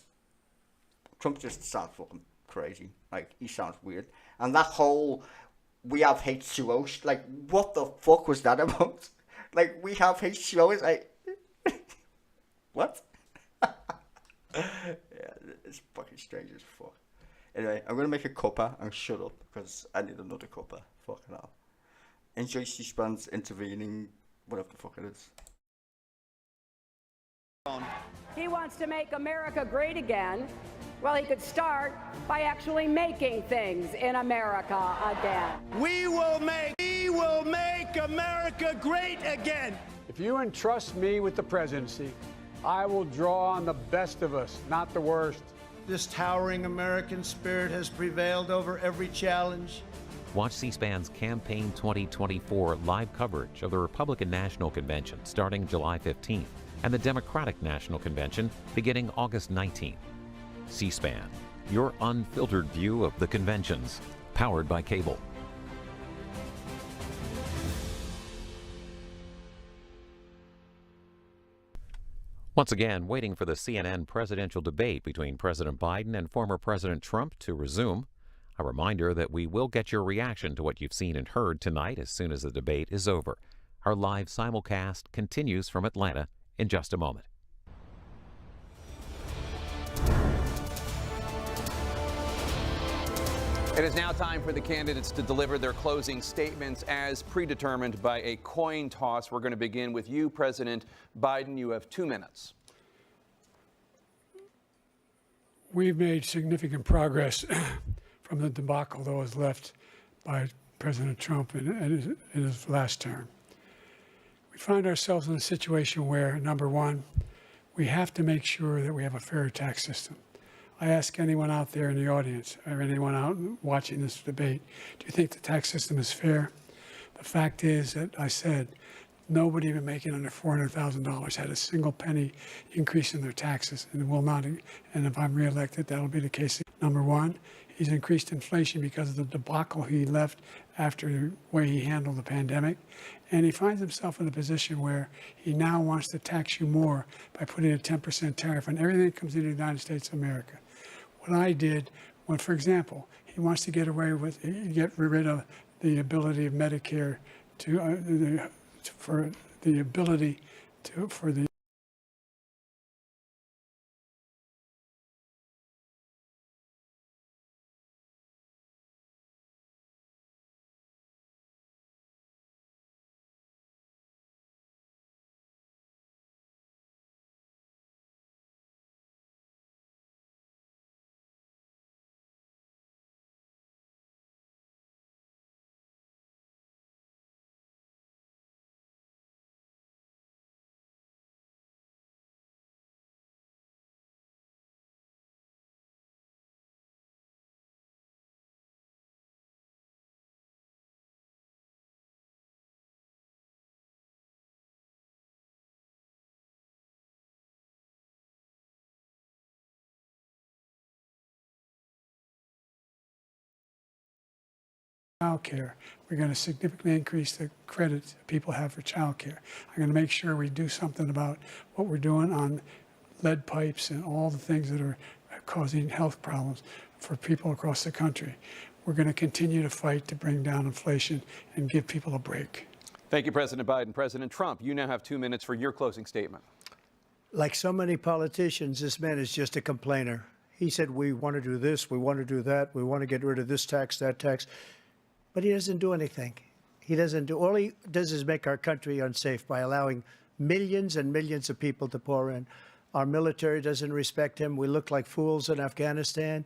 Trump just sounds fucking crazy. Like, he sounds weird. And that whole, we have H2O, like, what the fuck was that about? Like, we have H2O, it's like, what? Yeah, it's fucking strange as fuck. Anyway, I'm gonna make a cuppa and shut up because I need another cuppa. Fucking hell. Enjoy C-SPAN's intervening, whatever the fuck it is. He wants to make America great again. Well, he could start by actually making things in America again. We will make America great again. If you entrust me with the presidency, I will draw on the best of us, not the worst. This towering American spirit has prevailed over every challenge. Watch C-SPAN's Campaign 2024 live coverage of the Republican National Convention starting July 15th and the Democratic National Convention beginning August 19th. C-SPAN, your unfiltered view of the conventions, powered by cable. Once again, waiting for the CNN presidential debate between President Biden and former President Trump to resume. A reminder that we will get your reaction to what you've seen and heard tonight as soon as the debate is over. Our live simulcast continues from Atlanta in just a moment. It is now time for the candidates to deliver their closing statements as predetermined by a coin toss. We're going to begin with you, President Biden. You have 2 minutes. We've made significant progress from the debacle that was left by President Trump in his last term. We find ourselves in a situation where, number one, we have to make sure that we have a fair tax system. I ask anyone out there in the audience or anyone out watching this debate, do you think the tax system is fair? The fact is that I said nobody even making under $400,000 had a single penny increase in their taxes, and will not. And if I'm reelected, that'll be the case. Number one, he's increased inflation because of the debacle he left after the way he handled the pandemic. And he finds himself in a position where he now wants to tax you more by putting a 10% tariff on everything that comes into the United States of America. What I did, when, for example, he wants to get rid of the ability of Medicare for the child care. We're going to significantly increase the credit people have for child care. I'm going to make sure we do something about what we're doing on lead pipes and all the things that are causing health problems for people across the country. We're going to continue to fight to bring down inflation and give people a break. Thank you, President Biden. President Trump, you now have 2 minutes for your closing statement. Like so many politicians, this man is just a complainer. He said, we want to do this, we want to do that, we want to get rid of this tax, that tax. But he doesn't do anything. He doesn't do, all he does is make our country unsafe by allowing millions and millions of people to pour in. Our military doesn't respect him. We look like fools in Afghanistan.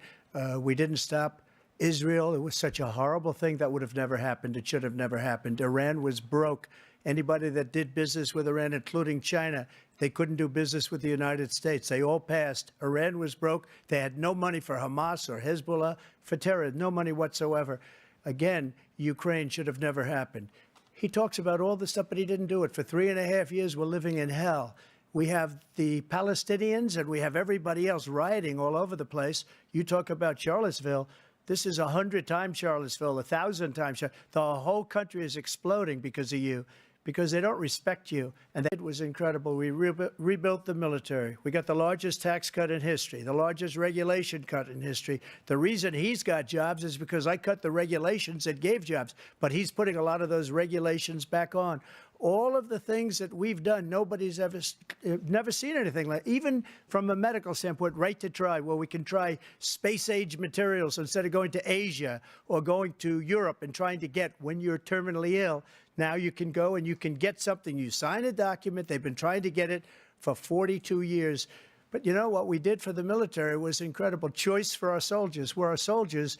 We didn't stop Israel. It was such a horrible thing that would have never happened. It should have never happened. Iran was broke. Anybody that did business with Iran, including China, they couldn't do business with the United States. They all passed. Iran was broke. They had no money for Hamas or Hezbollah, for terror, no money whatsoever. Again, Ukraine should have never happened. He talks about all this stuff, but he didn't do it. For 3.5 years, we're living in hell. We have the Palestinians and we have everybody else rioting all over the place. You talk about Charlottesville. This is 100 times Charlottesville, 1,000 times. The whole country is exploding because of you, because they don't respect you. And that was incredible. We rebuilt the military. We got the largest tax cut in history, the largest regulation cut in history. The reason he's got jobs is because I cut the regulations that gave jobs. But he's putting a lot of those regulations back on. All of the things that we've done, nobody's never seen anything like. Even from a medical standpoint, right to try, where we can try space-age materials instead of going to Asia or going to Europe and trying to get when you're terminally ill. Now you can go and you can get something. You sign a document. They've been trying to get it for 42 years. But you know what we did for the military was incredible. Choice for our soldiers, where our soldiers,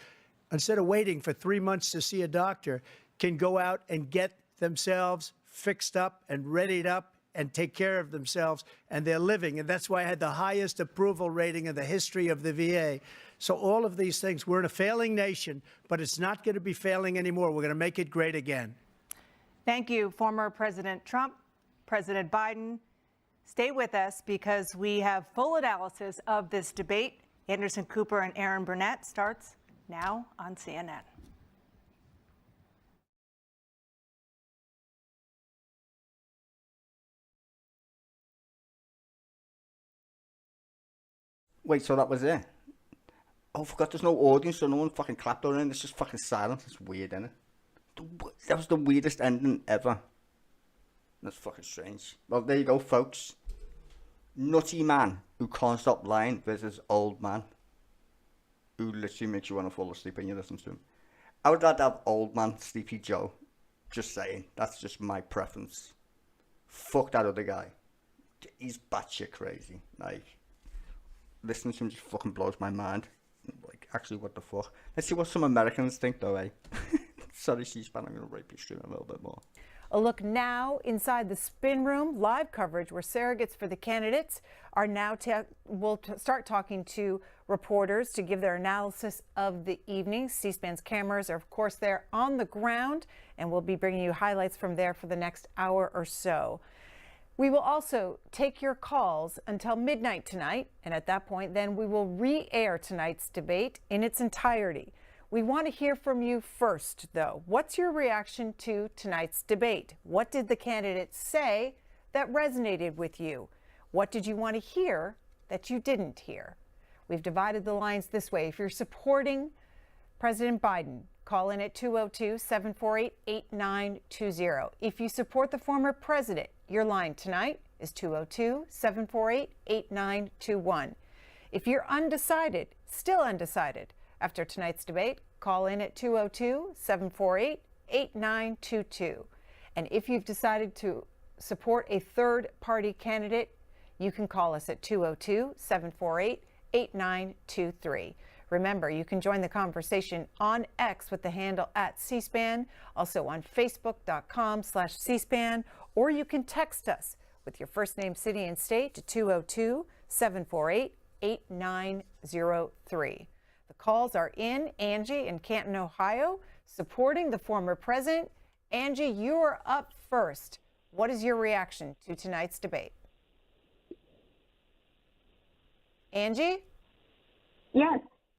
instead of waiting for 3 months to see a doctor, can go out and get themselves fixed up and readied up and take care of themselves, and they're living. And that's why I had the highest approval rating in the history of the VA. So all of these things, we're in a failing nation, but it's not going to be failing anymore. We're going to make it great again. Thank you, former President Trump, President Biden. Stay with us because we have full analysis of this debate. Anderson Cooper and Aaron Burnett starts now on CNN. Wait, so that was it? Oh, I forgot there's no audience, so no one fucking clapped or anything. It's just fucking silent. It's weird, isn't it? That was the weirdest ending ever. That's fucking strange. Well, there you go, folks. Nutty man who can't stop lying versus old man who literally makes you want to fall asleep when you listen to him. I would rather have old man Sleepy Joe. Just saying. That's just my preference. Fuck that other guy. He's batshit crazy. Like, listening to him just fucking blows my mind. Like, actually, what the fuck? Let's see what some Americans think, though, eh? Sorry, C-SPAN, I'm going to rape your stream a little bit more. A look now inside the spin room, live coverage where surrogates for the candidates are now will start talking to reporters to give their analysis of the evening. C-SPAN's cameras are, of course, there on the ground, and we'll be bringing you highlights from there for the next hour or so. We will also take your calls until midnight tonight, and at that point, then we will re-air tonight's debate in its entirety. We want to hear from you first, though. What's your reaction to tonight's debate? What did the candidates say that resonated with you? What did you want to hear that you didn't hear? We've divided the lines this way. If you're supporting President Biden, call in at 202-748-8920. If you support the former president, your line tonight is 202-748-8921. If you're undecided, still undecided, after tonight's debate, call in at 202-748-8922. And if you've decided to support a third-party candidate, you can call us at 202-748-8923. Remember, you can join the conversation on X with the handle @C-SPAN, also on Facebook.com/C-SPAN, or you can text us with your first name, city, and state to 202-748-8903. The calls are in. Angie in Canton, Ohio, supporting the former president. Angie, you are up first. What is your reaction to tonight's debate? Angie? Yes.